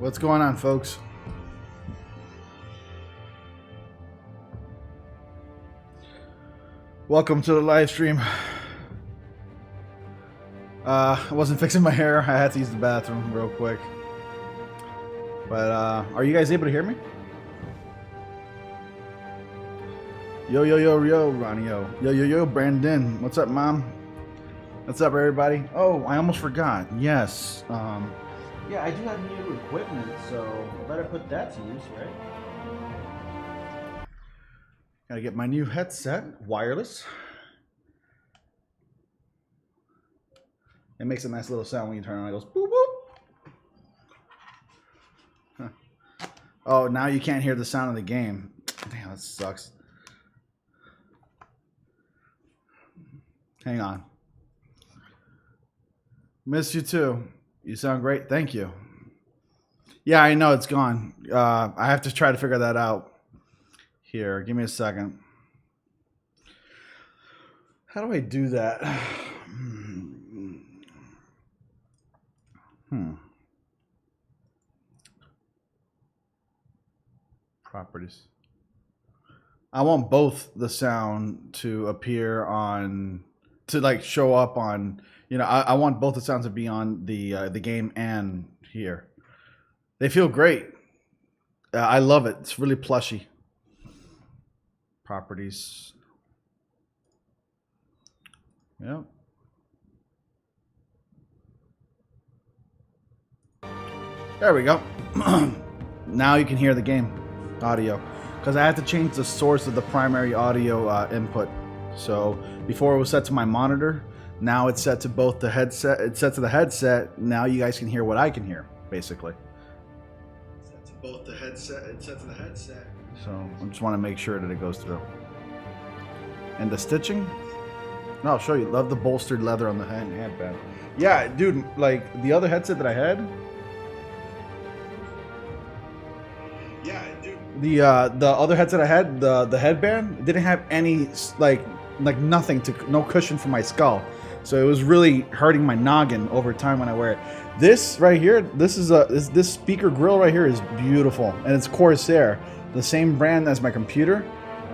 What's going on, folks? Welcome to the live stream. I wasn't fixing my hair. I had to use the bathroom real quick. But are you guys able to hear me? Yo, yo, yo, yo, Ronnie, yo. Yo, yo, yo, Brandon. What's up, Mom? What's up, everybody? Oh, I almost forgot. Yes. Yeah, I do have new equipment, so I better put that to use, right? Gotta get my new headset, wireless. It makes a nice little sound when you turn it on. It goes boop boop. Huh. Oh, now you can't hear the sound of the game. Damn, that sucks. Hang on. Miss you too. You sound great. Thank you. Yeah, I know it's gone. I have to try to figure that out. Here, give me a second. How do I do that? Properties. I want both the sound to appear on, to like show up on, you know, I want both the sounds to be on the game and here. They feel great. I love it. It's really plushy. Properties. Yep. There we go. Now you can hear the game audio, because I had to change the source of the primary audio input. So before it was set to my monitor, now it's set to both the headset. It's set to the headset. Now you guys can hear what I can hear, basically. It's set to both the headset. It's set to the headset. So I just want to make sure that it goes through. And the stitching, no, I'll show you. Love the bolstered leather on the handband. Yeah, dude, like the other headset that I had. Yeah, dude. The other headset I had, the headband, didn't have any like nothing to, no cushion for my skull. So it was really hurting my noggin over time when I wear it. This right here, this is this speaker grill right here is beautiful, and it's Corsair, the same brand as my computer.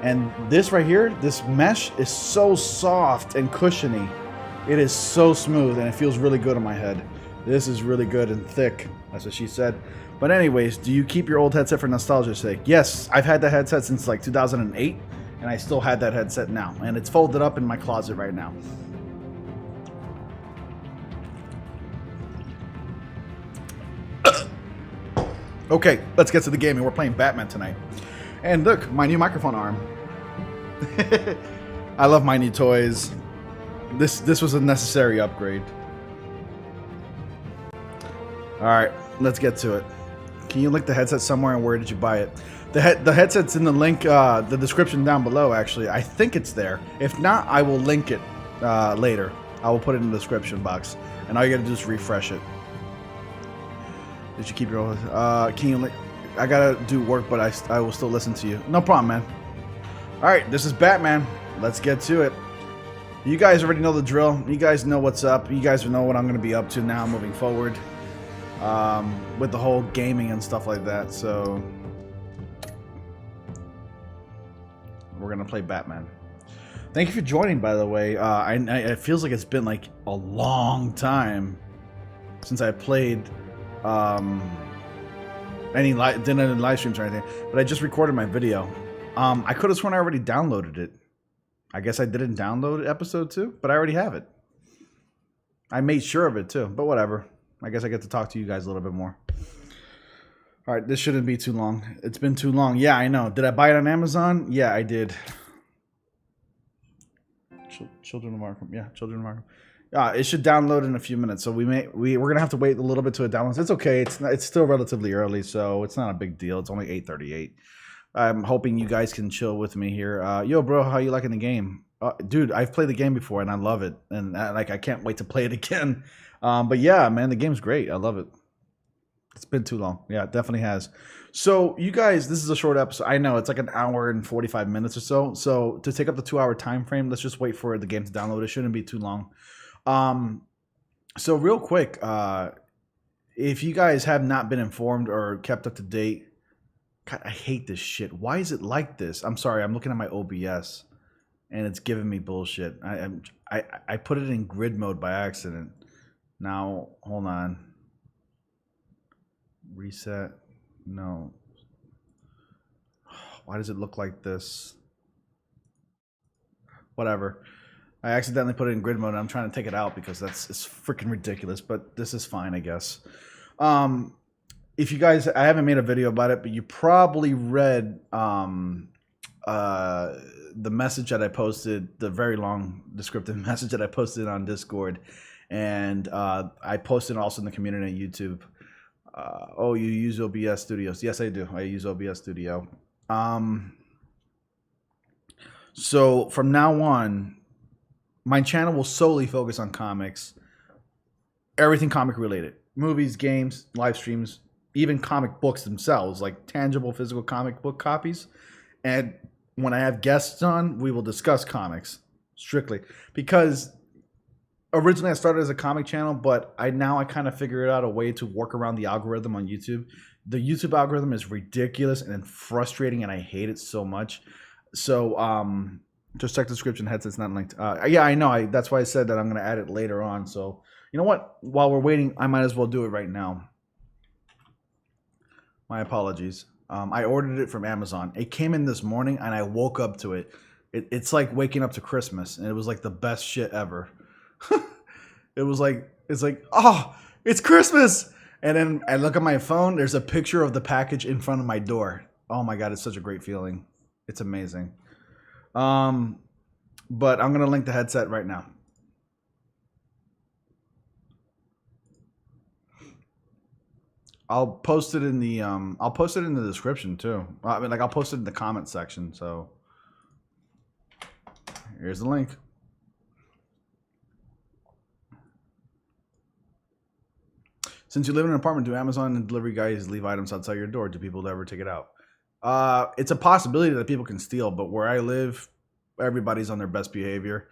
And this right here, this mesh is so soft and cushiony. It is so smooth and it feels really good on my head. This is really good and thick. That's what she said. But anyways, do you keep your old headset for nostalgia's sake? Yes, I've had that headset since like 2008, and I still had that headset now. And it's folded up in my closet right now. Okay, let's get to the game, and we're playing Batman tonight. And look, my new microphone arm. I love my new toys. This was a necessary upgrade. All right, let's get to it. Can you link the headset somewhere, and where did you buy it? The headset's in the link, the description down below. Actually, I think it's there. If not, I will link it later. I will put it in the description box, and all you gotta do is refresh it. Did you keep your? Can you link? I gotta do work, but I will still listen to you. No problem, man. All right, this is Batman. Let's get to it. You guys already know the drill. You guys know what's up. You guys know what I'm gonna be up to now moving forward, with the whole gaming and stuff like that. So we're gonna play Batman. Thank you for joining, by the way. It feels like it's been like a long time since I played. Didn't any live streams or anything, but I just recorded my video. I could have sworn I already downloaded it. I guess I didn't download episode 2, but I already have it. I made sure of it too, but whatever. I guess I get to talk to you guys a little bit more. All right, this shouldn't be too long. It's been too long. Yeah, I know. Did I buy it on Amazon? Yeah, I did. Children of Arkham. Yeah, Children of Arkham. It should download in a few minutes, so we're gonna have to wait a little bit till it downloads. It's okay. It's still relatively early, so it's not a big deal. It's only 8:38. I'm hoping you guys can chill with me here. Yo, bro, how you liking the game? Dude, I've played the game before and I love it, and I can't wait to play it again. But yeah, man, the game's great. I love it. It's been too long. Yeah, it definitely has. So you guys, this is a short episode. I know it's like an hour and 45 minutes or so. So to take up the 2-hour time frame, let's just wait for the game to download. It shouldn't be too long. So real quick, if you guys have not been informed or kept up to date, God, I hate this shit. Why is it like this? I'm sorry. I'm looking at my OBS, and it's giving me bullshit. I put it in grid mode by accident. Now hold on. Reset. No. Why does it look like this? Whatever. I accidentally put it in grid mode. And I'm trying to take it out because it's freaking ridiculous. But this is fine, I guess. If you guys, I haven't made a video about it, but you probably read the message that I posted, the very long descriptive message that I posted on Discord, and I posted also in the community on YouTube. Oh, you use OBS Studios? Yes, I do. I use OBS Studio. So from now on, my channel will solely focus on comics, everything comic related, movies, games, live streams, even comic books themselves, like tangible physical comic book copies. And when I have guests on, we will discuss comics strictly, because originally I started as a comic channel, but I kind of figured out a way to work around the algorithm on YouTube. The YouTube algorithm is ridiculous and frustrating, and I hate it so much. So just check the description. Headset's not linked. Yeah, I know. That's why I said that I'm going to add it later on. So you know what? While we're waiting, I might as well do it right now. My apologies. I ordered it from Amazon. It came in this morning, and I woke up to it. It's like waking up to Christmas, and it was like the best shit ever. It's like, oh, it's Christmas. And then I look at my phone. There's a picture of the package in front of my door. Oh my God, it's such a great feeling. It's amazing. But I'm gonna link the headset right now. I'll post it in the description too. I mean, like, I'll post it in the comment section. So here's the link. Since you live in an apartment, do Amazon and delivery guys leave items outside your door? Do people ever take it out? It's a possibility that people can steal, but where I live, everybody's on their best behavior.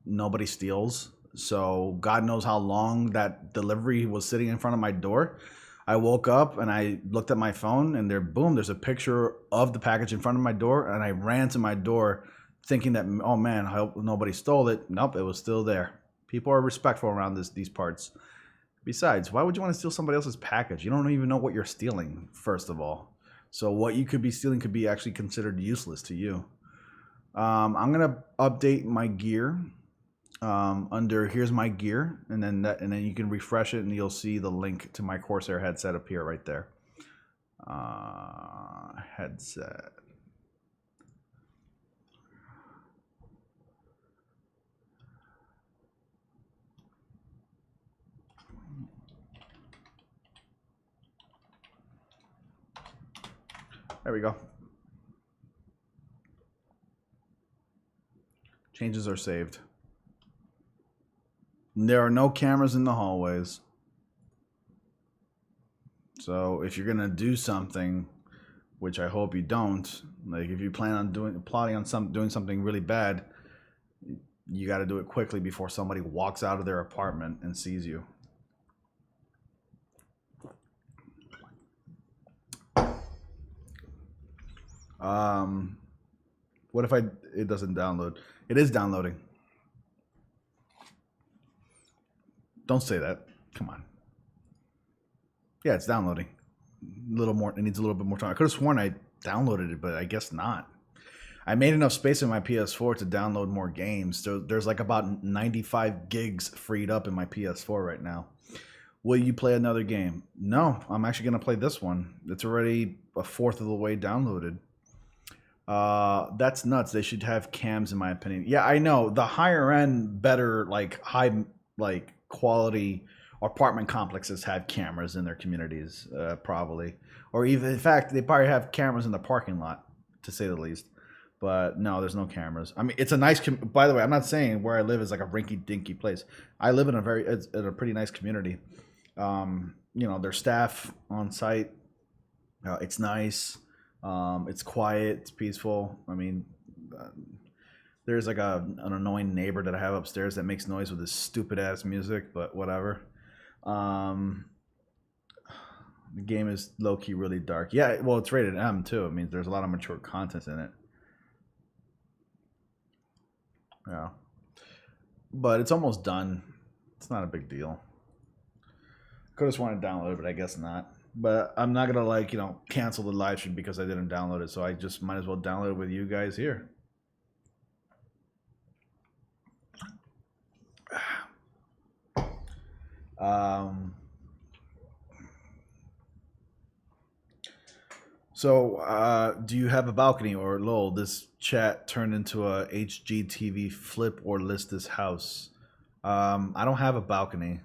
Nobody steals. So God knows how long that delivery was sitting in front of my door. I woke up and I looked at my phone, and there's a picture of the package in front of my door, and I ran to my door thinking that, oh man, I hope nobody stole it. Nope, it was still there. People are respectful around these parts. Besides, why would you want to steal somebody else's package? You don't even know what you're stealing, first of all. So what you could be stealing could be actually considered useless to you. I'm gonna update my gear under here's my gear, and then you can refresh it, and you'll see the link to my Corsair headset appear right there. Headset. There we go. Changes are saved. There are no cameras in the hallways. So if you're gonna do something, which I hope you don't, like if you plan on doing something really bad, you got to do it quickly before somebody walks out of their apartment and sees you. What if it doesn't download? It is downloading. Don't say that. Come on. Yeah, it's downloading. A little more. It needs a little bit more time. I could have sworn I downloaded it, but I guess not. I made enough space in my PS4 to download more games. So there's like about 95 gigs freed up in my PS4 right now. Will you play another game? No, I'm actually going to play this one. It's already a fourth of the way downloaded. That's nuts. They should have cams, in my opinion. Yeah, I know. The higher end, better, like high, like quality apartment complexes have cameras in their communities, probably. Or even, in fact, they probably have cameras in the parking lot, to say the least. But no, there's no cameras. I mean, it's a nice. By the way, I'm not saying where I live is like a rinky-dinky place. I live in a pretty nice community. You know, there's staff on site. It's nice. It's quiet. It's peaceful. I mean, there's like an annoying neighbor that I have upstairs that makes noise with his stupid ass music, but whatever. The game is low-key really dark. Yeah, well, it's rated M, too. It means there's a lot of mature content in it. Yeah. But it's almost done. It's not a big deal. Could just want to download it, but I guess not. But I'm not going to, cancel the live stream because I didn't download it. So I just might as well download it with you guys here. So, do you have a balcony or lol? This chat turned into a HGTV flip or list this house. I don't have a balcony.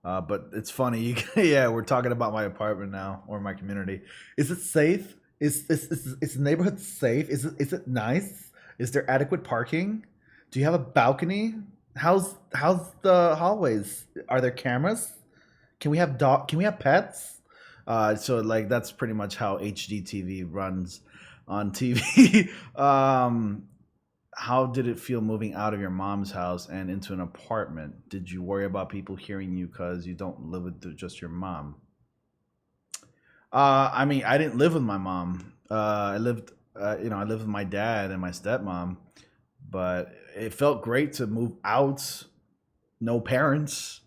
But it's funny. Yeah, we're talking about my apartment now or my community. Is it safe? Is the neighborhood safe? Is it nice? Is there adequate parking? Do you have a balcony? How's the hallways? Are there cameras? Can we have pets? So that's pretty much how HGTV runs on TV. How did it feel moving out of your mom's house and into an apartment? Did you worry about people hearing you because you don't live with just your mom? I mean, I didn't live with my mom. I lived with my dad and my stepmom, but it felt great to move out. No parents.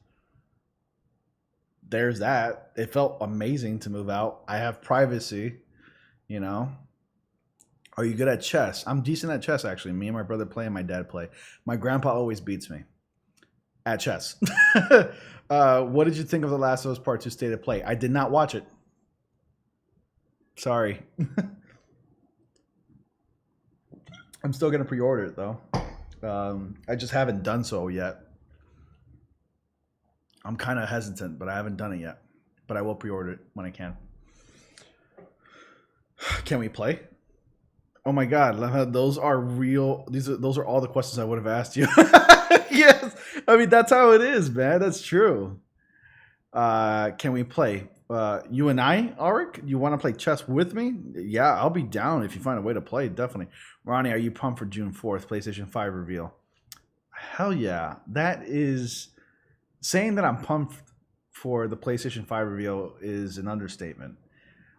There's that. It felt amazing to move out. I have privacy, Are you good at chess? I'm decent at chess, actually. Me and my brother play and my dad play. My grandpa always beats me at chess. What did you think of The Last of Us Part 2 State of Play? I did not watch it. Sorry. I'm still going to pre-order it, though. I just haven't done so yet. I'm kind of hesitant, but I haven't done it yet. But I will pre-order it when I can. Can we play? Oh my God, those are real. Those are all the questions I would have asked you. Yes, I mean that's how it is, man. That's true. Can we play? You and I, Arik? You want to play chess with me? Yeah, I'll be down if you find a way to play. Definitely. Ronnie, are you pumped for June 4th PlayStation 5 reveal? Hell yeah! That is saying that I'm pumped for the PlayStation 5 reveal is an understatement.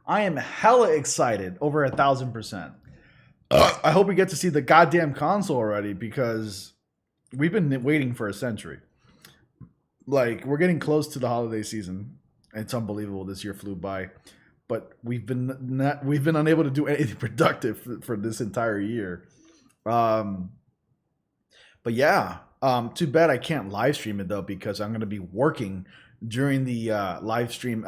I am hella excited, over 1,000%. I hope we get to see the goddamn console already because we've been waiting for a century. We're getting close to the holiday season. It's unbelievable. This year flew by, but we've been unable to do anything productive for this entire year. But yeah, too bad I can't live stream it though because I'm going to be working during the live stream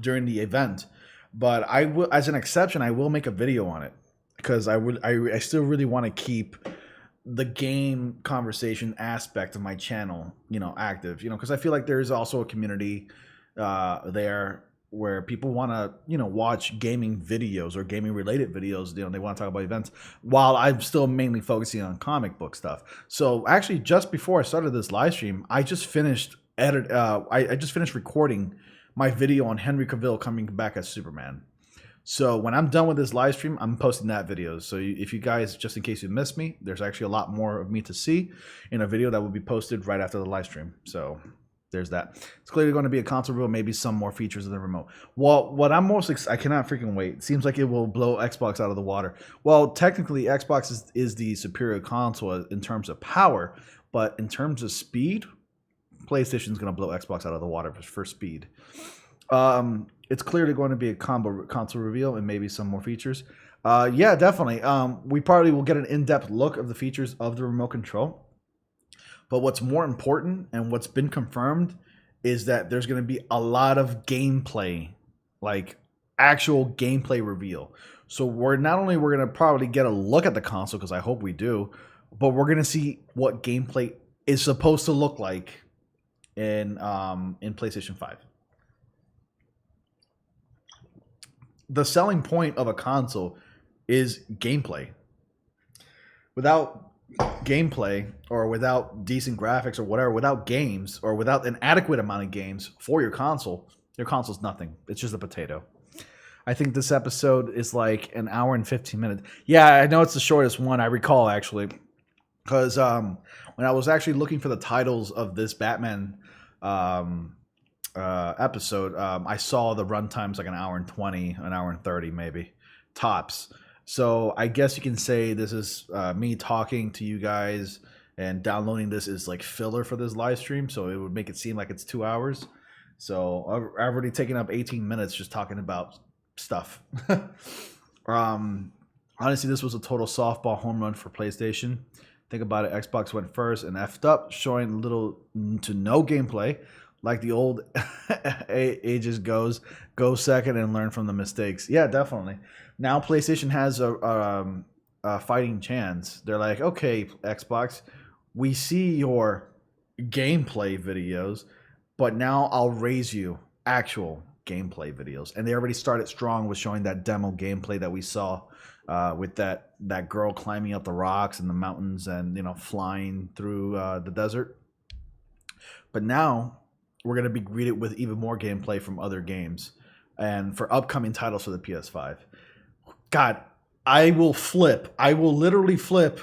during the event. But I will, as an exception, I will make a video on it. Because I still really want to keep the game conversation aspect of my channel, active. Because I feel like there is also a community there where people want to, watch gaming videos or gaming related videos. They want to talk about events while I'm still mainly focusing on comic book stuff. So actually, just before I started this live stream, I just finished I just finished recording my video on Henry Cavill coming back as Superman. So when I'm done with this live stream, I'm posting that video. So if you guys, just in case you missed me, there's actually a lot more of me to see in a video that will be posted right after the live stream. So there's that. It's clearly going to be a console reveal, maybe some more features of the remote. Well, what I'm most I cannot freaking wait. It seems like it will blow Xbox out of the water. Well, technically, Xbox is the superior console in terms of power, but in terms of speed, PlayStation's going to blow Xbox out of the water for speed. It's clearly going to be a combo console reveal and maybe some more features. Yeah, definitely. We probably will get an in-depth look of the features of the remote control. But what's more important and what's been confirmed is that there's going to be a lot of gameplay, actual gameplay reveal. So we're going to probably get a look at the console because I hope we do, but we're going to see what gameplay is supposed to look like in PlayStation 5. The selling point of a console is gameplay. Without gameplay or without decent graphics or whatever, without games or without an adequate amount of games for your console's nothing. It's just a potato. I think this episode is like an hour and 15 minutes. Yeah, I know it's the shortest one I recall actually. Because when I was actually looking for the titles of this Batman episode, I saw the runtime's like an hour and 20, an hour and 30 maybe, tops. So I guess you can say this is me talking to you guys, and downloading this is like filler for this live stream, so it would make it seem like it's 2 hours. So I've already taken up 18 minutes just talking about stuff. Honestly, this was a total softball home run for PlayStation. Think about it, Xbox went first and effed up, showing little to no gameplay. Like the old ages go second and learn from the mistakes. Yeah, definitely. Now PlayStation has a fighting chance. They're like, okay, Xbox, we see your gameplay videos, but now I'll raise you actual gameplay videos. And they already started strong with showing that demo gameplay that we saw with that girl climbing up the rocks and the mountains and, you know, flying through the desert. But now we're going to be greeted with even more gameplay from other games and for upcoming titles for the PS5. God, I will literally flip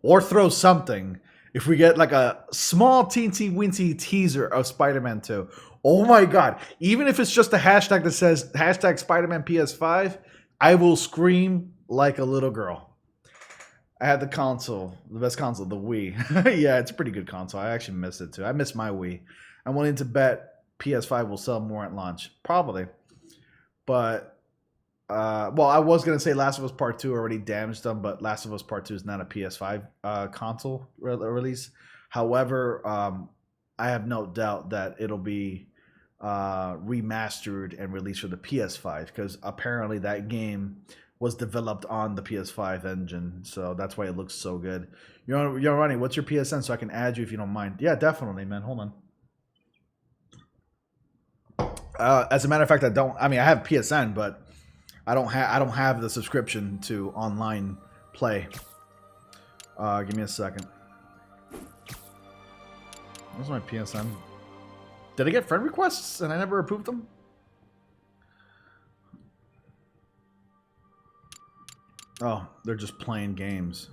or throw something if we get like a small teensy weensy teaser of Spider-Man 2. Oh my God. Even if it's just a hashtag that says hashtag Spider-Man PS5, I will scream like a little girl. I had the console, the best console, the Wii. Yeah, it's a pretty good console. I actually miss it too. I miss my Wii. I'm willing to bet PS5 will sell more at launch. Probably. But well, I was going to say Last of Us Part 2 already damaged them, but Last of Us Part 2 is not a PS5 console release. However, I have no doubt that it'll be remastered and released for the PS5 because apparently that game was developed on the PS5 engine, so that's why it looks so good. You're running. What's your PSN so I can add you if you don't mind? Yeah, definitely, man. Hold on. As a matter of fact, I have PSN, but I don't have the subscription to online play. Give me a second. Where's my PSN? Did I get friend requests and I never approved them? Oh, they're just playing games.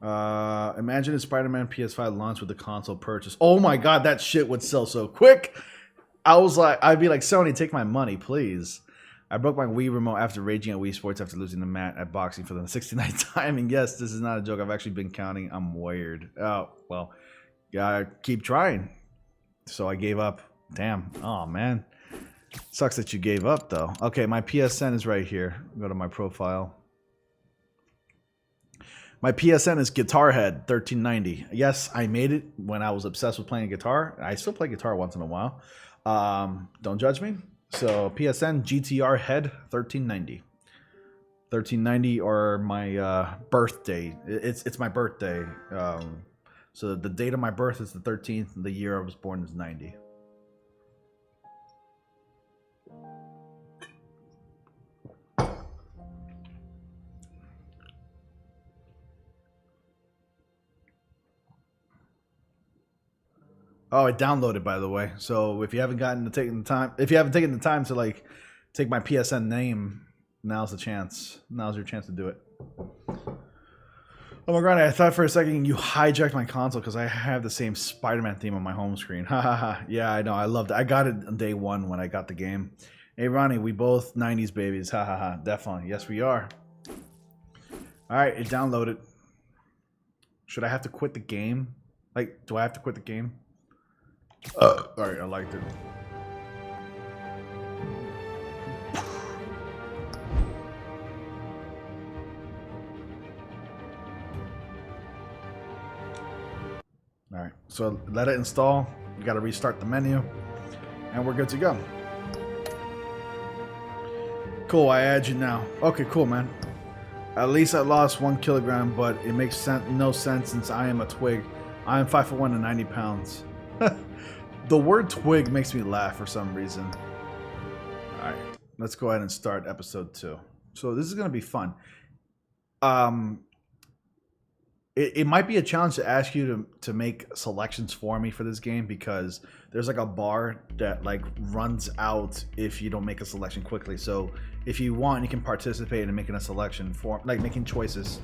Imagine if Spider-Man PS5 launched with the console purchase. Oh my God, that shit would sell so quick. I'd be like, Sony, take my money, please. I broke my Wii remote after raging at Wii Sports after losing the mat at boxing for the 69th time. And yes, this is not a joke. I've actually been counting. I'm weird. Oh, well, gotta keep trying. So I gave up. Damn. Oh, man. Sucks that you gave up, though. Okay, my PSN is right here. Go to my profile. My PSN is Guitarhead 1390. Yes, I made it when I was obsessed with playing guitar. I still play guitar once in a while. Don't judge me. So PSN GTR Head 1390. 1390 or my birthday. It's my birthday. So the date of my birth is the 13th. The year I was born is 90. Oh, it downloaded, by the way. So if you haven't taken the time to like take my PSN name, now's the chance. Now's your chance to do it. Oh my God, I thought for a second you hijacked my console because I have the same Spider-Man theme on my home screen. Ha ha ha. Yeah, I know. I loved it. I got it on day one when I got the game. Hey, Ronnie, we both 90s babies. Ha ha ha. Definitely. Yes, we are. All right, it downloaded. Should I have to quit the game? Like, do I have to quit the game? All right, I liked it. All right, so let it install. You got to restart the menu, and we're good to go. Cool, I add you now. Okay, cool, man. At least I lost 1 kilogram, but it makes no sense since I am a twig. I am 5'1" and 90 pounds. The word twig makes me laugh for some reason. All right, let's go ahead and start episode 2. So this is going to be fun. It might be a challenge to ask you to make selections for me for this game because there's like a bar that like runs out if you don't make a selection quickly. So if you want, you can participate in making a selection for like making choices.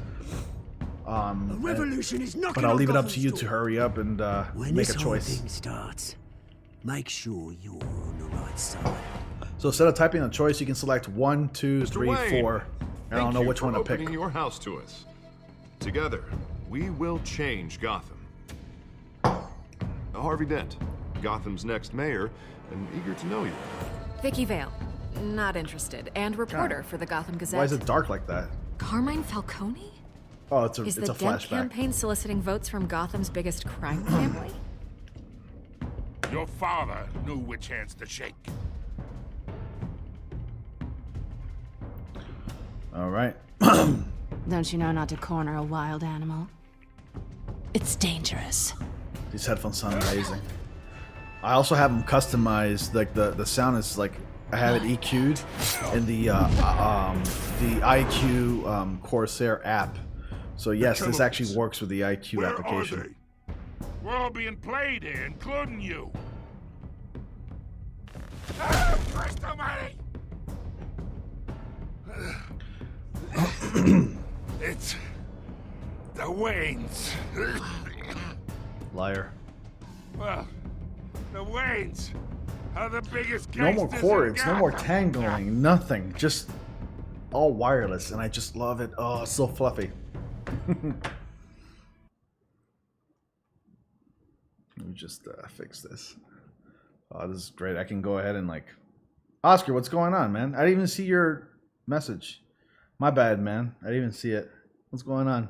A revolution is knocking but I'll leave it up to you door. to hurry up and when make this a choice. whole thing starts, Make sure you're on the right side. So instead of typing a choice, you can select 1, 2, 3, 4. I don't know which one to pick. Opening your house to us. Together, we will change Gotham. Harvey Dent, Gotham's next mayor, and eager to know you. Vicky Vale, not interested, and reporter for the Gotham Gazette. Why is it dark like that? Carmine Falcone? Oh, it's a Is the Dent flashback. campaign soliciting votes from Gotham's biggest crime family? Your father knew which hands to shake. All right. Don't you know not to corner a wild animal? It's dangerous. These headphones sound amazing. I also have them customized. Like the sound is like I have it EQ'd in the IQ Corsair app. So yes, this actually works with the IQ application. Are they? We're all being played here, including you. Christ almighty! It's the Waynes. Liar. Well, the Waynes are the biggest No more gangsters cords, in no more Gotham. tangling, nothing. Just all wireless, and I just love it. Oh, it's so fluffy. Let me just fix this. Oh, this is great. I can go ahead and like... Oscar, what's going on, man? I didn't even see your message. My bad, man. I didn't even see it. What's going on?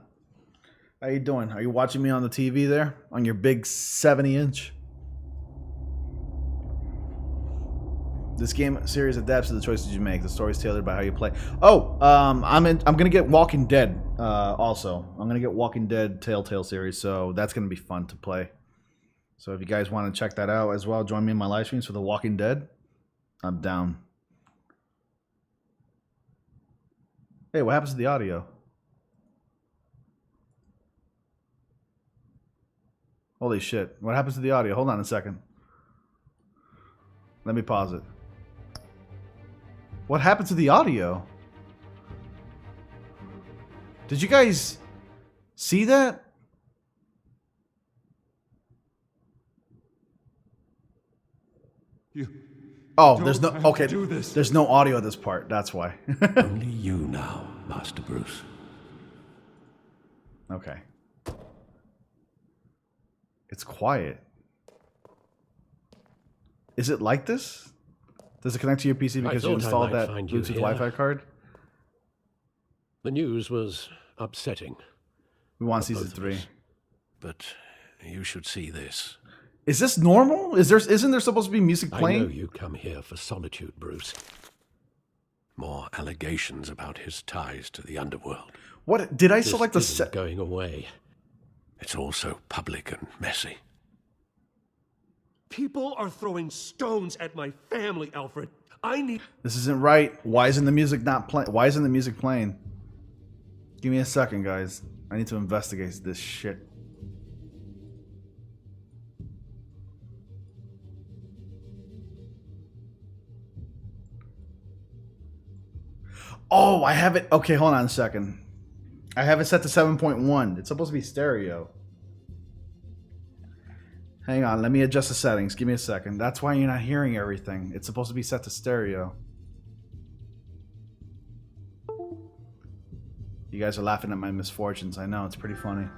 How you doing? Are you watching me on the TV there? On your big 70-inch? This game series adapts to the choices you make. The story is tailored by how you play. Oh, I'm gonna get Walking Dead. Also, I'm gonna get Walking Dead Telltale Series. So that's gonna be fun to play. So if you guys want to check that out as well, join me in my live streams for The Walking Dead. I'm down. Hey, what happens to the audio? Holy shit. What happens to the audio? Hold on a second. Let me pause it. What happened to the audio? Did you guys see that? Oh, there's no... Okay, there's no audio at this part. That's why. Only you now, Master Bruce. Okay. It's quiet. Is it like this? Does it connect to your PC because you installed that Bluetooth Wi-Fi card? The news was upsetting. We want season 3. But you should see this. Is this normal? Isn't there supposed to be music playing? I know you come here for solitude, Bruce. More allegations about his ties to the underworld. What did I This select the isn't set? going away. It's all so public and messy. People are throwing stones at my family, Alfred. I need... This isn't right. Why isn't the music not playing? Why isn't the music playing? Give me a second, guys. I need to investigate this shit. Oh, I have it. Okay, hold on a second. I have it set to 7.1. It's supposed to be stereo. Hang on, let me adjust the settings. Give me a second. That's why you're not hearing everything. It's supposed to be set to stereo. You guys are laughing at my misfortunes. I know, it's pretty funny.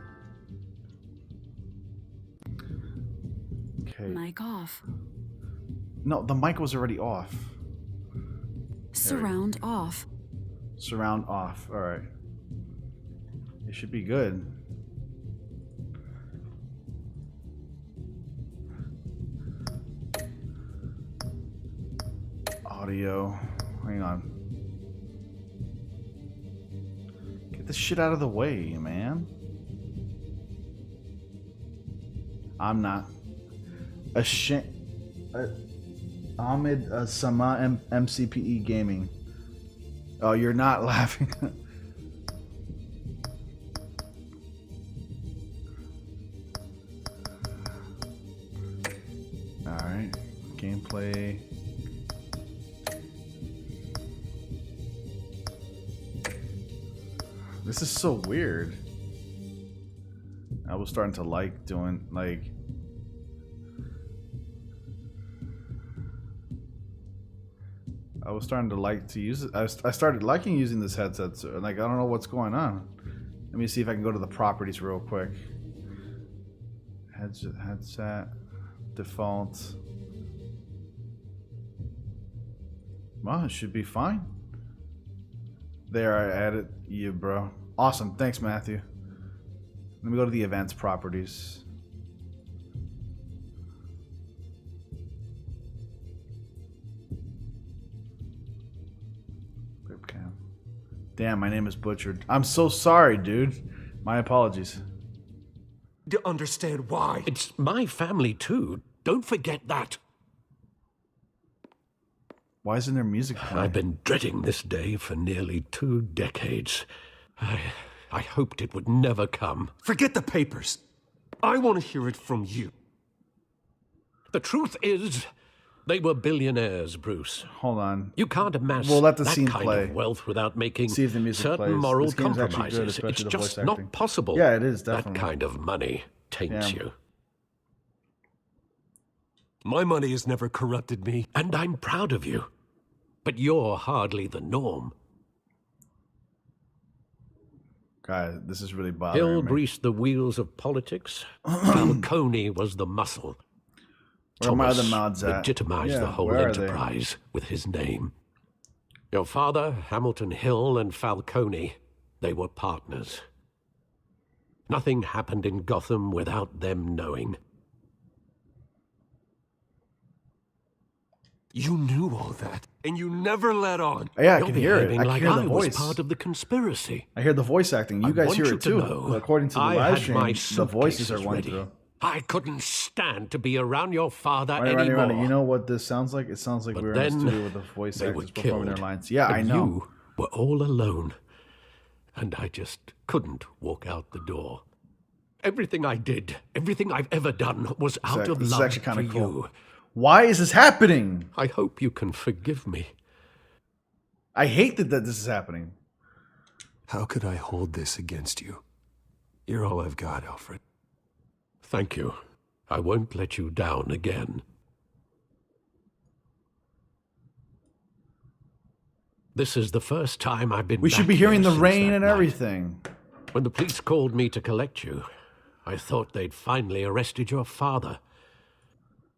Okay. Mic off. No, the mic was already off. Surround off. Surround off. Alright. It should be good. Audio. Hang on. Get this shit out of the way, man. I'm not. Ahmed Sama MCPE Gaming. Oh, you're not laughing. Alright. Gameplay. This is so weird. I was starting to like doing, like... I was starting to like to use it. I started liking using this headset. So, like, I don't know what's going on. Let me see if I can go to the properties real quick. Headset, default. Well, it should be fine. There, I added you, bro. Awesome. Thanks, Matthew. Let me go to the events properties. Webcam. Damn, my name is butchered. I'm so sorry, dude. My apologies. To understand why. It's my family too. Don't forget that. Why isn't there music playing? I've been dreading this day for nearly 2 decades. I hoped it would never come. Forget the papers. I want to hear it from you. The truth is, they were billionaires, Bruce. Hold on. You can't amass We'll let the that scene kind play. of wealth without making See if the music certain plays. moral This game's actually good, compromises. especially It's the just voice acting. not possible. Yeah, it is, definitely. That kind of money taints Yeah. you. My money has never corrupted me. And I'm proud of you. But you're hardly the norm. God, this is really bothering Hill me. greased the wheels of politics. Falcone was the muscle. Where are my Thomas other mods at? legitimized Yeah, the whole where are they? enterprise with his name. Your father, Hamilton Hill, and Falcone, they were partners. Nothing happened in Gotham without them knowing. You knew all that, and you never let on. Yeah, I You're can hear it. behaving I can like hear the I was voice. part of the conspiracy. I hear the voice acting. You I guys want hear you it to too. know, But according to the I live had stream, my the voices are suitcases going ready. through. I couldn't stand to be around your father Runny, runny, anymore. runny. You know what this sounds like? It sounds like But we're in a then studio with the voice they were actors performing their killed. lines. Yeah, and I know. You were all alone, and I just couldn't walk out the door. Everything I did, everything I've ever done, was out of This is love actually kind for of cool. you. Why is this happening? I hope you can forgive me. I hate that this is happening. How could I hold this against you? You're all I've got, Alfred. Thank you. I won't let you down again. This is the first time I've been We should back be hearing here the since rain that and night. everything. When the police called me to collect you, I thought they'd finally arrested your father.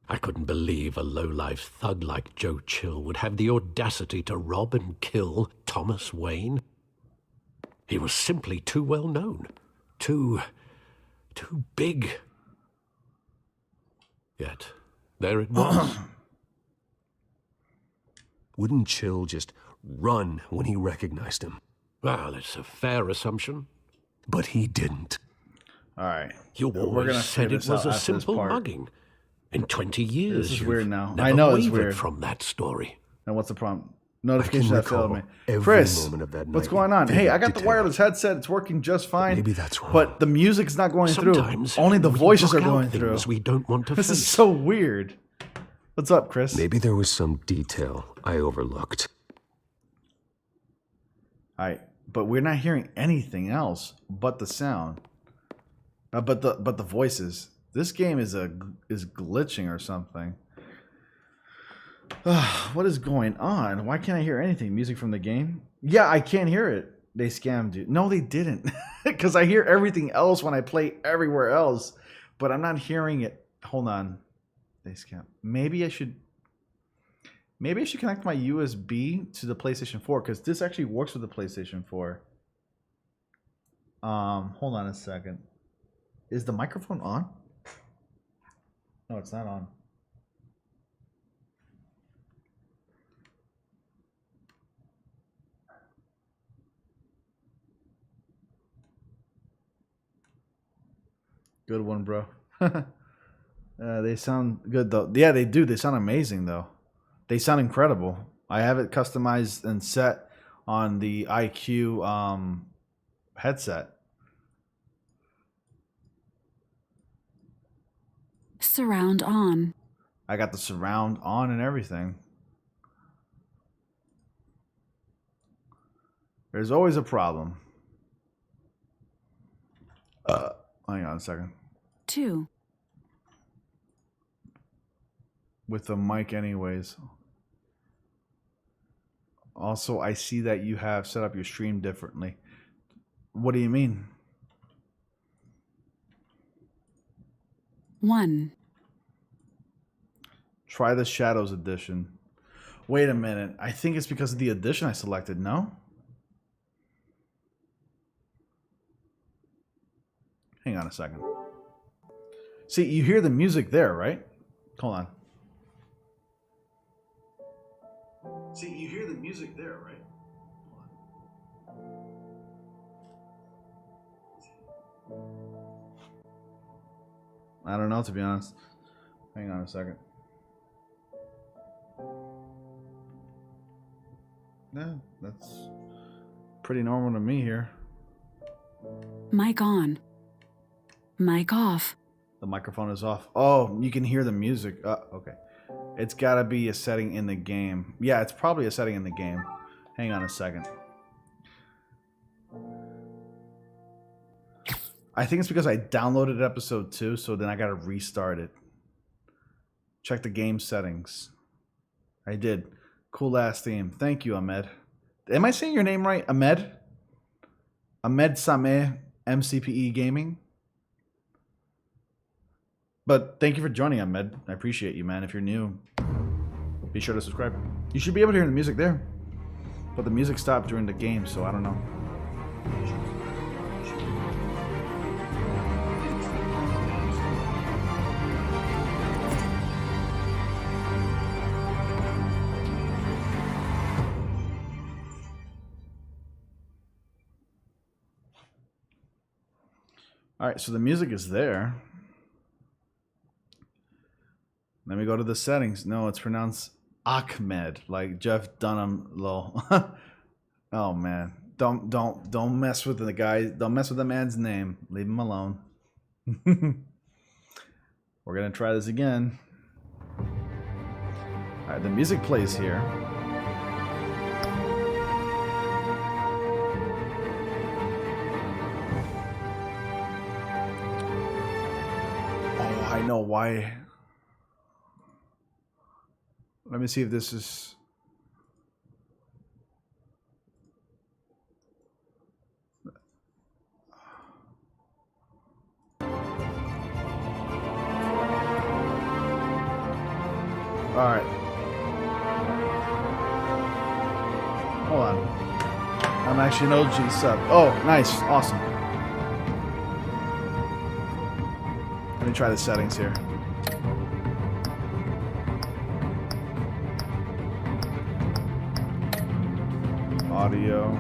I couldn't believe a low-life thug like Joe Chill would have the audacity to rob and kill Thomas Wayne. He was simply too well known. Too big. Yet, there it was. Wouldn't Chill just run when he recognized him? Well, it's a fair assumption. But he didn't. All right. You We're always gonna said figure it this was out a after this simple part. mugging. In 20 years, This is you've weird now. never I know it's wavered weird. from that story. And what's the problem? Notification I that can failed me. recall every Chris, moment of that what's night going on? in Hey, I vivid got the detail. wireless headset. It's working just fine. maybe that's wrong. But the music's not going Sometimes through. Only the we voices are block out going through. things we don't want to This face. is so weird. What's up, Chris? Maybe there was some detail I overlooked. All right, but we're not hearing anything else but the sound, but the voices. This game is glitching or something. What is going on? Why can't I hear anything? Music from the game? Yeah, I can't hear it. They scammed you. No, they didn't. Because I hear everything else when I play everywhere else, but I'm not hearing it. Hold on. They scammed. Maybe I should connect my USB to the PlayStation 4 because this actually works with the PlayStation 4. Hold on a second. Is the microphone on? No, it's not on. Good one, bro. They sound good though. Yeah, they do. They sound amazing though. They sound incredible. I have it customized and set on the IQ headset. Surround on. I got the surround on and everything. There's always a problem. Hang on a second. 2. With the mic anyways. Also, I see that you have set up your stream differently. What do you mean? 1. Try the Shadows edition. Wait a minute. I think it's because of the edition I selected, no? Hang on a second. See, you hear the music there, right? Hold on. See, you hear the music there, right? I don't know, to be honest. Hang on a second. Yeah, that's pretty normal to me here. Mic on. Mic off. The microphone is off. Oh, you can hear the music. Okay. It's got to be a setting in the game. Yeah, it's probably a setting in the game. Hang on a second. I think it's because I downloaded episode 2, so then I got to restart it. Check the game settings. I did. Cool ass theme. Thank you, Ahmed. Am I saying your name right? Ahmed? Ahmed Sameh, MCPE Gaming? But thank you for joining, Ahmed. I appreciate you, man. If you're new, be sure to subscribe. You should be able to hear the music there. But the music stopped during the game, so I don't know. All right, so the music is there. Let me go to the settings. No, it's pronounced Ahmed, like Jeff Dunham. Lol. Oh man, don't mess with the guy. Don't mess with the man's name. Leave him alone. We're gonna try this again. All right, the music plays here. Oh, I know why. Let me see if this is... Alright. Hold on. I'm actually an OG sub. Oh, nice. Awesome. Let me try the settings here. Audio.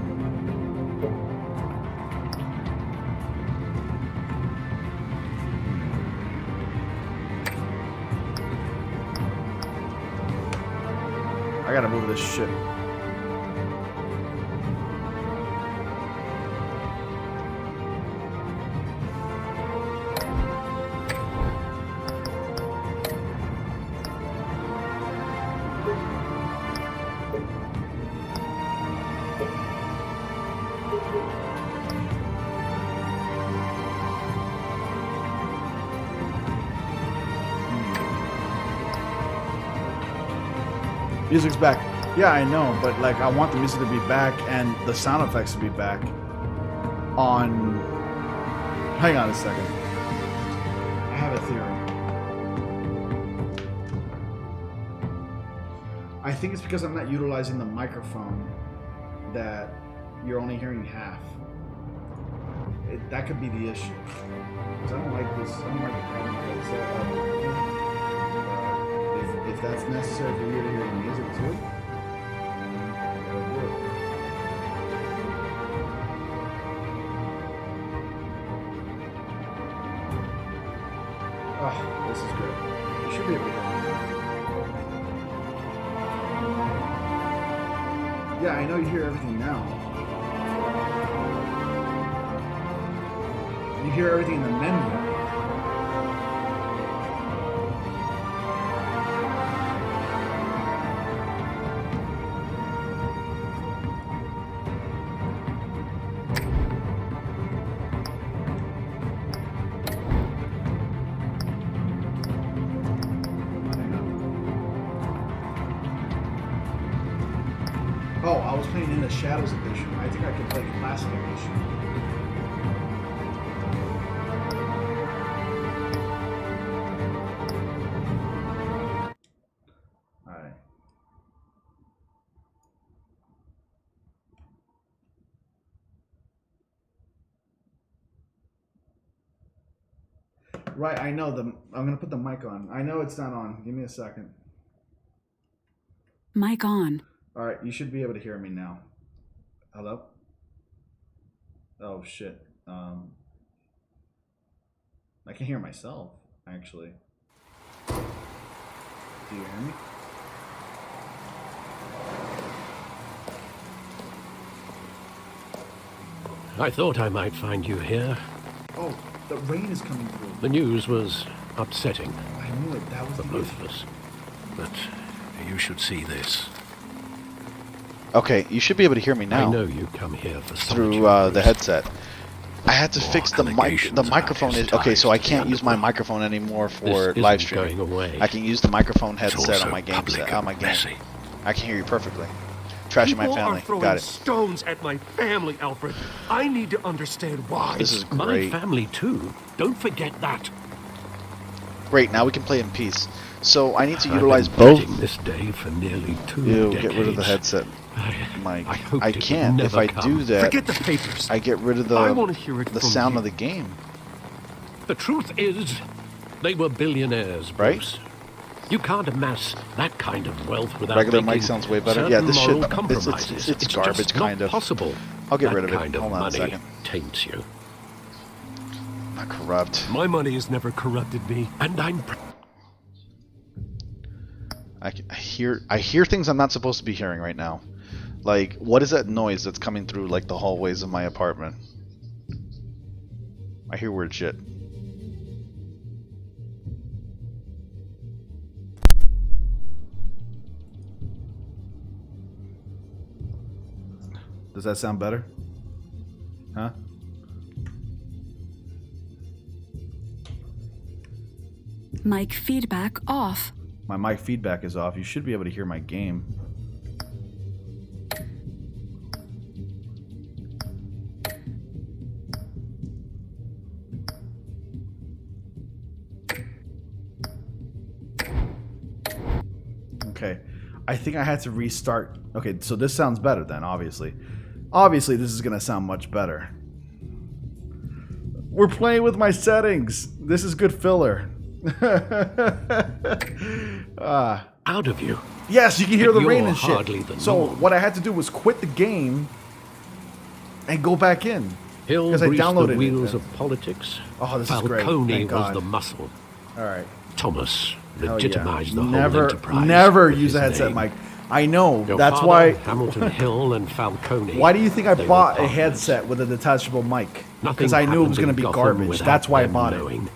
I gotta move this shit. Music's back. Yeah, I know, but like I want the music to be back and the sound effects to be back on... Hang on a second. I have a theory. I think it's because I'm not utilizing the microphone that you're only hearing half. That could be the issue. Because I don't like this. I don't like the problem with this. If that's necessary for you to hear the music too, that'll do it. Oh, this is great. You should be able to hear it. Yeah, I know you hear everything now. You hear everything in the menu. Oh, I was playing in the Shadows edition. I think I can play Classic edition. Alright. Right, I know. I'm gonna put the mic on. I know it's not on. Give me a second. Mic on. Alright, you should be able to hear me now. Hello? Oh shit. I can hear myself, actually. Do you hear me? I thought I might find you here. Oh, the rain is coming through. The news was upsetting I knew it. That was for the both of us. But you should see this. Okay, you should be able to hear me now. I know you come here for through the headset. I had to fix the mic. The microphone is okay, so I can't use my microphone anymore for live streaming. I can use the microphone headset on my game set. On my game, I can hear you perfectly. Trashing my family. Got it. Stones at my family, Alfred. I need to understand why. This is great. My family too. Don't forget that. Great. Now we can play in peace. So I need to I've utilize been both. dreading this day for nearly 2 Ew, decades. get rid of the headset. Mike, I it can't. would If I never do come. that, Forget the papers. I get rid of I want to hear it the from sound you. of the game. The truth is, they were billionaires, Right? Bruce. You can't amass that kind of wealth without Regular mic making sounds way better. certain Yeah, this moral shit. compromises. It's garbage, just kind not of. possible. I'll get That rid of it. kind of Hold on a money second. taints you. Not corrupt. My money has never corrupted me. And I'm I hear things I'm not supposed to be hearing right now. Like, what is that noise that's coming through like the hallways of my apartment? I hear weird shit. Does that sound better? Huh? Mic feedback off. My mic feedback is off. You should be able to hear my game. Okay. I think I had to restart. Okay, so this sounds better then, obviously. Obviously, this is going to sound much better. We're playing with my settings. This is good filler. out of you. Yes, you can hear the You're rain and hardly shit. the So norm. what I had to do was quit the game and go back in. Hill Because I greased downloaded the wheels it. of politics. Oh, this is great. Falcone Thank was God. the muscle. All right. Thomas Hell legitimized yeah. the whole enterprise. Never with use a his headset, name. Mike. I know. Your That's father, why. Hamilton Hill and Falcone. Why do you think I they were bought a partners. headset with a detachable mic? Nothing Because I knew it was happens in going to be Gotham garbage. without That's why I them bought knowing. it.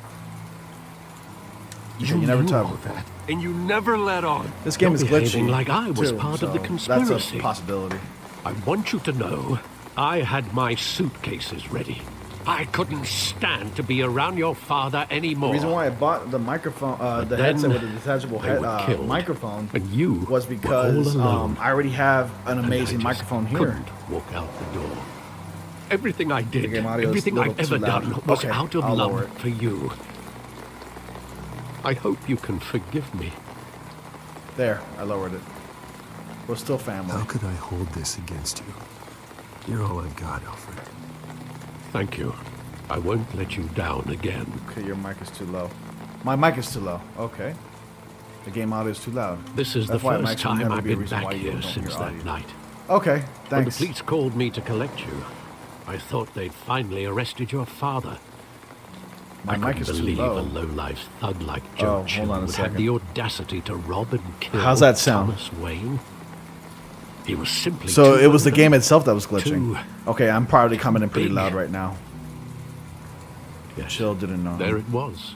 Okay, you never knew tell all me. that, and you never let on. This game is You're behaving glitchy. like I was too, part of the so conspiracy. That's a possibility. I want you to know I had my suitcases ready. I couldn't stand to be around your father anymore. The reason why I bought the microphone, the then headset with the detachable they were killed. microphone, And you was were because all alone. I already have an And amazing I just microphone here. couldn't walk out the door. Everything I did, game audio is everything a little I've ever too loud. done was Okay, out of I'll lower love it. for you. I hope you can forgive me. There, I lowered it. We're still family. How could I hold this against you? You're all I've got, Alfred. Thank you. I won't let you down again. Okay, your mic is too low. My mic is too low. Okay. The game audio is too loud. This is That's the why first mics will time never I've be a been reason back why you here don't since hear that audio. night. Okay, When the thanks. police called me to collect you, I thought they'd finally arrested your father. My I mic couldn't is too believe low. a low-life thug like Oh, Joe hold Chill on a would second. have the audacity to rob and kill How's that sound? Thomas Wayne. He was simply So too it was the open, game itself that was glitching. too Okay, I'm probably coming in pretty big. loud right now. Yes, Chill didn't know. there it was.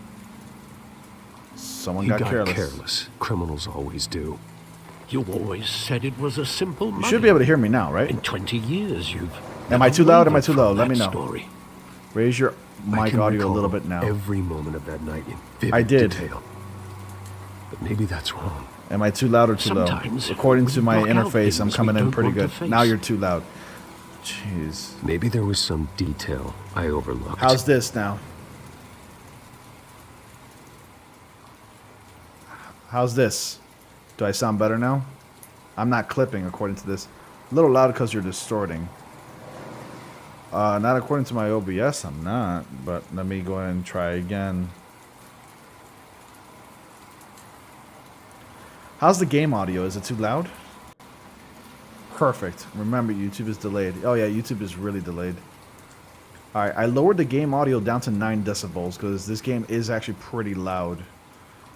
Someone He got got careless. careless. Criminals always do. You always said it was a simple You money. should be able to hear me now, right? In 20 years, you've... Am I never too loud? Am I wavered too low? from Let me that know. Story. Raise your I mic can audio a recall little bit now. Every moment of that night in vivid I did. detail. But maybe that's wrong. Am I too loud or too low? Sometimes According to my we block out interface, I'm things coming we in don't pretty want to good. face. Now you're too loud. Jeez. Maybe there was some detail I overlooked. How's this now? How's this? Do I sound better now? I'm not clipping according to this. A little loud because you're distorting. Not according to my OBS, I'm not. But let me go ahead and try again. How's the game audio? Is it too loud? Perfect. Remember, YouTube is delayed. Oh yeah, YouTube is really delayed. Alright, I lowered the game audio down to 9 decibels because this game is actually pretty loud.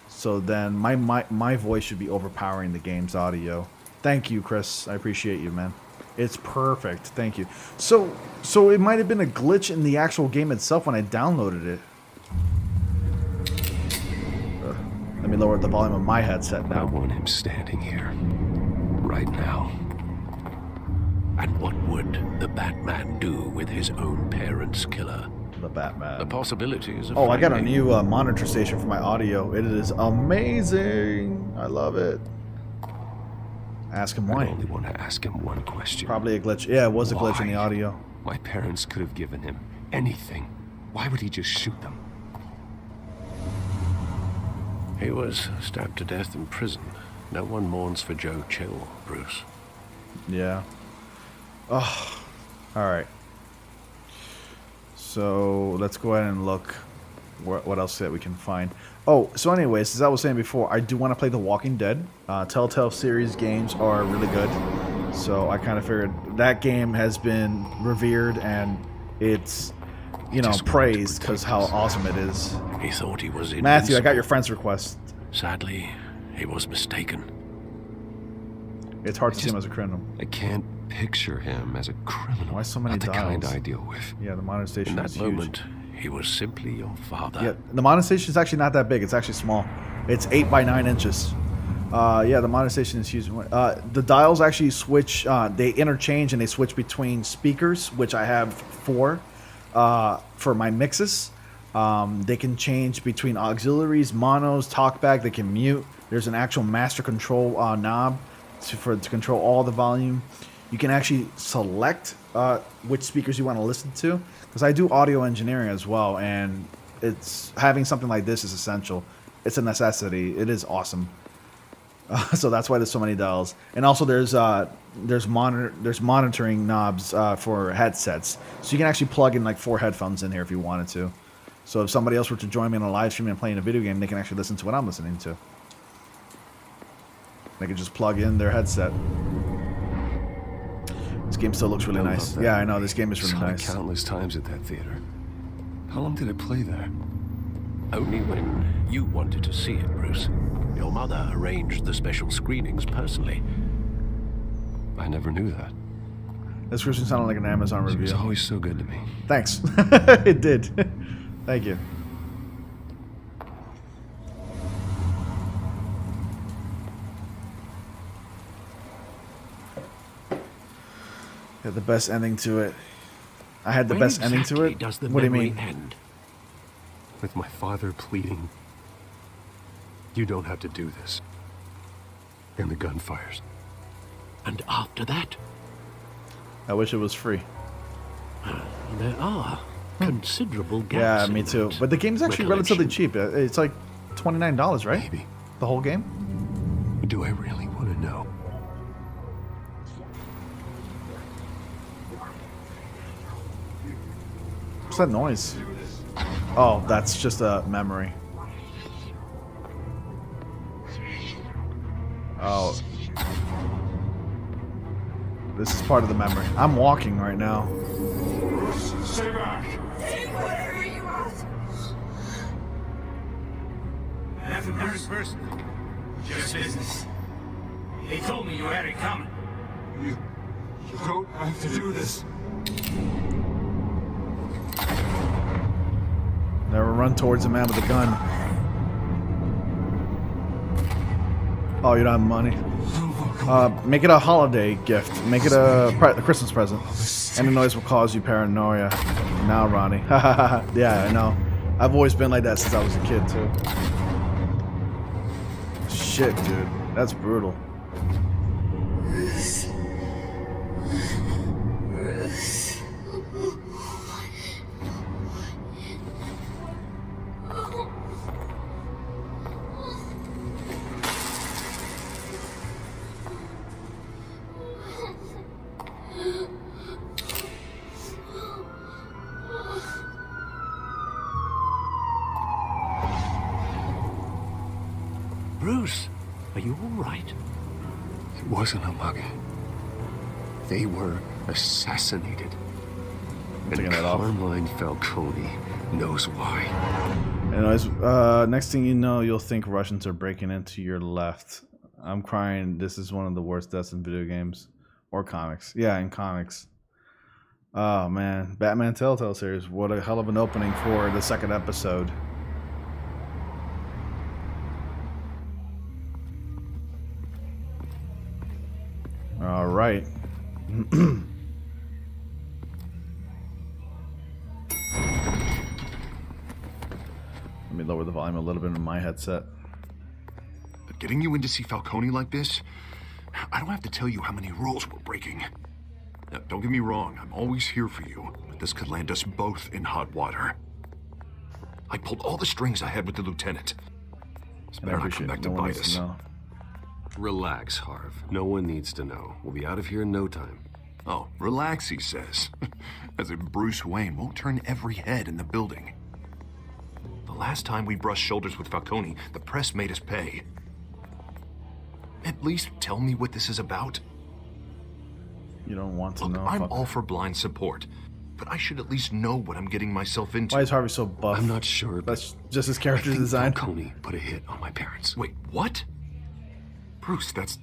So then my voice should be overpowering the game's audio. Thank you, Chris. I appreciate you, man. It's perfect. Thank you. So it might have been a glitch in the actual game itself when I downloaded it. Let me lower the volume of my headset now. I want him standing here. Right now. And what would the Batman do with his own parents' killer? The Batman. The possibilities of Oh, I got a finding- new monitor station for my audio. It is amazing. I love it. Ask him why. I only want to ask him one question. Probably a glitch. Yeah, it was a glitch in the Why? audio. My parents could have given him anything. Why would he just shoot them? He was stabbed to death in prison. No one mourns for Joe Chill, Bruce. Yeah. Oh, all right. So let's go ahead and look what else that we can find. Oh, so anyways, as I was saying before, I do want to play The Walking Dead. Telltale Series games are really good. So I kind of figured that game has been revered and it's, you know, praised because how awesome it is. He thought he was invincible. Matthew, I got your friend's request. Sadly, he was mistaken. It's hard to see him as a criminal. I can't picture him as a criminal. Why so many Not the kind dials? I deal with. Yeah, the monitor station In is that huge. moment, he was simply your father. Yeah, the monitor station is actually not that big. It's actually small. It's 8 by 9 inches. Yeah, the monitor station is huge. The dials actually switch. They interchange and they switch between speakers, which I have 4 for my mixes. They can change between auxiliaries, monos, talkback. They can mute. There's an actual master control knob to control all the volume. You can actually select which speakers you want to listen to, because I do audio engineering as well, and it's having something like this is essential. It's a necessity. It is awesome. So that's why there's so many dials, and also there's monitoring knobs for headsets, so you can actually plug in like 4 headphones in here if you wanted to. So if somebody else were to join me on a live stream and playing a video game, they can actually listen to what I'm listening to. They can just plug in their headset. This game still looks really nice. Yeah, I know. This game is really Saw it nice. countless times at that theater. How long did I play there? Only when you wanted to see it, Bruce. Your mother arranged the special screenings personally. I never knew that. This description sounded like an Amazon She review. was always so good to me. Thanks. It did. Thank you. Had the best ending to it. I had the When best ending to exactly it. does the What do you memory mean? end? With my father pleading, "You don't have to do this." And the gun fires. And after that, I wish it was free. there are considerable gaps. Yeah, in me too. that But the game's actually relatively recollection. cheap. It's like $29, right? Maybe. The whole game? Do I really want to know? What's that noise? Oh, that's just a memory. Oh. This is part of the memory. I'm walking right now. Stay back! Nothing personal. Just business. They told me you had it coming. You don't have to do this. Never run towards a man with a gun. Oh, you don't have money? Make it a holiday gift. Make it a Christmas present. Any noise will cause you paranoia. Now, Ronnie. Yeah, I know. I've always been like that since I was a kid, too. Shit, dude. That's brutal. Bruce, are you all right? It wasn't a mug. They were assassinated. And Carmine Falcone knows why. Anyways, next thing you know, you'll think Russians are breaking into your left. I'm crying. This is one of the worst deaths in video games. Or comics. Yeah, in comics. Oh, man. Batman Telltale Series. What a hell of an opening for the second episode. All right. Let me lower the volume a little bit in my headset. But getting you in to see Falcone like this, I don't have to tell you how many rules we're breaking. Now, don't get me wrong, I'm always here for you, but this could land us both in hot water. I pulled all the strings I had with the lieutenant. This better not come back to bite us. Relax, Harv. No one needs to know. We'll be out of here in no time. Oh, relax, he says. As if Bruce Wayne won't turn every head in the building. The last time we brushed shoulders with Falcone, the press made us pay. At least tell me what this is about. You don't want to Look, know. I'm all for blind support, but I should at least know what I'm getting myself into. Why is Harvey so buff? I'm not sure. That's just his character design. Falcone put a hit on my parents. Wait, what? Bruce, that's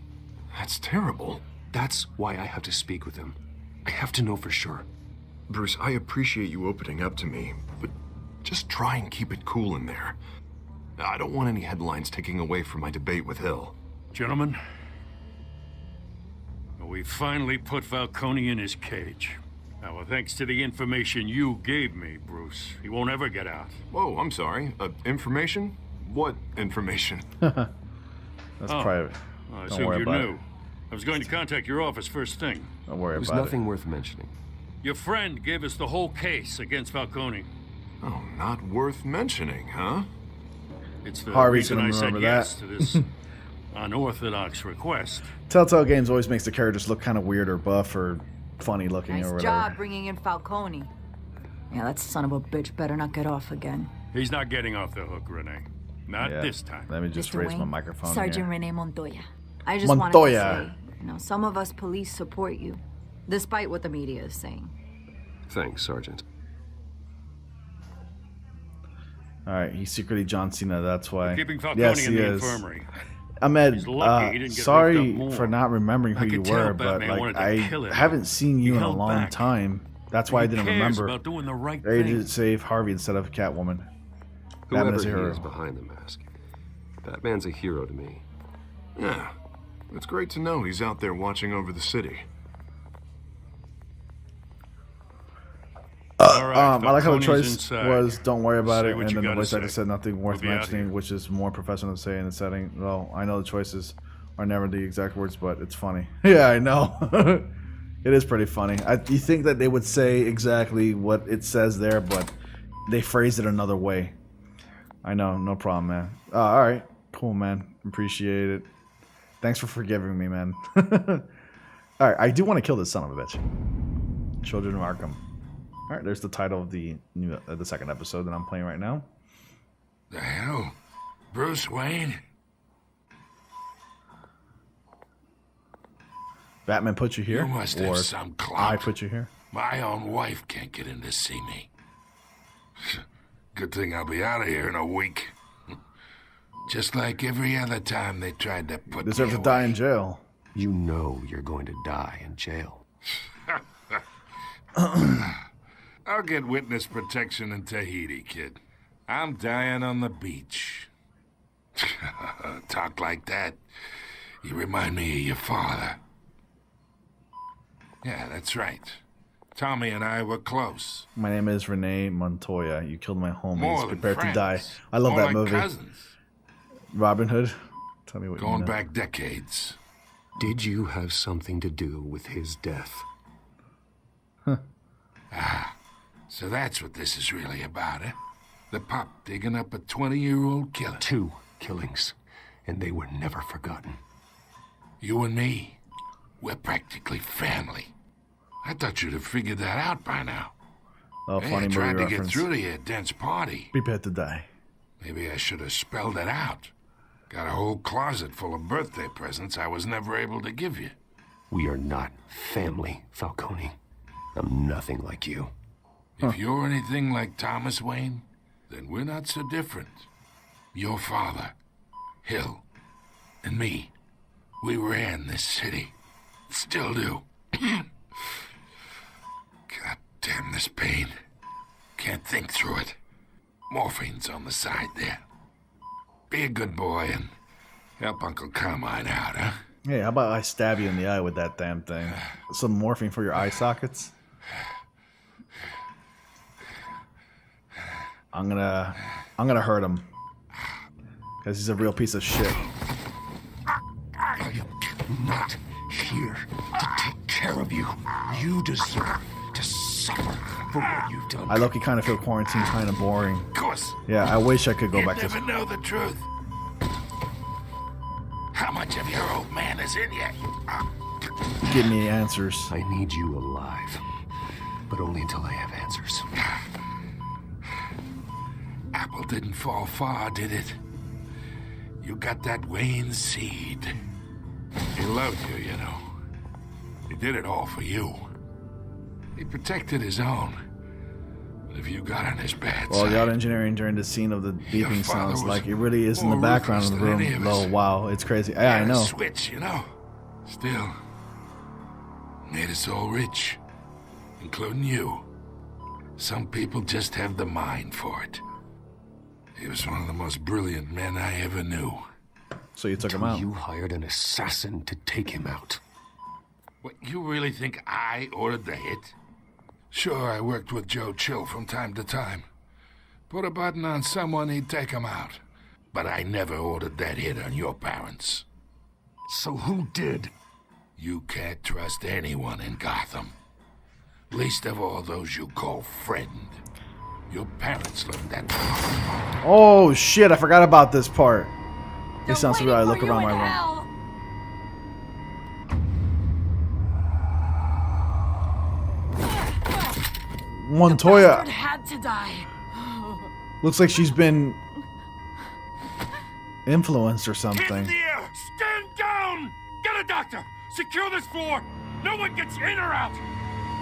terrible. That's why I have to speak with him. I have to know for sure. Bruce, I appreciate you opening up to me, but just try and keep it cool in there. I don't want any headlines taking away from my debate with Hill. Gentlemen, we finally put Falcone in his cage. Now, thanks to the information you gave me, Bruce, he won't ever get out. Whoa, I'm sorry. Information? What information? That's private. Well, I Don't assumed worry you about knew. it. I was going to contact your office first thing. Don't worry There's about it. nothing worth mentioning. Your friend gave us the whole case against Falcone. Oh, not worth mentioning, huh? It's the Harvey's reason gonna I said remember yes that. to this unorthodox request. Telltale Games always makes the characters look kind of weird or buff or funny looking or Nice whatever. job bringing in Falcone. Yeah, that son of a bitch better not get off again. He's not getting off the hook, Renee. Not this time. Let me just Mr. raise Wayne, my microphone Sergeant here. Renee Montoya. I just wanted to say, some of us police support you, despite what the media is saying. Thanks, Sergeant. All right, he's secretly John Cena. That's why. Keeping Falcone yes, in he the is. infirmary. Ahmed, He's lucky he didn't get sorry roughed up more. for not remembering who I you could tell were, but Batman wanted like to kill I him. haven't seen you He in a held long back. time. That's why I didn't cares remember. about doing the right Ready thing? to save Harvey instead of Catwoman. Whoever Batman's a he hero. is behind the mask, Batman's a hero to me. Yeah, it's great to know he's out there watching over the city. I like how the Falcone's choice inside. was "Don't worry about Say it," what and you then the gotta voice actor say. said nothing worth We'll be out mentioning, here. which is more professional to say in the setting. Well, I know the choices are never the exact words, but it's funny. Yeah, I know. It is pretty funny. You think that they would say exactly what it says there, but they phrased it another way. I know, no problem, man. All right, cool, man. Appreciate it. Thanks for forgiving me, man. All right, I do want to kill this son of a bitch. Children of Arkham. All right, there's the title of the second episode that I'm playing right now. The hell? Bruce Wayne? Batman put you here, You must have or some clout. I put you here. My own wife can't get in to see me. Good thing I'll be out of here in a week. Just like every other time they tried to put Deserve me to die in jail. You know you're going to die in jail. I'll get witness protection in Tahiti, kid. I'm dying on the beach. Talk like that. You remind me of your father. Yeah, that's right. Tommy and I were close. My name is Renee Montoya. You killed my homies. More than Prepare to friends. die. I love More that like movie. cousins. Robin Hood. Tell me what Going you know. back decades. Did you have something to do with his death? Huh. Ah, so that's what this is really about, eh? The pup digging up a 20-year-old killer. 2 killings, and they were never forgotten. You and me, we're practically family. I thought you'd have figured that out by now. Oh, Hey, funny I tried movie to reference. get through to your dense party. Prepare to die. Maybe I should have spelled it out. Got a whole closet full of birthday presents I was never able to give you. We are not family, Falcone. I'm nothing like you. If you're anything like Thomas Wayne, then we're not so different. Your father, Hill, and me, we ran this city. Still do. God damn this pain. Can't think through it. Morphine's on the side there. Be a good boy and help Uncle Carmine out, huh? Hey, how about I stab you in the eye with that damn thing? Some morphine for your eye sockets? I'm gonna hurt him. Because he's a real piece of shit. I am not here to take care of you. You deserve to suffer for what you've done. I low-key kind of feel quarantine kind of boring. Of course. Yeah, I wish I could go back to... You never know the truth. How much of your old man is in you? Give me answers. I need you alive, but only until I have answers. Apple didn't fall far, did it? You got that Wayne seed. He loved you, you know. He did it all for you. He protected his own. But if you got on his bad Well, side... the audio engineering during the scene of the beeping sounds was like it really is in the more background of the ruthless than any room. of us. Oh, wow, it's crazy. Yeah, I Had a know. switch, you know. Still, made us all rich, including you. Some people just have the mind for it. He was one of the most brilliant men I ever knew. So you took him out. You hired an assassin to take him out. What, you really think I ordered the hit? Sure, I worked with Joe Chill from time to time. Put a button on someone, he'd take him out. But I never ordered that hit on your parents. So who did? You can't trust anyone in Gotham. Least of all those you call friend. Your parents learned that. Oh, shit, I forgot about this part. It sounds so real. I look around my room. Montoya. Had to die. Looks like she's been influenced or something. Here! Stand down! Get a doctor! Secure this floor! No one gets in or out!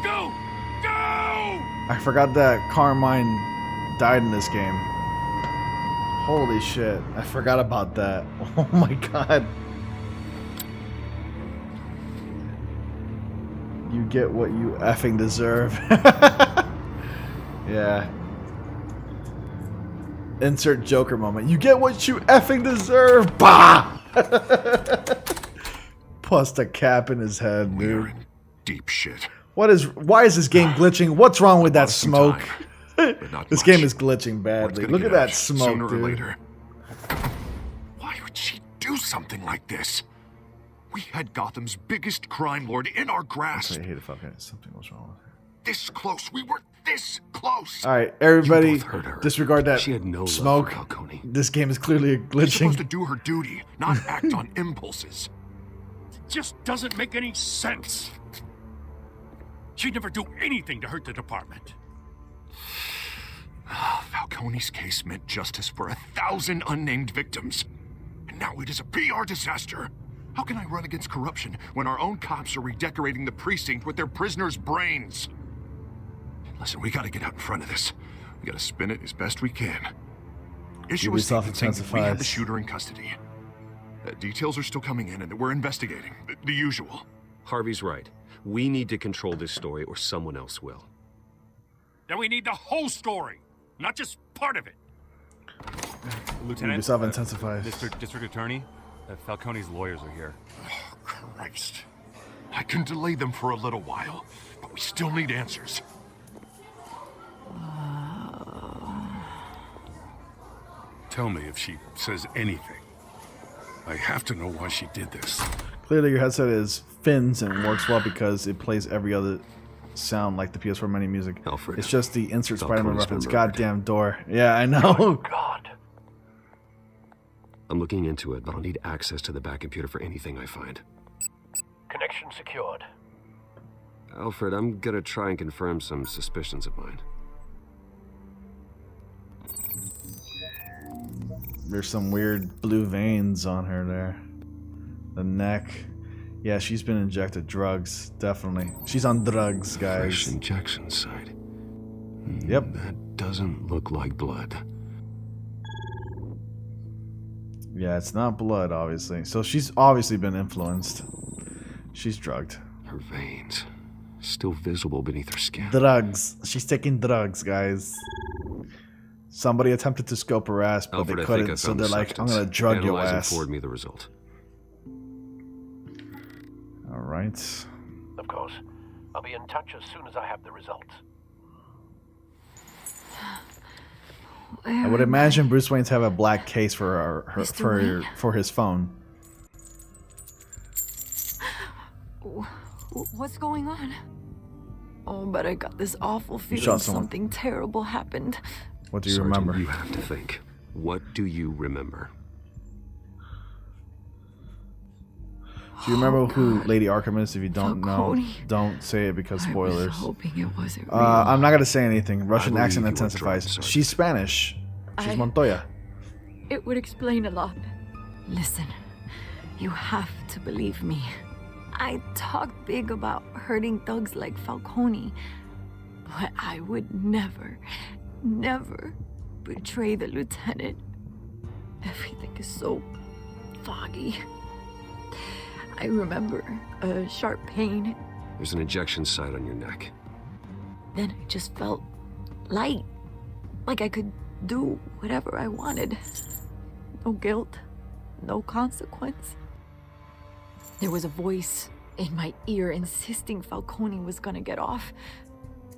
Go! Go! I forgot that Carmine died in this game. Holy shit. I forgot about that. Oh my god. You get what you effing deserve. Yeah. Insert Joker moment. You get what you effing deserve. Bah! Plus the cap in his head, dude. Deep shit. Why is this game glitching? What's wrong with that smoke? This game is glitching badly. Look at that smoke, sooner dude. or later. Why would she do something like this? We had Gotham's biggest crime lord in our grasp. I hate it. Fucking something was wrong with her. This close. We were this close. All right, everybody, hurt her. disregard that She had no love smoke. for Falcone. This game is clearly She's glitching. supposed to do her duty, not act on impulses. It just doesn't make any sense. She'd never do anything to hurt the department. Falcone's case meant justice for 1,000 unnamed victims. And now it is a PR disaster. How can I run against corruption when our own cops are redecorating the precinct with their prisoners' brains? Listen, we gotta get out in front of this. We gotta spin it as best we can. Issue a statement saying that we have the shooter in custody. Details are still coming in and that we're investigating. The usual. Harvey's right. We need to control this story or someone else will. Then we need the whole story, not just part of it. Lieutenant, Ubisoft intensifies. District Attorney, Falcone's lawyers are here. Oh, Christ. I can delay them for a little while, but we still need answers. Tell me if she says anything. I have to know why she did this. Clearly your headset is fins and works well because it plays every other sound like the PS4 Mini music. Alfred, it's just the insert Spider-Man reference. murdered. Goddamn door. Yeah, I know. God. I'm looking into it, but I'll need access to the back computer for anything I find. Connection secured. Alfred, I'm gonna try and confirm some suspicions of mine. There's some weird blue veins on her there. The neck. Yeah, she's been injected drugs, definitely. She's on drugs, guys. Fresh injection site. Yep. That doesn't look like blood. Yeah, it's not blood, obviously. So she's obviously been influenced. She's drugged. Her veins, still visible beneath her skin. Drugs. She's taking drugs, guys. Somebody attempted to scope her ass, but Alfred, they I think I couldn't, so found they're the like, I'm substance. gonna drug your Analyze and ass. forward me the result. Alright. Of course. I'll be in touch as soon as I have the results. I would imagine Bruce Wayne's have a black case for for his phone. What's going on? Oh, but I got this awful shot feeling someone. something terrible happened. What do you Sergeant, remember? You have to think. What do you remember? Do you remember who Lady Arkham is? If you don't know, Falcone. don't say it because I spoilers. was hoping it wasn't real. I'm not gonna say anything. Russian believe accent you were intensifies. drugged, Sergeant. She's Spanish. She's Montoya. It would explain a lot. Listen, you have to believe me. I talk big about hurting thugs like Falcone, but I would never, never betray the lieutenant. Everything is so foggy. I remember a sharp pain. There's an injection site on your neck. Then I just felt light, like I could do whatever I wanted. No guilt, no consequence. There was a voice in my ear insisting Falcone was gonna get off.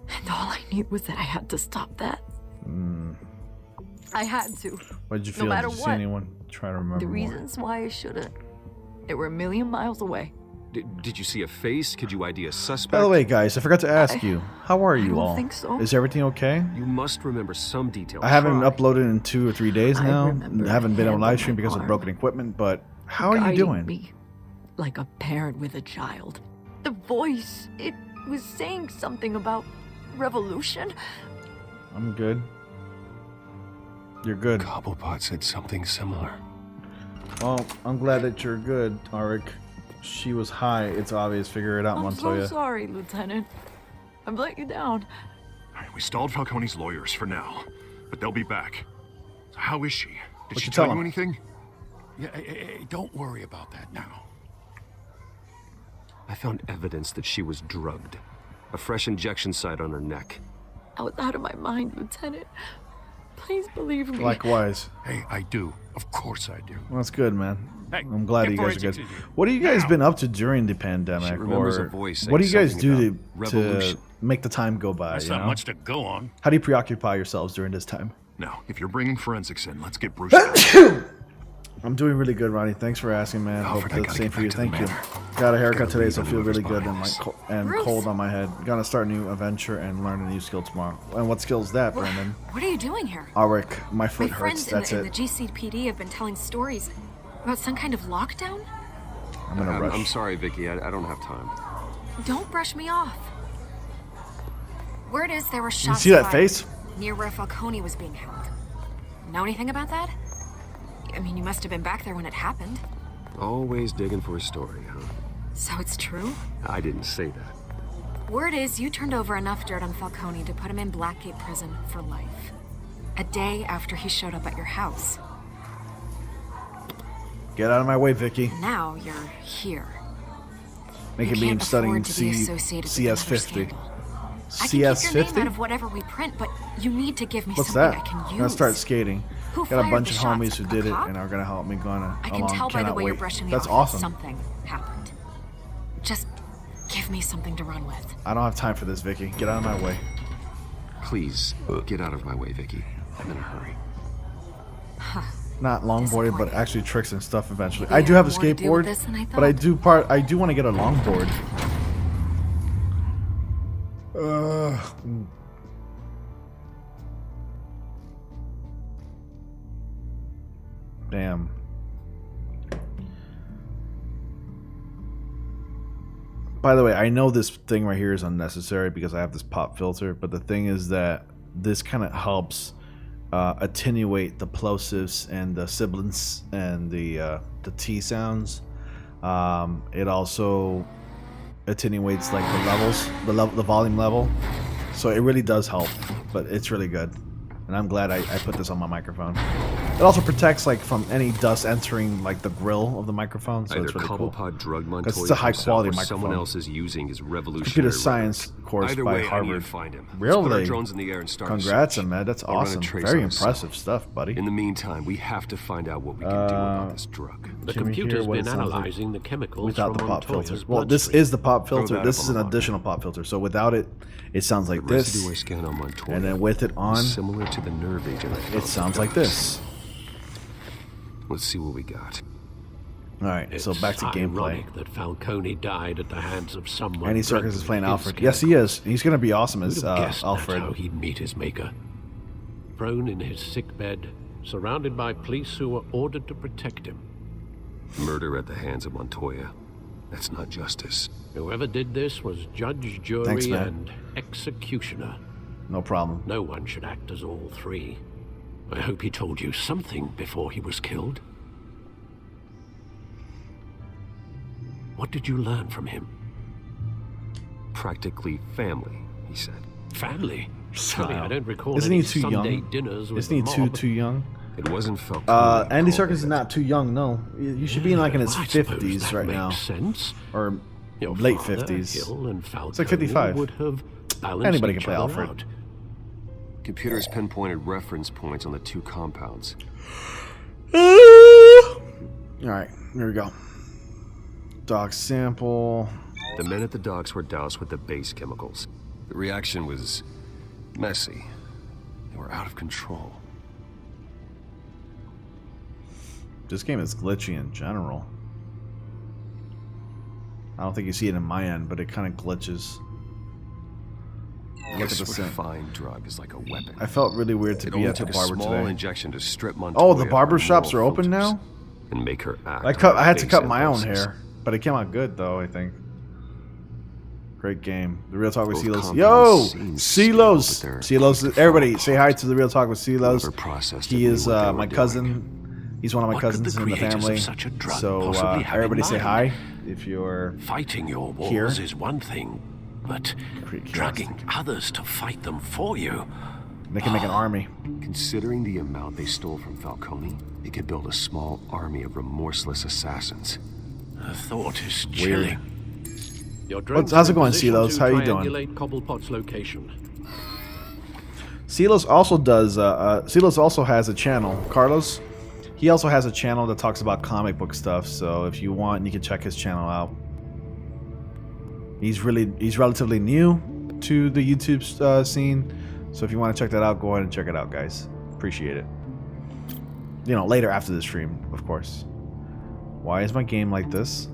And all I knew was that I had to stop that. I had to. What did you feel? No matter Did you see what. anyone? Try to remember The more. reasons why I shouldn't, they were a million miles away. Did you see a face? Could you ID a suspect? By the way, guys, I forgot to ask you. How are you don't all? think so. Is everything okay? You must remember some details. I haven't Try. uploaded in 2 or 3 days now. remember I haven't been on hand live on stream my because of arm. broken equipment. But how are you Guiding doing? me like a parent with a child. The voice, it was saying something about revolution. I'm good. You're good. Cobblepot said something similar. Well, I'm glad that you're good, Arik. She was high. It's obvious. Figure it out, I'm Montoya. so sorry, Lieutenant. I've let you down. All right, we stalled Falcone's lawyers for now, but they'll be back. So how is she? Did What she you tell tell you him? anything? Yeah, don't worry about that now. I found evidence that she was drugged. A fresh injection site on her neck. I was out of my mind, Lieutenant. Please believe me. Likewise. Hey, I do. Of course I do. Well, that's good, man. Hey, I'm glad get you guys are forensics good. in here. What have you guys Now. been up to during the pandemic? She remembers Or a voice what do you saying guys something do about to revolution. make the time go by? That's You not know? much to go on. How do you preoccupy yourselves during this time? Now, if you're bringing forensics in, let's get Bruce. I'm doing really good, Ronnie. Thanks for asking, man. Alfred, I Hope the gotta same get for you. back to the Thank you. manor. Got a haircut Gotta today, leave so I on feel really whoever's good and buying this. cold on my head. Gonna start a new adventure and learn a new skill tomorrow. And what skill is that, Brandon? What are you doing here? Arik, my foot My hurts. friends That's in the it. GCPD have been telling stories about some kind of lockdown. I'm gonna rush. I'm sorry, Vicky. I don't have time. Don't brush me off. Word is there were shots see that fired face? near where Falcone was being held. Know anything about that? I mean, you must have been back there when it happened. Always digging for a story, huh? So it's true? I didn't say that. Word is you turned over enough dirt on Falcone to put him in Blackgate Prison for life. A day after he showed up at your house. Get out of my way, Vicky. Now you're here. Making You me can't studying afford to be associated with another CS50. scandal. I can keep your name out CS50? of whatever we print, but you need to give me What's something that? I can use. I'm gonna start skating. Who Got a fired bunch the of shots? homies who A did it cop? and are gonna help me going I can along. tell by the Cannot way you're wait. brushing me That's off awesome. something happened. Just give me something to run with. I don't have time for this, Vicky. Get out of my way. Please, get out of my way, Vicky. I'm in a hurry. Huh. not longboarding, but actually tricks and stuff eventually. I do have a skateboard, but I do want to get a longboard. Damn. By the way, I know this thing right here is unnecessary because I have this pop filter, but the thing is that this kind of helps attenuate the plosives and the sibilants and the T sounds. It also attenuates like the levels, the volume level. So it really does help, but it's really good. And I'm glad I put this on my microphone. It also protects like from any dust entering like the grill of the microphone, so Either it's really cool. drug Because it's a high quality microphone. Someone else is using his revolutionary Computer science course Either by way, I need Harvard. to find him. Let's Really? put our drones in the air and start Congrats, a search. Ahmed. That's I'll run a awesome. trace Very on his impressive cell. stuff, buddy. In the meantime, we have to find out what we can do about this drug. The Can we hear computer's what it been sounds like analyzing the chemicals without the from pop filter. Montoya's Well, this bloodstream. is the pop Throw filter. that This up is on an the additional pop filter. So without it, it sounds like The residue I this. scanned on Montoya And then with it on, was similar to the nerve agent I found it sounds like this. Let's see what we got. Alright, so back to gameplay. Ironic that Falcone died at the hands of someone. Andy Serkis is playing drugged Alfred. with Yes, he is. He's going to be awesome as Who'd have guessed Alfred. That's how he'd meet his maker. Prone in his sick bed, surrounded by police who were ordered to protect him. Murder at the hands of Montoya. That's not justice. Whoever did this was judge, jury, Thanks, man. and executioner. No problem. No one should act as all three. I hope he told you something before he was killed. What did you learn from him? Practically family, he said. Family? Surely I don't recall Isn't any he too Sunday young? dinners with Isn't he the mob. too young? It wasn't Falcone. Andy Serkis is not too young, no. You should be in like in his I suppose 50s that right makes now. sense. Or Your late father, 50s. Hill, and It's like 55. would have balanced Anybody can each play other Alfred. out. Computers pinpointed reference points on the two compounds. Alright, here we go. Doc sample. The men at the docks were doused with the base chemicals. The reaction was messy. They were out of control. This game is glitchy in general. I don't think you see it in my end, but it kind of glitches. Look at This the thing. refined drug is like a weapon. I felt really weird to It be only at the took barber a small today. injection to strip Montoya Oh, the of barber her shops are moral open filters now? and make her act. I had to on cut base my own impulses. hair, but it came out good though, I think. Great game. The Real Talk with Both Silos. Yo! compounds seem Silos! stable, but they're Silos, everybody say hi to The Real Talk with Silos. Whoever processed He it knew is what they were my doing. cousin. He's one of my What could cousins the in the creators of family. such a drug So possibly have in everybody say mind? hi if you're Fighting your wars here. is one thing, but dragging others to fight them for you. They can make an army. Considering the amount they stole from Falcone, they could build a small army of remorseless assassins. The thought is chilling. Your How's it going, Silos? How you doing? Triangulate Cobblepot's location. Silos also does. Silos also has a channel. Carlos, he also has a channel that talks about comic book stuff. So if you want, you can check his channel out. He's relatively new to the YouTube scene. So if you want to check that out, go ahead and check it out, guys. Appreciate it. You know, later after the stream, of course. Why is my game like this?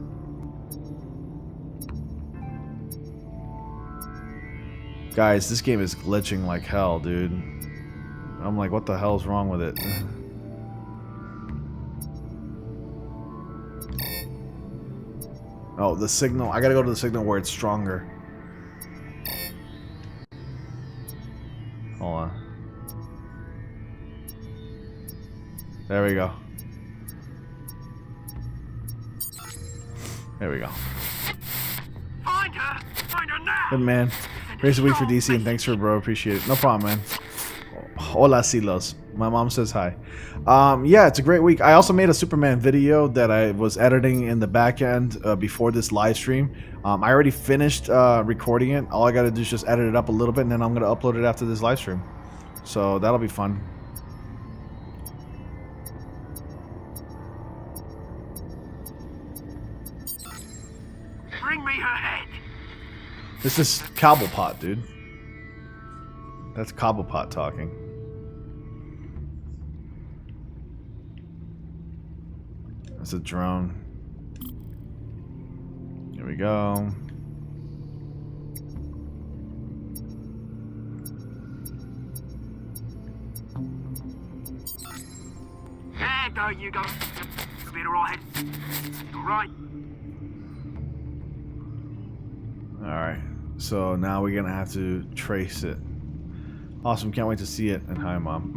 Guys, this game is glitching like hell, dude. I'm like, what the hell's wrong with it? Oh, the signal. I gotta go to the signal where it's stronger. Hold on. There we go. There we go. Good man. Raise a week for DC and thanks for bro. Appreciate it. No problem, man. Hola, Silos. My mom says hi. Yeah, it's a great week. I also made a Superman video that I was editing in the back end before this live stream. I already finished recording it. All I got to do is just edit it up a little bit, and then I'm going to upload it after this live stream. So that'll be fun. Bring me her head. This is Cobblepot, dude. That's Cobblepot talking. That's a drone. Here we go. There you go. Computer all head. Right. Alright. So now we're gonna have to trace it. Awesome, can't wait to see it. And hi, Mom.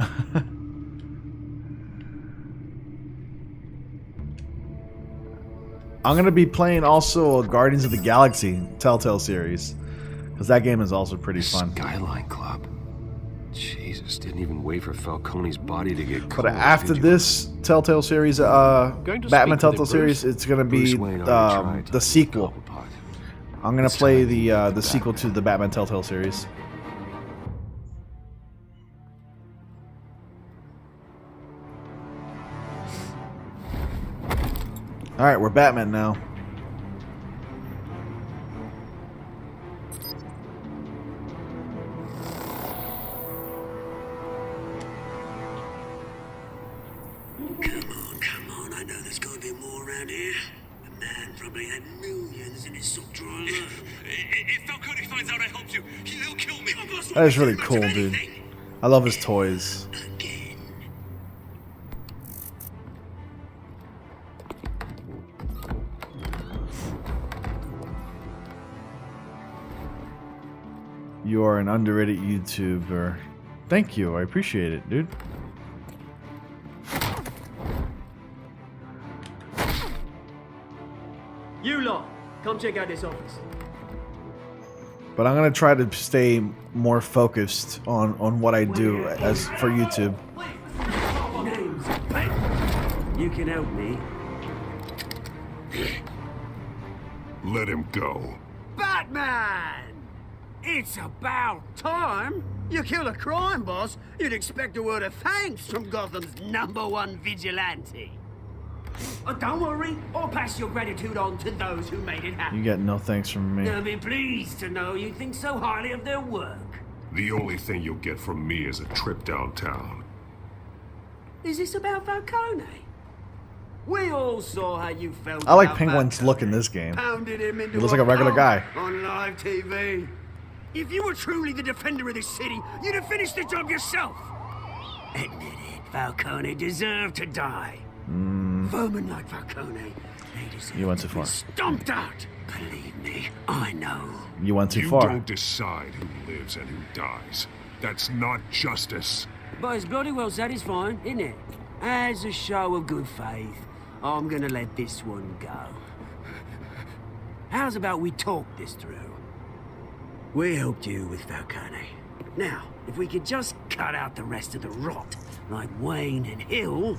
I'm gonna be playing also Guardians of the Galaxy Telltale Series, because that game is also pretty fun. Skyline Club. Jesus, didn't even wait for Falcone's body to get cold. But after this Telltale Series, Batman Telltale Series, it's gonna be the sequel. I'm gonna play the sequel to the Batman Telltale Series. All right, we're Batman now. Come on, I know there's gonna be more around here. The man probably had millions in his sock drawer alone. If Falcone finds out I helped you, he'll kill me. That is really cool, dude. I love his toys. You are an underrated YouTuber. Thank you, I appreciate it, dude. You lot, come check out this office. But I'm gonna try to stay more focused on what I do as for YouTube. You can help me. Let him go. Batman! It's about time. You kill a crime boss, you'd expect a word of thanks from Gotham's #1 vigilante. Don't worry, I'll pass your gratitude on to those who made it happen. You get no thanks from me. They'll be pleased to know you think so highly of their work. The only thing you'll get from me is a trip downtown. Is this about Falcone? We all saw how you felt. I like about Penguin's look in this game. Pounded him into He looks like a regular guy. on live TV. If you were truly the defender of this city, you'd have finished the job yourself. Admit it, Falcone deserved to die. Vermin like Falcone, they deserve You went too to far. be stomped out. Believe me, I know. You went too You far. don't decide who lives and who dies. That's not justice. But it's bloody well satisfying, isn't it? As a show of good faith, I'm gonna let this one go. How's about we talk this through? We helped you with Falcone. Now, if we could just cut out the rest of the rot, like Wayne and Hill,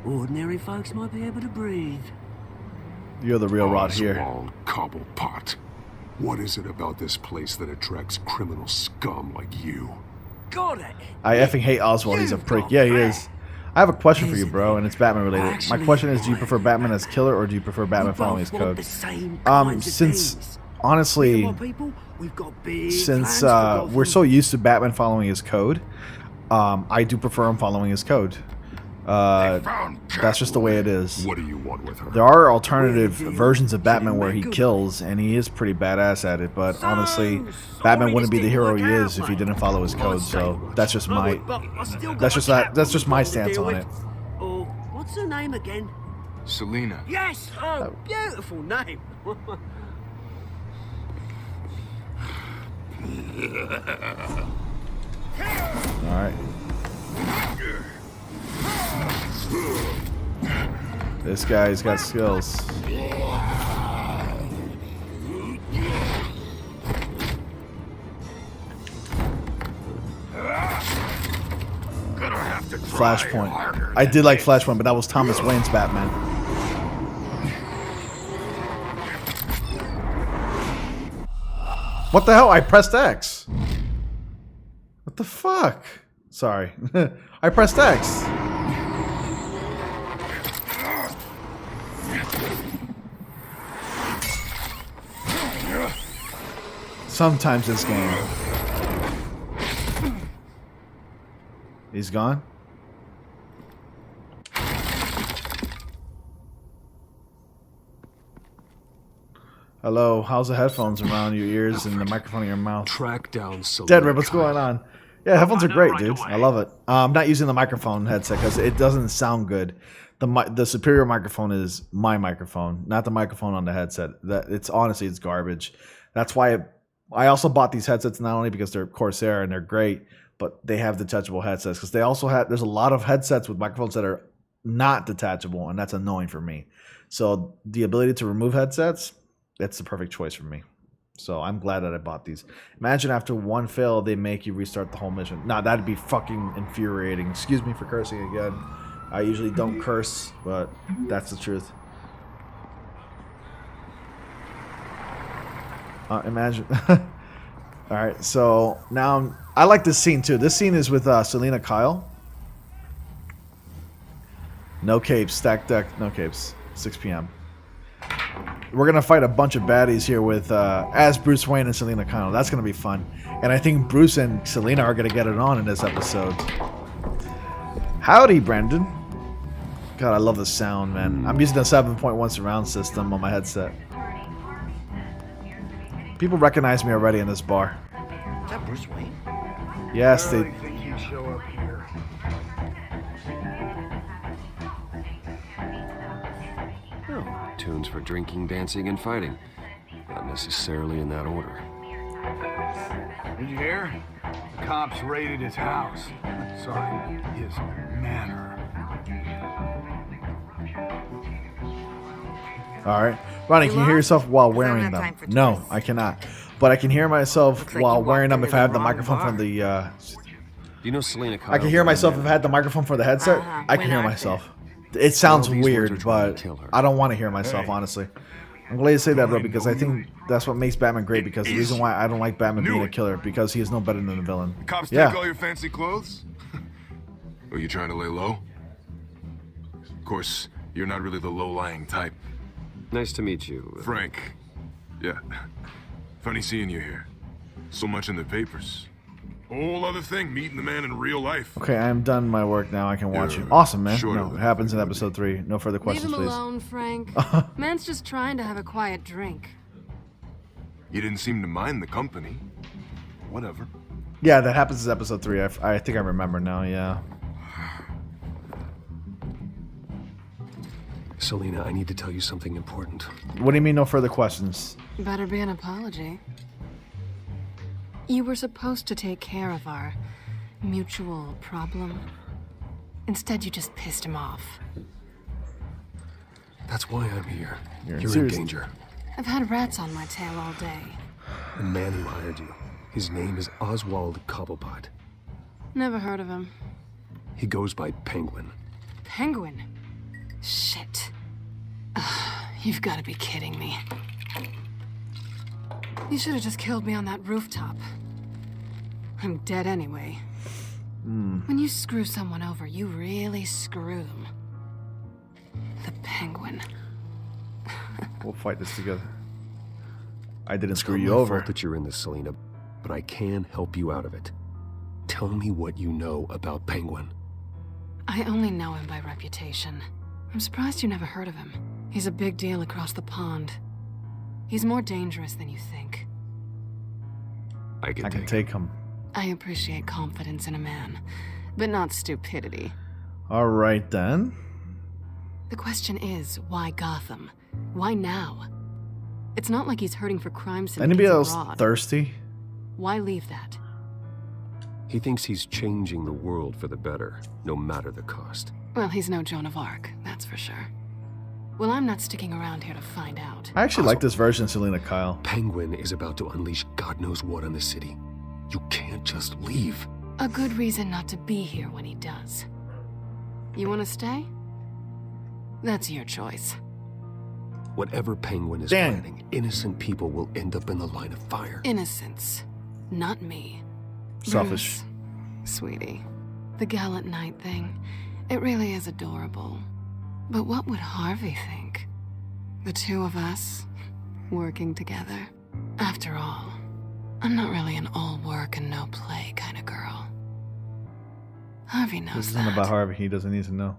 ordinary folks might be able to breathe. You're the real rot here. Oswald Cobblepot. What is it about this place that attracts criminal scum like you? Got it. I effing hate Oswald. He's a prick. Yeah, he is. I have a question for you, bro, and it's Batman related. My question is, do you prefer Batman as killer, or do you prefer Batman following his code? Since honestly, since we're so used to Batman following his code, I do prefer him following his code. That's just the way it is. What do you want with her? There are alternative versions of Batman where he kills, and he is pretty badass at it. But honestly, Batman wouldn't be the hero he is if he didn't follow his code. So that's just my that's just my stance on it. Oh, what's her name again? Selena. Yes. Oh, beautiful name. All right. This guy's got skills. Flashpoint. I did like Flashpoint, but that was Thomas Wayne's Batman. What the hell? I pressed X. What the fuck? Sorry. I pressed X. Sometimes this game. He's gone. Hello, how's the headphones around your ears and the microphone in your mouth? Track down Dead Rip, what's going on? Yeah, headphones are great, dude. I love it. I'm not using the microphone headset because it doesn't sound good. The superior microphone is my microphone, not the microphone on the headset. It's garbage. That's why I also bought these headsets not only because they're Corsair and they're great, but they have detachable headsets because they also there's a lot of headsets with microphones that are not detachable, and that's annoying for me. So the ability to remove headsets, that's the perfect choice for me. So I'm glad that I bought these. Imagine after one fail, they make you restart the whole mission. Nah, that'd be fucking infuriating. Excuse me for cursing again. I usually don't curse, but that's the truth. Imagine. Alright, so now I like this scene too. This scene is with Selena Kyle. No capes, stack deck, no capes. 6 p.m. We're gonna fight a bunch of baddies here with as Bruce Wayne and Selena Kyle. That's gonna be fun. And I think Bruce and Selena are gonna get it on in this episode. Howdy, Brandon. God, I love the sound, man. I'm using the 7.1 surround system on my headset. People recognize me already in this bar. Is that Bruce Wayne? Yes, they. think he'd show up here. Oh, tunes for drinking, dancing, and fighting. Not necessarily in that order. Did you hear? The cops raided his house. Sorry, his manor. Alright. Ronnie, can you hear yourself while wearing them? No, I cannot. But I can hear myself while wearing them if I have the microphone from the... Do you know Selena Kyle? I can hear myself if I had the microphone for the headset. I can hear myself. It sounds weird, but I don't want to hear myself, honestly. I'm glad you say that, bro, because I think that's what makes Batman great, because the reason why I don't like Batman being a killer, because he is no better than a villain. Cops take all your fancy clothes? Are you trying to lay low? Of course, you're not really the low-lying type. Nice to meet you. Frank. Yeah. Funny seeing you here. So much in the papers. Whole other thing, meeting the man in real life. Okay, I'm done my work now. I can watch you. Awesome, man. No, it happens in episode 3. No further questions, Leave him please. alone, Frank. Man's just trying to have a quiet drink. You didn't seem to mind the company. Whatever. Yeah, that happens in episode 3. I think I remember now, yeah. Selena, I need to tell you something important. What do you mean no further questions? Better be an apology. You were supposed to take care of our mutual problem. Instead, you just pissed him off. That's why I'm here. You're in danger. I've had rats on my tail all day. The man who hired you. His name is Oswald Cobblepot. Never heard of him. He goes by Penguin. Penguin? Shit. You've got to be kidding me. You should have just killed me on that rooftop. I'm dead anyway. When you screw someone over, you really screw them. The Penguin. We'll fight this together. I didn't It's screw not you my over. fault that you're in this, Selena, but I can help you out of it. Tell me what you know about Penguin. I only know him by reputation. I'm surprised you never heard of him. He's a big deal across the pond. He's more dangerous than you think. I can take him. I appreciate confidence in a man, but not stupidity. All right, then. The question is, why Gotham? Why now? It's not like he's hurting for crime syndicates Anybody else abroad. thirsty? Why leave that? He thinks he's changing the world for the better, no matter the cost. Well, he's no Joan of Arc, that's for sure. Well, I'm not sticking around here to find out. I actually like this version of Selena Kyle. Penguin is about to unleash God knows what on the city. You can't just leave. A good reason not to be here when he does. You want to stay? That's your choice. Whatever Penguin is planning, innocent people will end up in the line of fire. Innocence, not me. Selfish. Bruce, sweetie, the gallant knight thing, it really is adorable. But what would Harvey think? The two of us, working together. After all, I'm not really an all work and no play kind of girl. Harvey knows This that. isn't about Harvey. He doesn't need to know.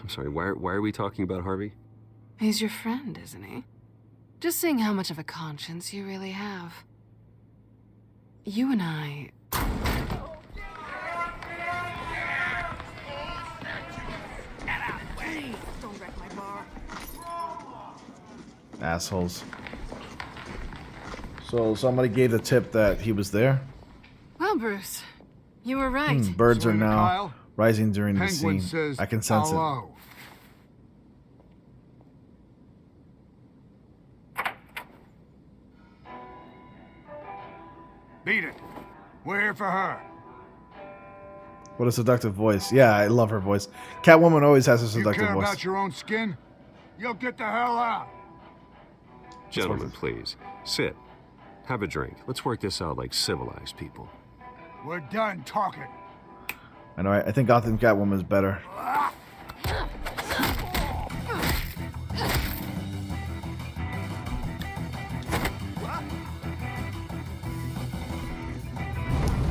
I'm sorry, why are we talking about Harvey? He's your friend, isn't he? Just seeing how much of a conscience you really have. You and I... Assholes. So somebody gave the tip that he was there. Well, Bruce, you were right. Birds are now rising during the scene. Says I can sense hello. Beat it. We're here for her. What a seductive voice. Yeah, I love her voice. Catwoman always has a seductive You care voice. about your own skin? You'll get the hell out. Gentlemen, please. Sit. Have a drink. Let's work this out like civilized people. We're done talking. I know. I think Gotham Catwoman is better.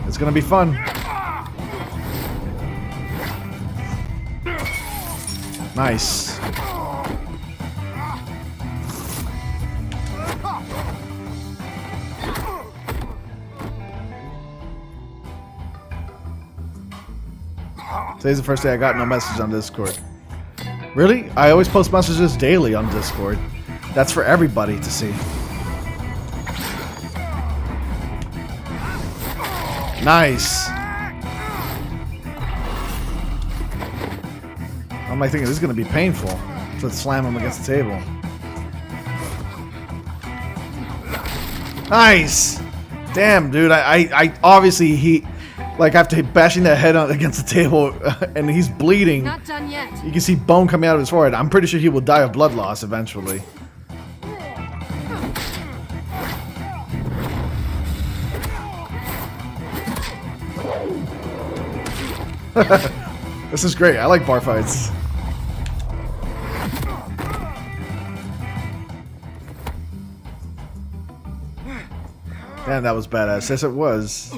It's gonna be fun. Nice. Today's the first day I got no message on Discord. Really? I always post messages daily on Discord. That's for everybody to see. Nice. I'm like thinking this is going to be painful. So let's slam him against the table. Nice. Damn, dude. I obviously like after bashing that head against the table and he's bleeding. Not done yet. You can see bone coming out of his forehead. I'm pretty sure he will die of blood loss eventually. This is great. I like bar fights. Damn, that was badass. Yes, it was.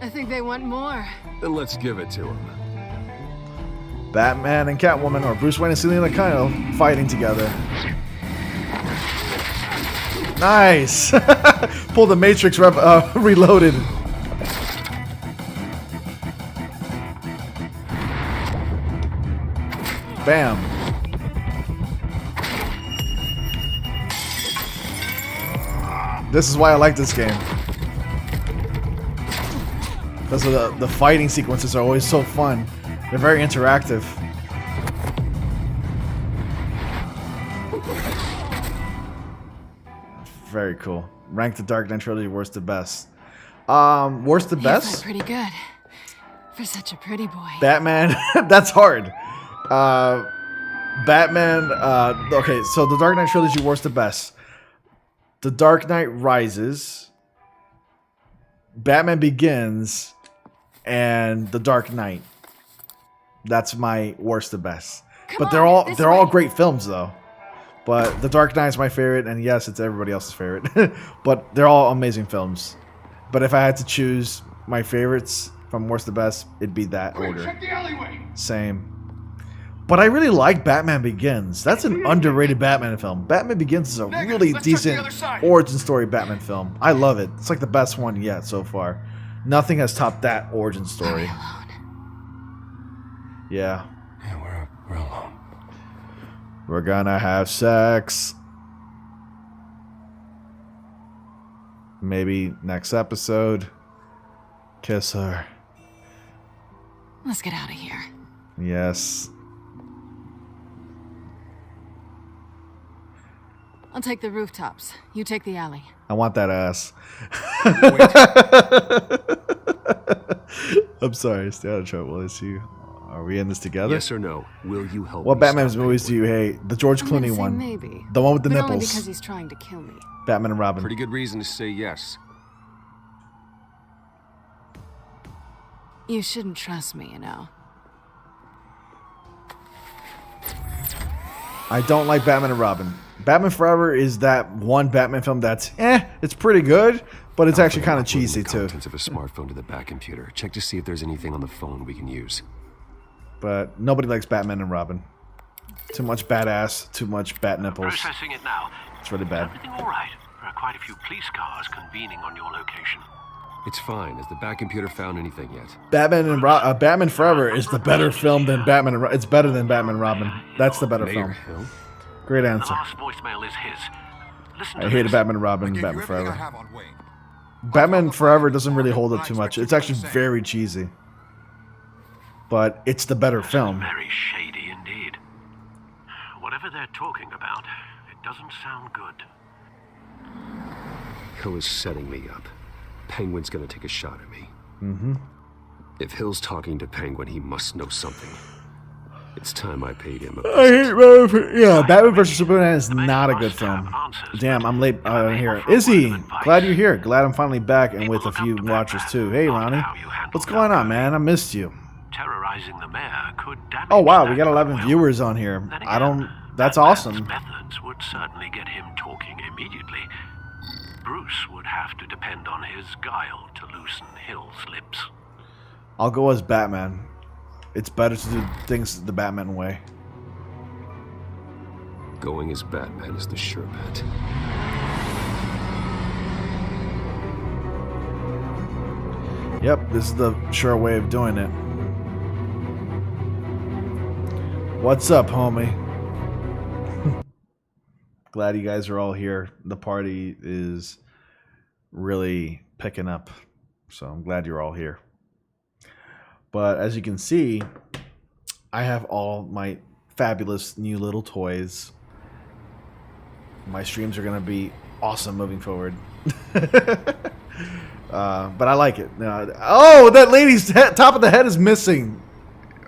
I think they want more. Then let's give it to him. Batman and Catwoman, or Bruce Wayne and Selina Kyle, fighting together. Nice! Pull the Matrix Reloaded. Bam. This is why I like this game. Because of the fighting sequences are always so fun. They're very interactive. Very cool. Rank the Dark Knight trilogy worst to best. Worst to best? Pretty good. For such a pretty boy. Batman. That's hard. Batman. Okay, so the Dark Knight trilogy worst to best. The Dark Knight Rises, Batman Begins, and The Dark Knight. That's my worst to best. But they're all great films though. But The Dark Knight is my favorite, and yes, it's everybody else's favorite. But they're all amazing films. But if I had to choose my favorites from worst to best, it'd be that order. Check the alleyway. Same. But I really like Batman Begins. That's an underrated Batman film. Batman Begins is a really decent origin story Batman film. I love it. It's like the best one yet so far. Nothing has topped that origin story. Yeah. Yeah, we're alone. We're gonna have sex. Maybe next episode. Kiss her. Let's get out of here. Yes. I'll take the rooftops. You take the alley. I want that ass. I'm sorry, stay out of trouble. Are we in this together? Yes or no? Will you help? What Batman's movies do you hate? The George Clooney say one. Maybe. The one with the but nipples. Only because he's trying to kill me. Batman and Robin. Pretty good reason to say yes. You shouldn't trust me, you know. I don't like Batman and Robin. Batman Forever is that one Batman film that's it's pretty good, but it's actually kind of cheesy too. Contents of a smartphone to the back computer. Check to see if there's anything on the phone we can use. But nobody likes Batman and Robin. Too much badass, too much bat nipples. Processing it now. It's really bad. Everything all right? There are quite a few police cars convening on your location. It's fine. Has the back computer found anything yet? Batman Forever is the better film than Batman. It's better than Batman Robin. That's the better film. Hill? Great The answer. last voicemail is his. Listen to I hated this. Batman Robin, Batman Forever. Batman Forever doesn't really hold up too much. It's actually very cheesy. But it's the better film. Very shady indeed. Whatever they're talking about, it doesn't sound good. Hill is setting me up. Penguin's gonna take a shot at me. Mm-hmm. If Hill's talking to Penguin, he must know something. It's time I paid him a I hate Batman. Yeah, Batman vs Superman is not a good film. Damn, I'm late here. Izzy, glad you're here. Glad I'm finally back and with a few watchers too. Hey, Ronnie, what's going on, man? I missed you. Terrorizing the mayor could damage. Oh wow, we got 11 viewers on here. I don't. That's awesome. Methods would certainly get him talking immediately. Bruce would have to depend on his guile to loosen Hill's lips. I'll go as Batman. It's better to do things the Batman way. Going as Batman is the sure bet. Yep, this is the sure way of doing it. What's up, homie? Glad you guys are all here. The party is really picking up. So I'm glad you're all here. But as you can see, I have all my fabulous new little toys. My streams are going to be awesome moving forward. But I like it. Oh, that lady's top of the head is missing.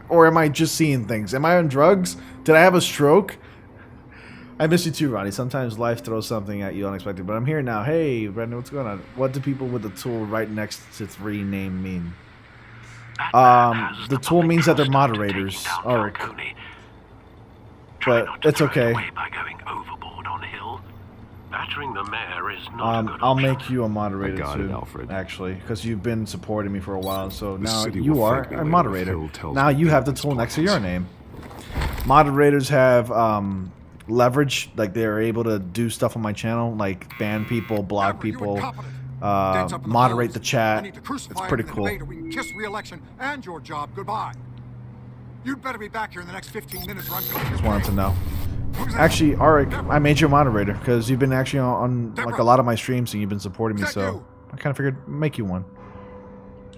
Or am I just seeing things? Am I on drugs? Did I have a stroke? I miss you too, Ronnie. Sometimes life throws something at you unexpected, but I'm here now. Hey, Brendan, what's going on? What do people with the tool right next to 3 name mean? The tool means that they're moderators, Arik. But it's okay. By going overboard on Hill. Battering the mayor is not a good I'll option. make you a moderator too, Alfred. actually, because you've been supporting me for a while. So now city you will are thank me a later moderator. if Hill tells Now me you have the these tool next to plans. your name. Moderators have leverage, like they're able to do stuff on my channel, like ban people, block people, moderate the chat. It's pretty cool. We can kiss re-election and your job goodbye. You'd better be back here in the next 15 minutes or I'm going Just wanted to know. Actually, Arik, I made you a moderator because you've been actually on like a lot of my streams and you've been supporting me. So I kind of figured make you one.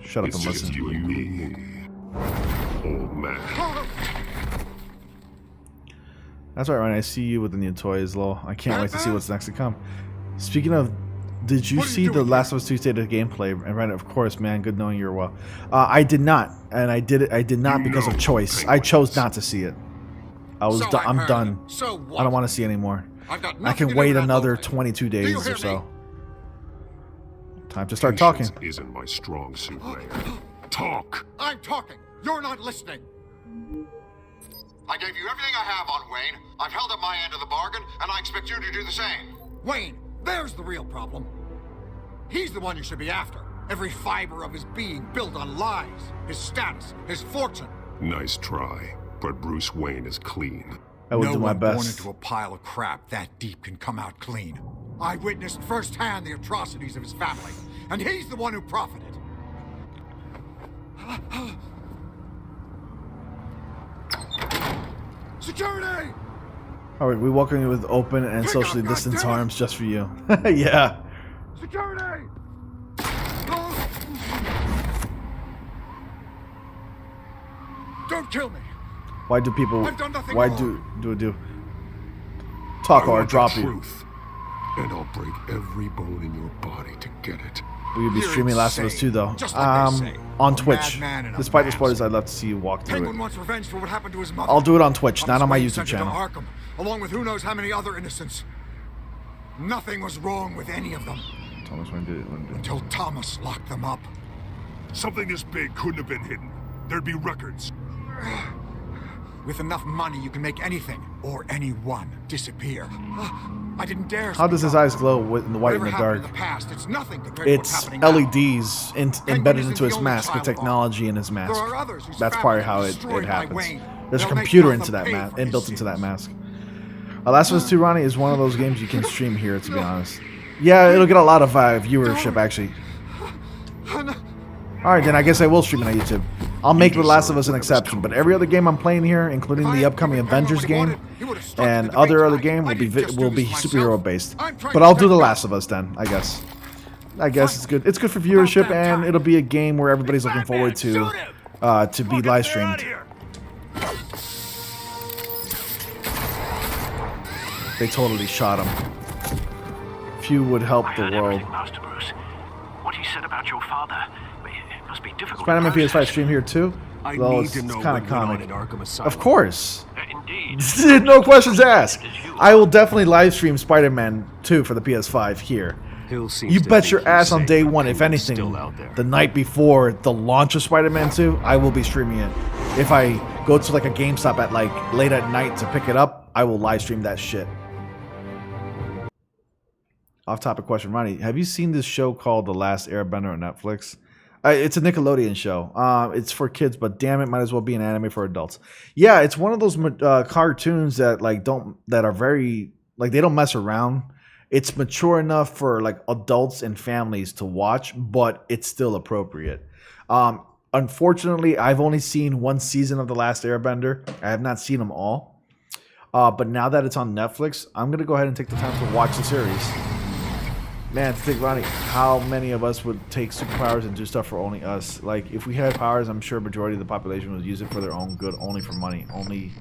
Shut up and listen. You and me, old man. That's right, Ryan. I see you with the new toys, lol. I can't wait to see what's next to come. Speaking of, did you see the Last of Us 2 State of Gameplay? And Ryan, of course, man. Good knowing you well. I did not, and I did it. I did not because of choice. I chose not to see it. I'm done. I don't want to see anymore. I can wait another 22 days or so. Time to start talking. Isn't my strong suit, Mayor. Talk. I'm talking. You're not listening. I gave you everything I have on Wayne. I've held up my end of the bargain, and I expect you to do the same. Wayne, there's the real problem. He's the one you should be after. Every fiber of his being built on lies, his status, his fortune. Nice try, but Bruce Wayne is clean. I will do my No one born best. into a pile of crap that deep can come out clean. I witnessed firsthand the atrocities of his family, and he's the one who profited. Security! All right, we welcome you with open and socially distanced arms just for you. Yeah. Security! Don't kill me! Why do people? I've done nothing Why wrong. do? Talk I or want drop the you. truth, and I'll break every bone in your body to get it. We'll be You're streaming Last of Us insane. 2 though. Just like they say. On A Twitch. madman in a Despite the mask. spoilers, I'd love to see you walk through Penguin it. wants revenge for what happened to his mother. I'll do it on Twitch, Thomas not on my Wayne YouTube sent him channel. to Arkham, along with who knows how many other innocents. Nothing was wrong with any of them Thomas Wayne did it. until Thomas locked them up. Something this big couldn't have been hidden. There'd be records. With enough money, you can make anything or anyone disappear. I didn't dare. How does his eyes glow with the white in Whatever the happened dark? in the past, it's nothing compared to what's It's happening now. LEDs embedded isn't into the his only mask, the child of technology in his mask. There are others whose That's probably family how was it destroyed by happens. Wayne. There's a They'll make computer Gotham into that pay mask, for his inbuilt into that sins. mask. Last of Us 2, Ronnie, is one of those games you can stream here, to be honest. Yeah, it'll get a lot of viewership, actually. Alright, then I guess I will stream it on YouTube. I'll make The Last of Us an exception, but every other game I'm playing here, including the upcoming Avengers game and other game, will be superhero based. But I'll do The Last of Us then, I guess. I guess it's good. It's good for viewership, and it'll be a game where everybody's looking forward to be live streamed. They totally shot him. Few would help the world. Master Bruce. What he said about your father, it must be difficult. Spider-Man PS5 stream here too? Well, it's kind of comic. Of course. Indeed. No questions asked. I will definitely live stream Spider-Man 2 for the PS5 here. You bet your ass on day one, if anything, the night before the launch of Spider-Man 2, I will be streaming it. If I go to like a GameStop at like late at night to pick it up, I will live stream that shit. Off-topic question, Ronnie, have you seen this show called The Last Airbender on Netflix? It's a Nickelodeon show. It's for kids, but damn it, might as well be an anime for adults. Yeah, it's one of those cartoons that are very like they don't mess around. It's mature enough for like adults and families to watch, but it's still appropriate. Unfortunately, I've only seen one season of The Last Airbender. I have not seen them all. But now that it's on Netflix, I'm gonna go ahead and take the time to watch the series. Man, to think, Ronnie, how many of us would take superpowers and do stuff for only us? Like, if we had powers, I'm sure a majority of the population would use it for their own good, only for money. Only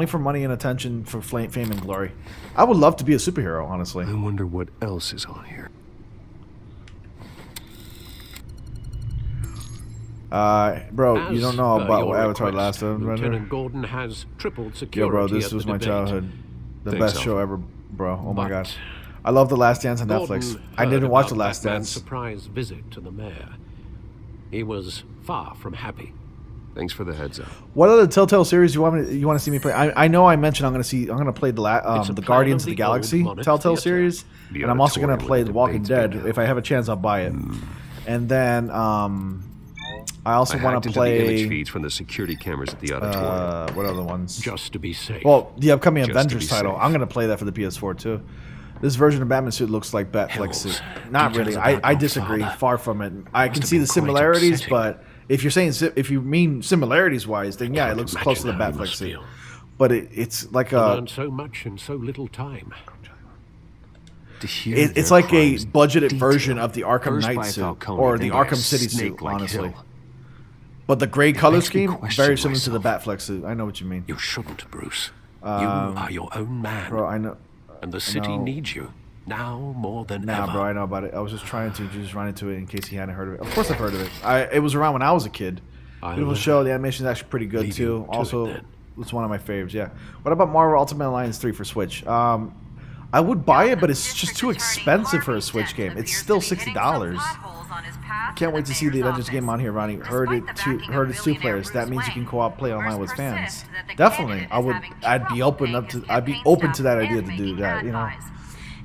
for money and attention, for fame and glory. I would love to be a superhero, honestly. I wonder what else is on here. Bro, you don't know about what Avatar Last Airbender? Lieutenant Gordon has tripled security. Yo, bro, this was my childhood. The Thanks, best show ever, bro. Oh my god. I love The Last Dance on Netflix. I didn't watch The Last Dance. Surprise visit to the mayor. He was far from happy. Thanks for the heads up. What other Telltale series you want to see me play? I know I mentioned I'm gonna play the Guardians of the Galaxy Telltale series, and I'm also gonna play The Walking Dead. If I have a chance, I'll buy it. And then I also want to play the image feeds from the security cameras at the auditorium. What other ones? Just to be safe. Well, the upcoming Avengers title. I'm gonna play that for the PS4 too. This version of Batman suit looks like Batflex suit. Not really. I disagree. Far from it. I can see the similarities, but if you're saying if you mean similarities wise, then yeah, it looks close to the Batflex suit. But it's like a learned so much in so little time. It's like a budgeted version of the Arkham Knight suit or the Arkham City suit, honestly. But the gray color scheme, very similar to the Batflex suit. I know what you mean. You shouldn't, Bruce. You are your own man. Bro, I know. And the city needs you now more than ever. Nah, bro, I know about it. I was just trying to run into it in case he hadn't heard of it. Of course, I've heard of it. It was around when I was a kid. Beautiful show. The animation is actually pretty good too. Also, it's one of my favorites. Yeah. What about Marvel Ultimate Alliance 3 for Switch? I would buy it, but it's just too expensive for a Switch game. It's still $60. Can't wait to see the Avengers game on here, Ronnie. Heard it's 2 players. That means you can co-op play online with fans. Definitely, I'd be open to that idea to do that. You know.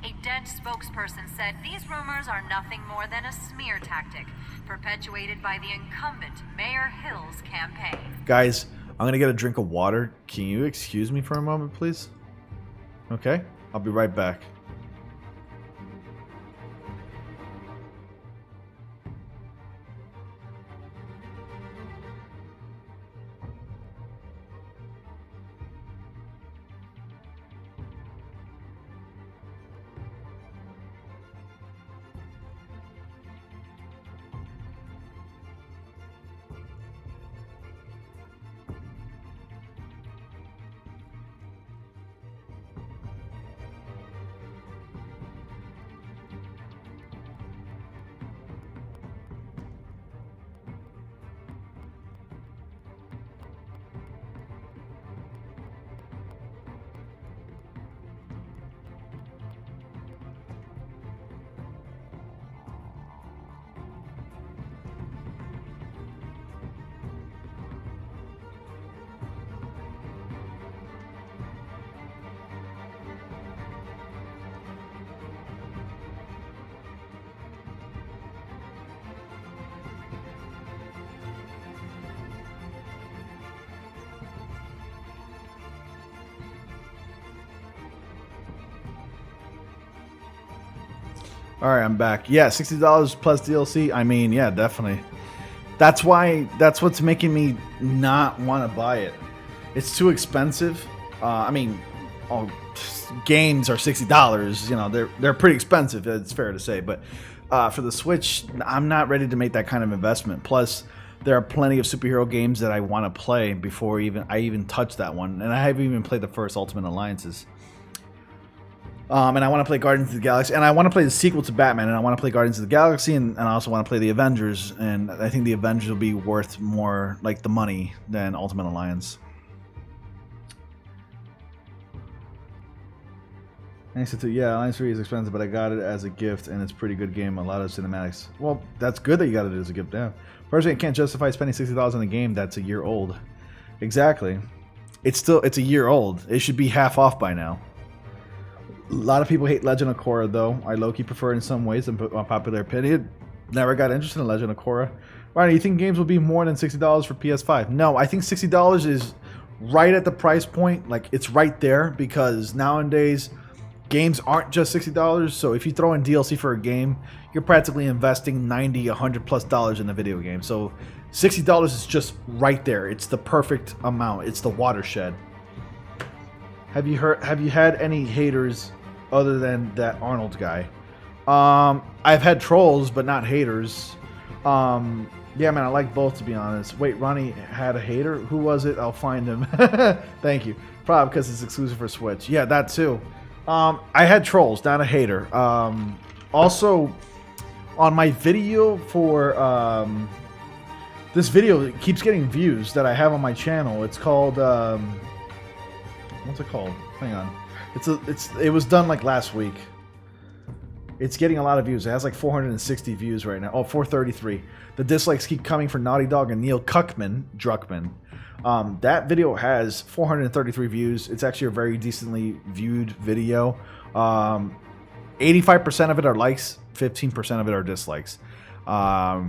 A dead spokesperson said these rumors are nothing more than a smear tactic perpetuated by the incumbent Mayor Hill's campaign. Guys, I'm gonna get a drink of water. Can you excuse me for a moment, please? Okay, I'll be right back. All right, I'm back. Yeah, $60 plus DLC. I mean, yeah, definitely. That's what's making me not want to buy it. It's too expensive. I mean, all games are $60. You know, they're pretty expensive. It's fair to say, but for the Switch, I'm not ready to make that kind of investment. Plus, there are plenty of superhero games that I want to play before I even touch that one, and I haven't even played the first Ultimate Alliances. And I want to play Guardians of the Galaxy, and I want to play the sequel to Batman, and I want to play Guardians of the Galaxy, and I also want to play the Avengers, and I think the Avengers will be worth more, like, the money than Ultimate Alliance. Yeah, Alliance 3 is expensive, but I got it as a gift, and it's a pretty good game. A lot of cinematics. Well, that's good that you got it as a gift, yeah. Personally, I can't justify spending $60 on a game that's a year old. Exactly. It's a year old. It should be half off by now. A lot of people hate Legend of Korra, though. I low-key prefer it in some ways, in popular opinion. Never got interested in Legend of Korra. Ryan, you think games will be more than $60 for PS5? No, I think $60 is right at the price point. Like, it's right there, because nowadays, games aren't just $60. So if you throw in DLC for a game, you're practically investing $90, $100+ in a video game. So $60 is just right there. It's the perfect amount. It's the watershed. Have you had any haters other than that Arnold guy? I've had trolls, but not haters. Yeah, man, I like both, to be honest. Wait, Ronnie had a hater? Who was it? I'll find him. Thank you. Probably because it's exclusive for Switch. Yeah, that too. I had trolls, not a hater. Also, on my video for this video, it keeps getting views that I have on my channel. It's called what's it called? Hang on. It was done like last week. It's getting a lot of views. It has like 460 views right now. Oh, 433. The dislikes keep coming for Naughty Dog and Neil Druckmann. That video has 433 views. It's actually a very decently viewed video. 85% of it are likes, 15% of it are dislikes. I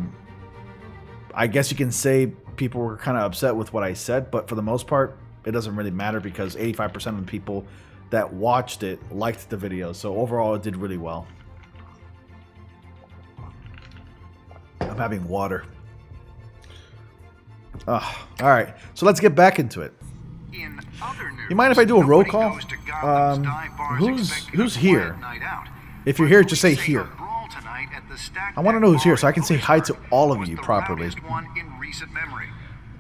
guess you can say people were kind of upset with what I said, but for the most part, it doesn't really matter because 85% of the people that watched it liked the video. So overall, it did really well. I'm having water. All right, so let's get back into it. You mind if I do a roll call? Who's here? If you're here, just say here. I want to know who's here so I can say hi to all of you properly.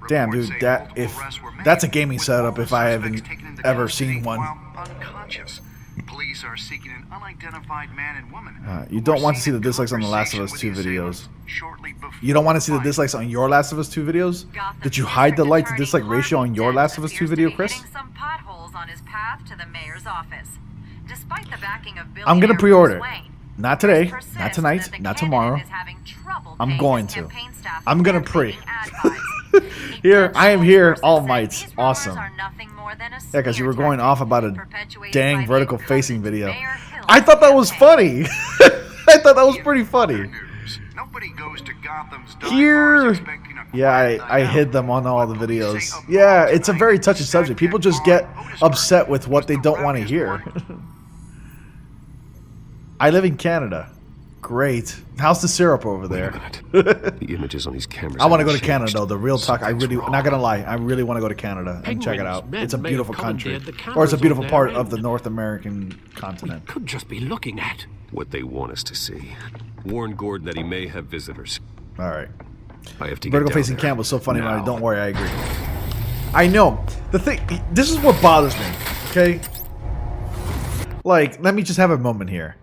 Damn, dude, that's a gaming setup if I haven't ever seen one. Police are seeking an unidentified man and woman. You don't want to see the dislikes on the Last of Us 2 videos. You don't want to see the dislikes on your Last of Us 2 videos? Did you hide the like to dislike ratio on your Last of Us 2 video, Chris? I'm gonna pre-order. Not today, not tonight, not tomorrow. I'm going to. I'm gonna pre. Here, I am here, All Mights. Awesome. Yeah, because you were going off about a dang vertical facing video. I thought that was funny. I thought that was pretty funny. Here. Yeah, I hid them on all the videos. Yeah, it's a very touchy subject. People just get upset with what they don't want to hear. I live in Canada. Great. How's the syrup over there? The images on these cameras. I want to go to Canada, though. The real talk. Not gonna lie. I really want to go to Canada and check it out. It's a beautiful country, or it's a beautiful part of the North American continent. We could just be looking at what they want us to see. Warn Gordon that he may have visitors. All right. I have to Vertical facing cam was so funny, Ronnie. Don't worry, I agree. I know. The thing. This is what bothers me. Okay. Like, let me just have a moment here.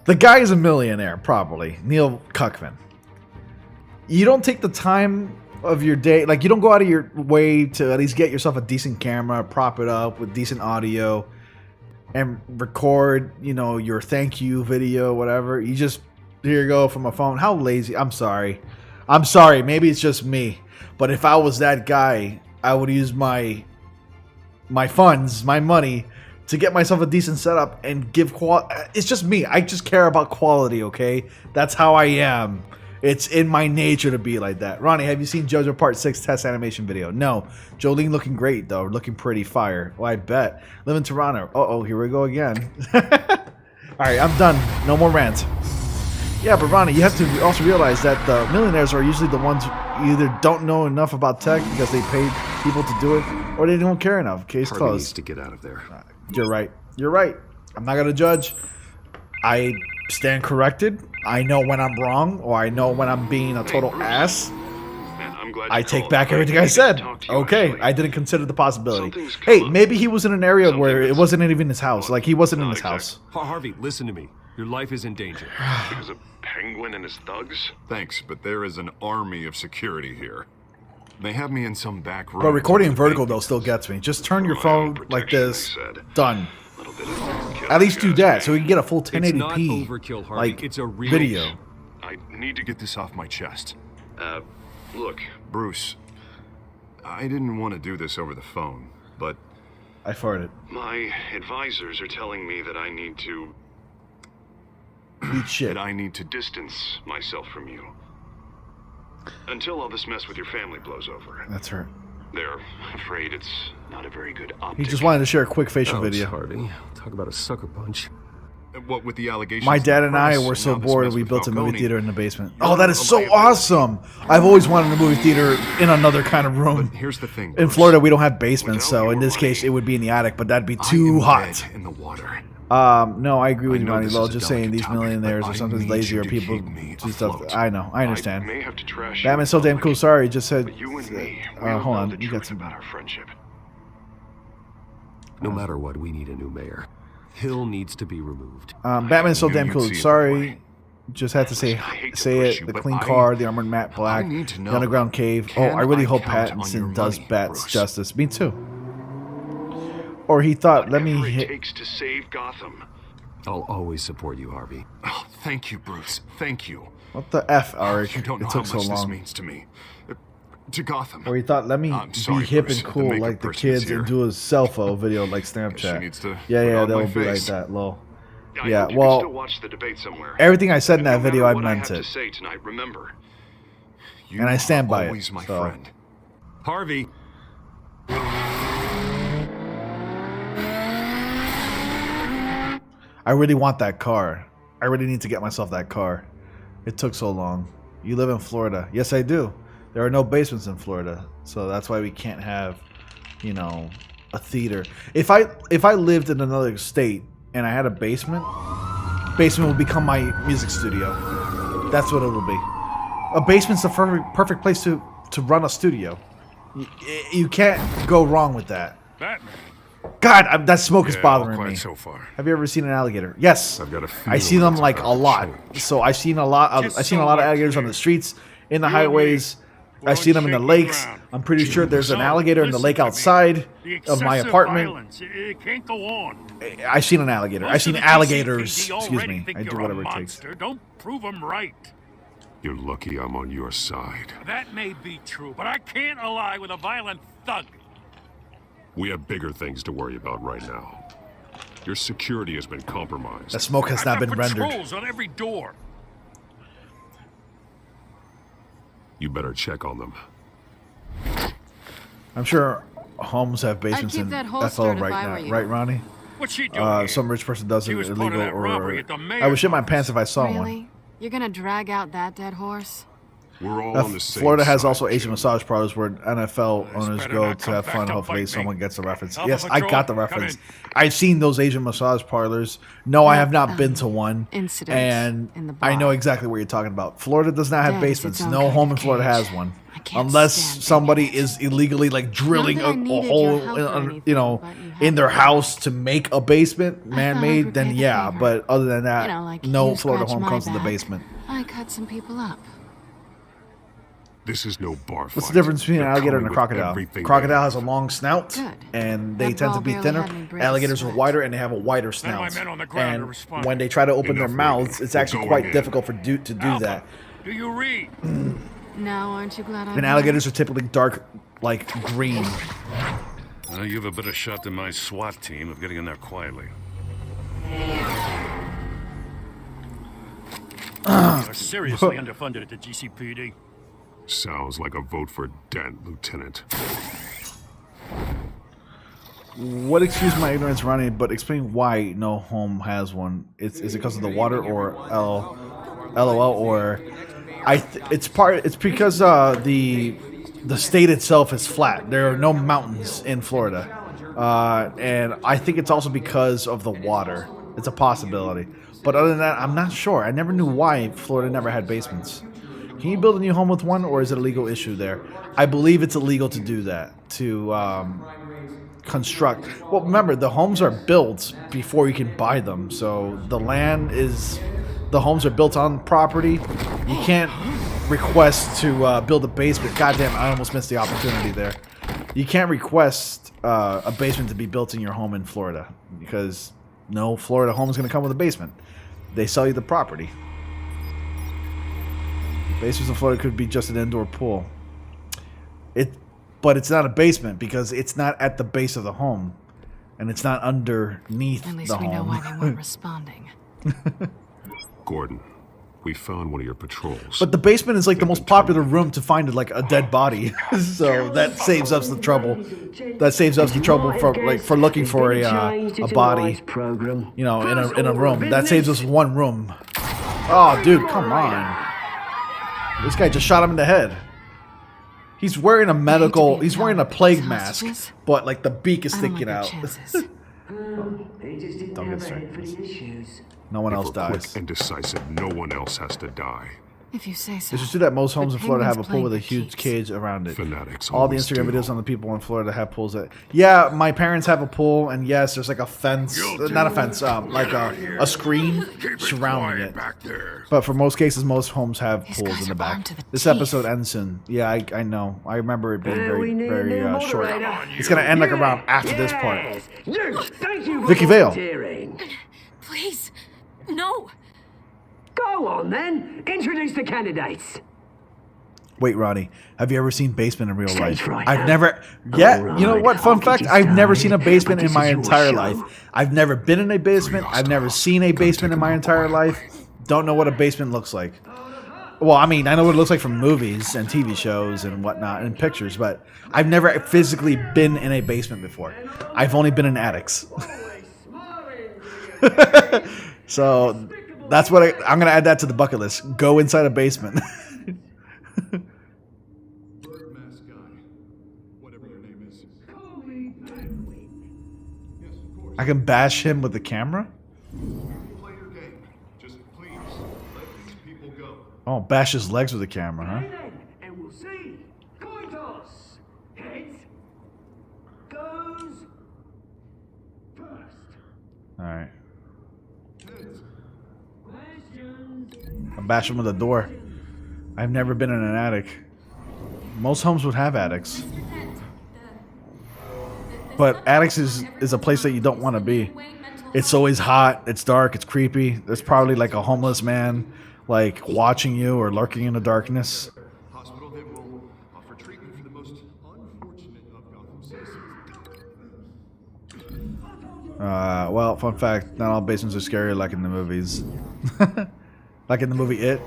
The guy is a millionaire, probably. Neil Druckmann. You don't take the time of your day, like you don't go out of your way to at least get yourself a decent camera, prop it up with decent audio, and record, you know, your thank you video, whatever. You just, here you go from a phone. How lazy. I'm sorry. Maybe it's just me. But if I was that guy, I would use my funds, my money, to get myself a decent setup and give quality. It's just me. I just care about quality, okay? That's how I am. It's in my nature to be like that. Ronnie, have you seen JoJo Part 6 test animation video? No. Jolene looking great, though. Looking pretty fire. Well, I bet. Live in Toronto. Uh-oh, here we go again. All right, I'm done. No more rant. Yeah, but Ronnie, you have to also realize that the millionaires are usually the ones who either don't know enough about tech because they paid people to do it, or they don't care enough. Case Harvey closed. needs to get out of there. You're right. You're right. I'm not gonna judge. I stand corrected. I know when I'm wrong, or I know when I'm being a total ass. I take back everything I said. Okay, I didn't consider the possibility. Hey, maybe he was in an area where it wasn't even his house. Like, he wasn't in his house. Harvey, listen to me. Your life is in danger. Because of Penguin and his thugs? Thanks, but there is an army of security here. They have me in some back room. But recording in vertical, though, still gets me. Just turn your phone like this. Done. At least do that, so we can get a full 1080p overkill, Harvey. like It's a real video. I need to get this off my chest. Look, Bruce, I didn't want to do this over the phone, but... I farted. My advisors are telling me that I need to... Eat shit. That I need to distance myself from you. Until all this mess with your family blows over. That's right. They're afraid it's not a very good He optic. just wanted to share a quick facial Ouch, video. Harvey. Talk about a sucker punch. What with the allegations? My dad and I press, were so now this bored mess we with built a movie Falcone. theater in the basement. Oh, that is so awesome! I've always wanted a movie theater in another kind of room. But here's the thing, In Bruce. Florida, we don't have basements, so in this case, it would be in the attic, but that'd be too hot. In the water. No, I agree with you, know Ronnie this Low. is a Just saying delicate these topic, millionaires but are I sometimes need lazy you or to people keep me do stuff. afloat. I know, I understand. I may have to trash Batman you so damn cool. Sorry, just said. But you and me, hold we'll know on, the you got truth some. about our friendship. No matter what, we need a new mayor. Hill needs to be removed. Batman so knew damn you'd cool. see it that Sorry, just had to say hate to say push it. you, The but clean I- car, the armored matte black, need to the know, underground cave. Oh, can I really I hope count on your Pattinson does money, Bats Bruce? justice. Me too. Or he thought, let me Whatever it hit. takes to save Gotham. I'll always support you, Harvey. Oh, thank you, Bruce. Thank you. What the F, Eric? You don't know It how took much so this long. means to me. To Gotham. Or he thought, let me I'm be sorry, hip Bruce. and The cool makeup like the person is kids and here. do a cell phone video like Snapchat. needs to Yeah, put yeah, on that my would be like face. that, lol. I Yeah, hope you well, can still watch the debate somewhere. everything I said in And that no video, matter I what meant have it. to say tonight, remember, And I stand by always it. my So. friend. Harvey. I really want that car. I really need to get myself that car. It took so long. You live in Florida. Yes, I do. There are no basements in Florida, so that's why we can't have, you know, a theater. If I lived in another state and I had a basement would become my music studio. That's what it'll be. A basement's the perfect place to run a studio. You can't go wrong with that. Batman. God, that smoke is Yeah, bothering all quiet me. so far. Have you ever seen an alligator? Yes, I've got a I see feeling them it's like a about to lot. change. So I've seen a lot. I've seen a lot of alligators on the streets, in the highways. I've seen them in the lakes. I'm pretty sure there's an alligator in the lake outside of my apartment. Violence, it can't go on. I've seen an alligator. I've Most seen of the alligators. GCPD Excuse already me. think I do you're a whatever it takes. monster. Don't prove them right. You're lucky I'm on your side. That may be true, but I can't ally with a violent thug. We have bigger things to worry about right now. Your security has been compromised. The smoke has not I've been got rendered. patrols on every door. You better check on them. I'm sure homes have basements keep in that FL holstered if I right were now, you. right, Ronnie? What's she doing? Some rich person does it She was part of illegal, that robbery or at the I would shit my pants if I saw one. Really? You're gonna drag out that dead horse? We're all on the same Florida has side, also Asian Jim. massage parlors where NFL owners better go not to come have back fun. to Hopefully, bite me. someone gets the reference. Alpha Yes, I Patrol, got the come reference. in. I've seen those Asian massage parlors. No, I have not been to um, one. incident And in the I know bar. exactly what you're talking about. Florida does not have Dead is its basements. own No kind home of in Florida cage. has one, can't unless stand somebody is illegally like drilling Not that I a needed hole, your help or you anything, know, but you in their haven't. house to make a basement, I man-made. would Then repay the yeah, favor. but other than that, You know, like no you Florida scratch home my comes to the back, basement. I cut some people up. This is no bar What's the fight. difference between an They're alligator and a coming with crocodile? everything Crocodile they has a long snout, Good. and they That tend to ball be barely thinner. had me break a Alligators are sweat. wider, and they have a wider None snout. of my men on the ground are And responding. when they try to open their Enough mouths, waiting. it's We're actually going quite in. difficult to do that. Do you read? Now, aren't you glad I And alligators are typically dark, like green. You have a better shot than my SWAT team of getting in there quietly. You're seriously underfunded at the GCPD. Sounds like a vote for Dent, Lieutenant. What excuse my ignorance, Ronnie? But explain why no home has one. Is it because of the water or LOL, or it's because the state itself is flat. There are no mountains in Florida, and I think it's also because of the water. It's a possibility, but other than that, I'm not sure. I never knew why Florida never had basements. Can you build a new home with one, or is it a legal issue there? I believe it's illegal to do that, to construct. Well, remember, the homes are built before you can buy them, so the homes are built on property. You can't request to build a basement. Goddamn, I almost missed the opportunity there. You can't request a basement to be built in your home in Florida, because no Florida home is going to come with a basement. They sell you the property. Basements in Florida could be just an indoor pool. But it's not a basement because it's not at the base of the home, and it's not underneath the home. At least we know why they weren't responding. Gordon, we found one of your patrols. But the basement is like the most popular room to find like a dead body, so that saves us the trouble. That saves us the trouble for looking for a body, you know, in a room. That saves us one room. Oh, dude, come on! This guy just shot him in the head. He's wearing a he's wearing a plague mask, but like the beak is sticking out. Don't get straight. No one else dies. Quick and decisive, no one else has to die. If you say so. It's just true that most homes in Florida have a pool with a huge cage around it. Fanatics. All the Instagram videos on the people in Florida have pools. Yeah, my parents have a pool, and yes, there's like a fence, not a fence, like a screen surrounding it. But for most cases, most homes have pools in the back. This episode ends soon. Yeah, I know. I remember it being very short. It's gonna end like around after this part. Vicky Vale. Please, no. Go on, then. Introduce the candidates. Wait, Ronnie, have you ever seen basement in real life? Right I've never. Yeah, you know what? Fun fact: I've never seen a basement in my entire life. I've never been in a basement. I've never seen a basement in my entire life. Don't know what a basement looks like. Well, I mean, I know what it looks like from movies and TV shows and whatnot and pictures, but I've never physically been in a basement before. I've only been in attics. So that's what I'm going to add that to the bucket list. Go inside a basement. I can bash him with the camera? Oh, bash his legs with the camera, huh? And we'll see. Coin toss. Heads goes first. Alright. I'll bash him with a door. I've never been in an attic. Most homes would have attics. But attics is a place that you don't want to be. It's always hot, it's dark, it's creepy. There's probably like a homeless man like watching you or lurking in the darkness. Well, fun fact, not all basements are scary like in the movies. Like in the movie It.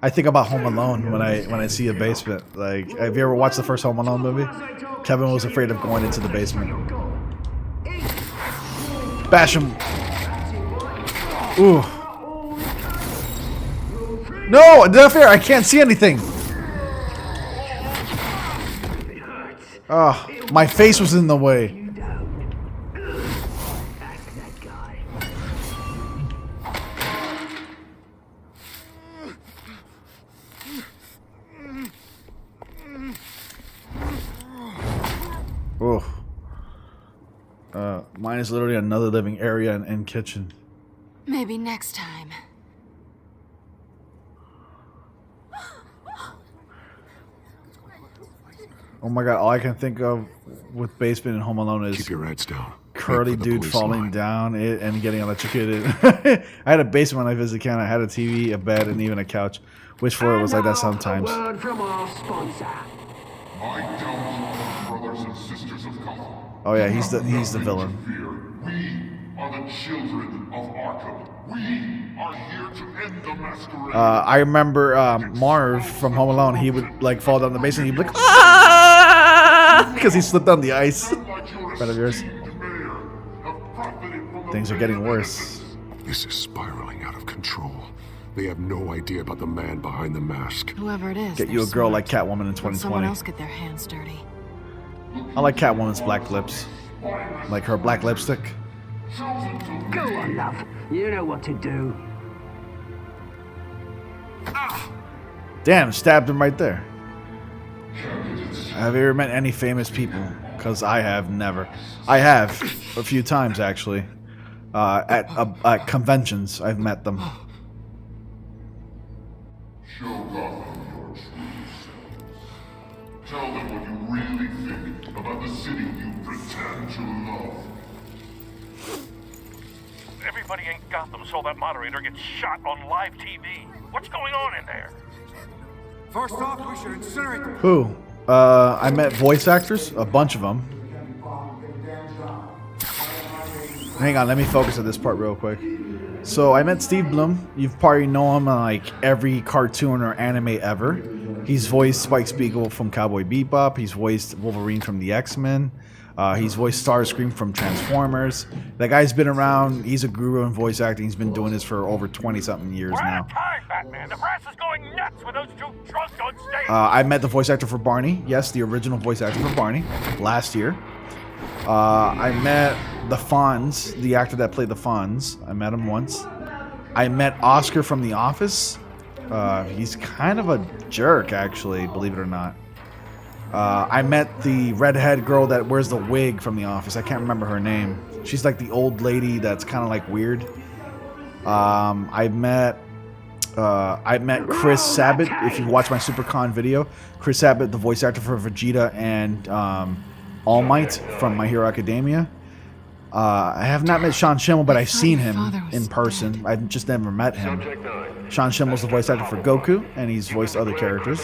I think about Home Alone when I see a basement. Like, have you ever watched the first Home Alone movie? Kevin was afraid of going into the basement. Bash him. Ooh. No, not fair. I can't see anything. Oh, my face was in the way. Oh. Mine is literally another living area and kitchen. Maybe next time. Oh my god, all I can think of with basement and Home Alone is keep your heads down. Curly dude falling down and getting electrocuted. I had a basement when I visited Canada. I had a TV, a bed, and even a couch. Which floor it was like that sometimes. Word from our sponsor. My gallant brothers and sisters of Gotham. Oh yeah, he's the villain. We are the children of Arkham. We are here to end the masquerade. I remember Marv from Home Alone. He would like fall down the basement. He'd be like, ah, because he slipped on the ice. Friend of yours. Things are getting worse. This is spiraling out of control. They have no idea about the man behind the mask. Whoever it is, Get you a girl like Catwoman in Let 2020. someone else get their hands dirty. I like Catwoman's black lips. Like her black lipstick. Go on, love. You know what to do. Damn, stabbed him right there. Have you ever met any famous people? Because I have never. I have a few times actually. At conventions, I've met them. Show Gotham your truth. Tell them what you really think about the city you pretend to love. Everybody in Gotham saw that moderator get shot on live TV. What's going on in there? First off, we should incinerate the... Who? I met voice actors, a bunch of them. Hang on, let me focus on this part real quick. So I met Steve Blum. You've probably known him in like every cartoon or anime ever. He's voiced Spike Spiegel from Cowboy Bebop. He's voiced Wolverine from the X-Men. He's voiced Starscream from Transformers. That guy's been around. He's a guru in voice acting. He's been doing this for over 20-something years now. Time, Batman. The press is going nuts with those two drunks on stage. I met the voice actor for Barney. Yes, the original voice actor for Barney last year. I met the Fonz, the actor that played the Fonz. I met him once. I met Oscar from The Office. He's kind of a jerk, actually, believe it or not. I met the redhead girl that wears the wig from The Office. I can't remember her name. She's like the old lady that's kind of like weird. I met Chris Sabat. If you watch my SuperCon video, Chris Sabat, the voice actor for Vegeta and All Might from My Hero Academia. I have not met Sean Schemmel, but I've seen him in person. I've just never met him. Sean Schimmel's the voice actor for Goku, and he's voiced other characters.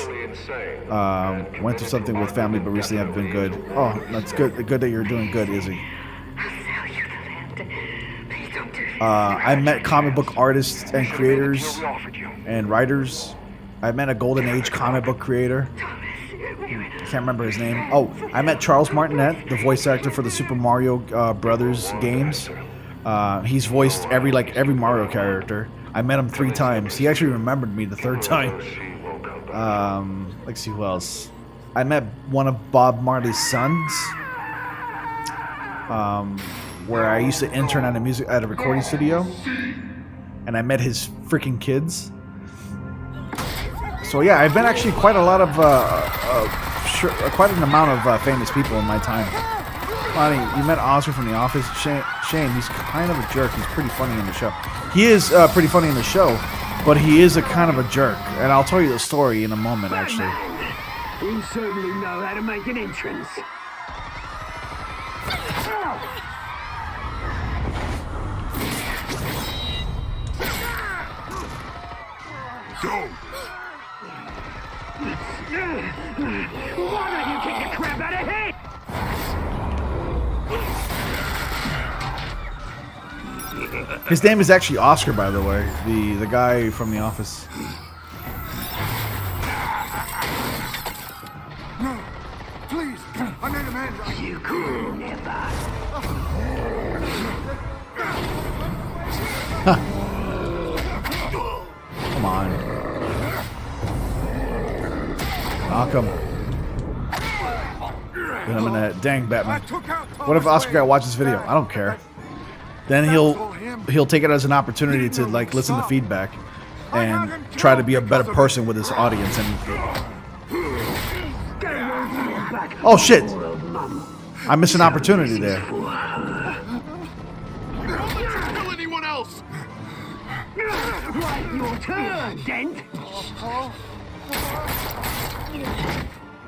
Went through something with family, but recently haven't been good. Oh, that's good. Good that you're doing good, Izzy. I met comic book artists and creators and writers. I met a Golden Age comic book creator. Can't remember his name. Oh, I met Charles Martinet, the voice actor for the Super Mario Brothers games. He's voiced every Mario character. I met him 3 times. He actually remembered me the 3rd time. Let's see who else. I met one of Bob Marley's sons, where I used to intern at a recording studio, and I met his freaking kids. So yeah, I've been actually quite a lot of, quite an amount of famous people in my time. Lonnie, you met Oscar from The Office. Shame, he's kind of a jerk. He's pretty funny in the show. He is pretty funny in the show, but he is a kind of a jerk. And I'll tell you the story in a moment, actually. You certainly know how to make an entrance. Go! Why don't you kick the crap out of him? His name is actually Oscar, by the way. The guy from The Office. No, please, I made a man right. You could never. Come on. Arkham. Get him in that. Dang, Batman. What if Oscar guy watches this video? I don't care. Then he'll take it as an opportunity to like listen to feedback and try to be a better person with his audience. And oh shit! I missed an opportunity there. Kill anyone else! Right, your turn, Dent.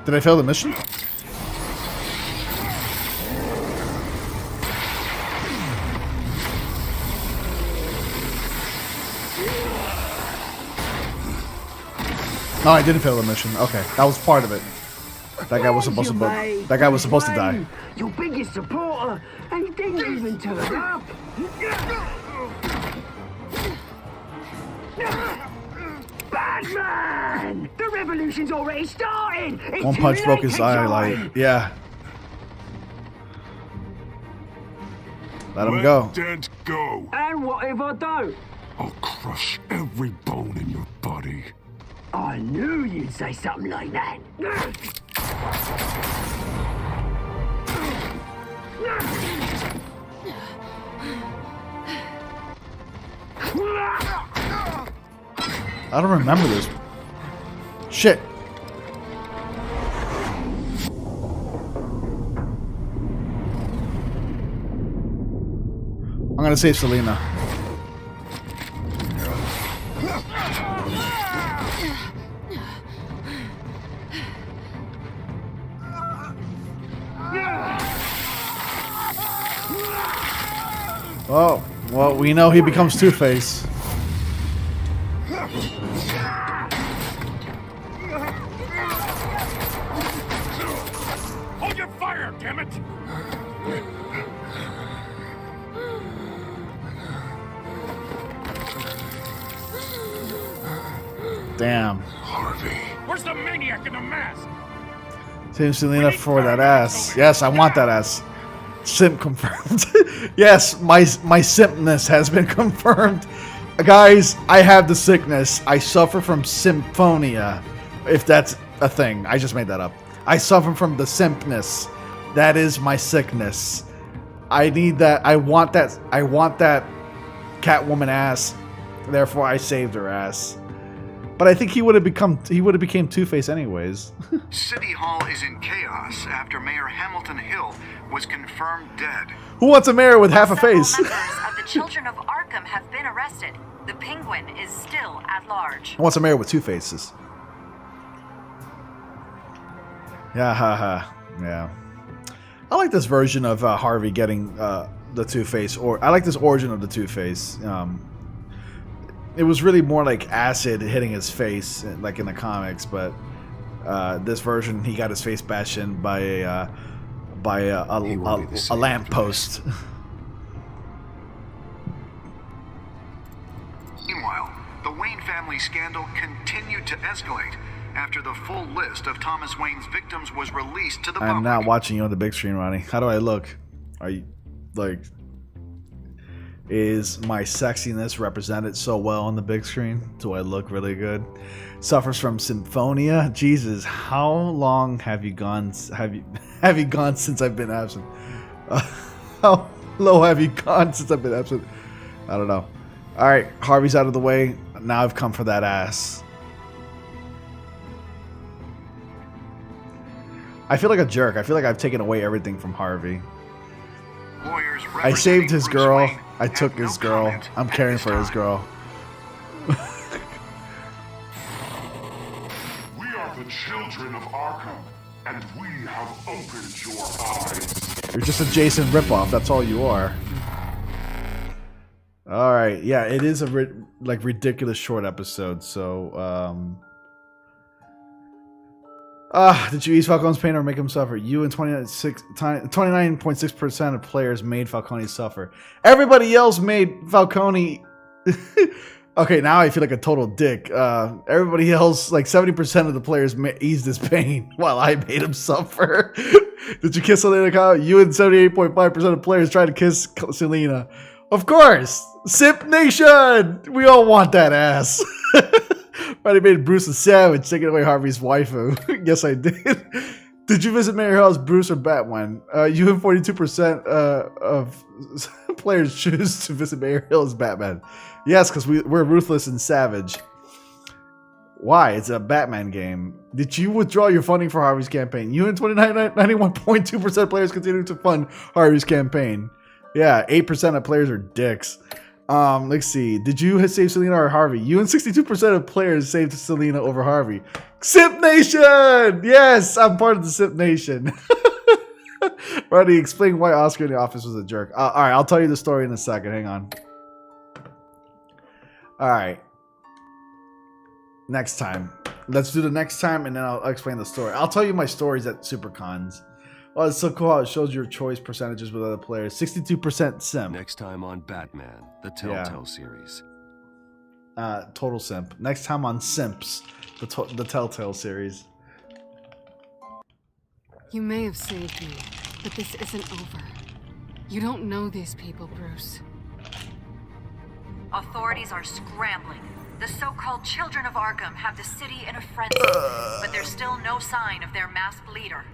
Did I fail the mission? No, I didn't fail the mission. Okay, that was part of it. That guy was supposed to. That guy was supposed to die. Your biggest supporter, and he didn't even turn up. Batman! The revolution's already started. It's One punch too broke late his to eye. join. Like, yeah. Let him go. Dent go. And what if I don't? I'll crush every bone in your body. I knew you'd say something like that. I don't remember this. Shit. I'm gonna save Selena. Oh, well, we know he becomes Two-Face. Hold your fire, damn it! Damn. Harvey. Where's the maniac in the mask? Save Selena for that ass. Yes, I want that ass. Simp confirmed. Yes, my simpness has been confirmed. Guys, I have the sickness. I suffer from symphonia. If that's a thing. I just made that up. I suffer from the simpness. That is my sickness. I need that. I want that. I want that Catwoman ass. Therefore, I saved her ass. But I think he would have became Two-Face anyways. City Hall is in chaos after Mayor Hamilton Hill was confirmed dead. Who wants a mayor with half a face? Several members of the Children of Arkham have been arrested. The Penguin is still at large. Who wants a mayor with two faces? Yeah, haha. Yeah. I like this version of Harvey getting the Two-Face, or I like this origin of the Two-Face. It was really more like acid hitting his face, like in the comics, but this version, he got his face bashed in by a lamppost. Meanwhile, the Wayne family scandal continued to escalate after the full list of Thomas Wayne's victims was released to the public. I'm not watching you on the big screen, Ronnie. How do I look? Are you, like... Is my sexiness represented so well on the big screen? Do I look really good? Suffers from symphonia. Jesus, how long have you gone? Have you gone since I've been absent? How low have you gone since I've been absent? I don't know. All right, Harvey's out of the way. Now I've come for that ass. I feel like a jerk. I feel like I've taken away everything from Harvey. I saved his girl. I took his girl. I'm caring for his girl. We are the children of Arkham, and we have opened your eyes. You're just a Jason ripoff. That's all you are. All right. Yeah, it is a ridiculous short episode. So, did you ease Falcone's pain or make him suffer? You and 29.6% of players made Falcone suffer. Everybody else made Falcone... Okay, now I feel like a total dick. Everybody else, like 70% of the players eased his pain while I made him suffer. Did you kiss Selena, Kyle? You and 78.5% of players tried to kiss Selena. Of course! Simp Nation! We all want that ass. But I made Bruce a savage, taking away Harvey's waifu. Yes, I did. Did you visit Mayor Hill's Bruce or Batman? You and 42% of players choose to visit Mayor Hill as Batman. Yes, because we're ruthless and savage. Why? It's a Batman game. Did you withdraw your funding for Harvey's campaign? You and 91.2% of players continue to fund Harvey's campaign. Yeah, 8% of players are dicks. Let's see. Did you save Selena or Harvey? You and 62% of players saved Selena over Harvey. Simp Nation! Yes, I'm part of the Simp Nation. Roddy, explain why Oscar in the office was a jerk. All right, I'll tell you the story in a second. Hang on. All right. Next time. Let's do the next time, and then I'll explain the story. I'll tell you my stories at SuperCons. Oh, it's so cool how it shows your choice percentages with other players. 62% simp. Next time on Batman, The Telltale Series. Total simp. Next time on Simps, the Telltale Series. You may have saved me, but this isn't over. You don't know these people, Bruce. Authorities are scrambling. The so-called Children of Arkham have the city in a frenzy, but there's still no sign of their masked leader.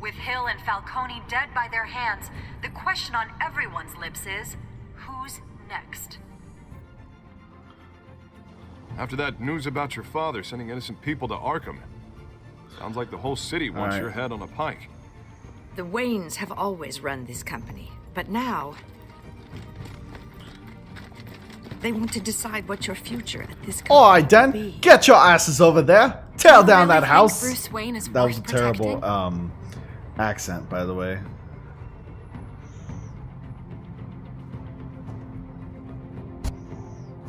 With Hill and Falcone dead by their hands, the question on everyone's lips is, who's next? After that news about your father sending innocent people to Arkham, sounds like the whole city wants your head on a pike. The Waynes have always run this company, but now they want to decide what your future at this company All right, then. Get your asses over there. Tear down that house. Bruce Wayne is That was a worth terrible accent, by the way.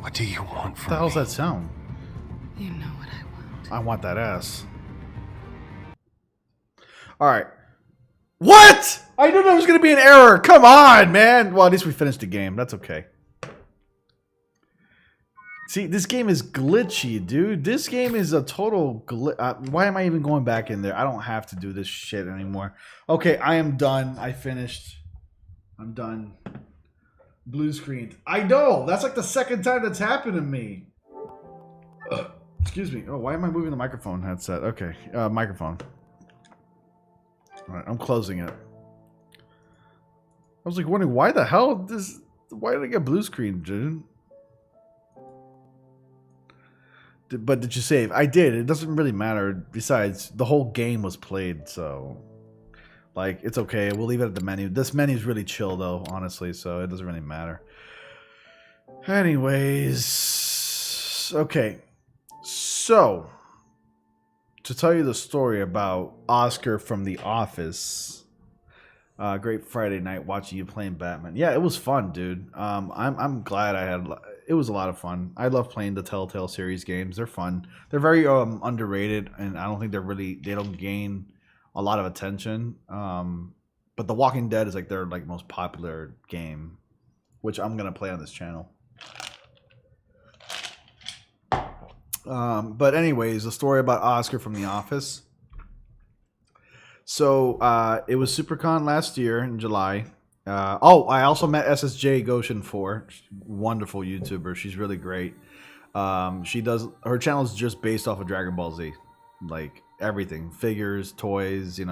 What do you want What from the hell's me? that sound? You know what I want. I want that ass. All right. What? I knew there was going to be an error. Come on, man. Well, at least we finished the game. That's okay. See, this game is glitchy, dude. This game is a total glitch. Why am I even going back in there? I don't have to do this shit anymore. Okay, I am done. I finished. I'm done. Blue screen. I know. That's like the second time that's happened to me. Excuse me. Oh, why am I moving the microphone headset? Okay, microphone. All right, I'm closing it. I was like wondering why the hell this. Why did I get blue screen, dude? But did you save? I did. It doesn't really matter. Besides, the whole game was played, so like it's okay. We'll leave it at the menu. This menu is really chill, though, honestly, so it doesn't really matter. Anyways, okay. So to tell you the story about Oscar from The Office. Great Friday night watching you playing Batman. Yeah, it was fun, dude. I'm glad I had. It was a lot of fun. I love playing the Telltale Series games. They're fun. They're very underrated, and I don't think they don't gain a lot of attention. But The Walking Dead is like their most popular game, which I'm gonna play on this channel. But anyways, the story about Oscar from The Office. So it was SuperCon last year in July. I also met SSJ Goshen 4, wonderful YouTuber. She's really great. Her channel is just based off of Dragon Ball Z, like everything, figures, toys, the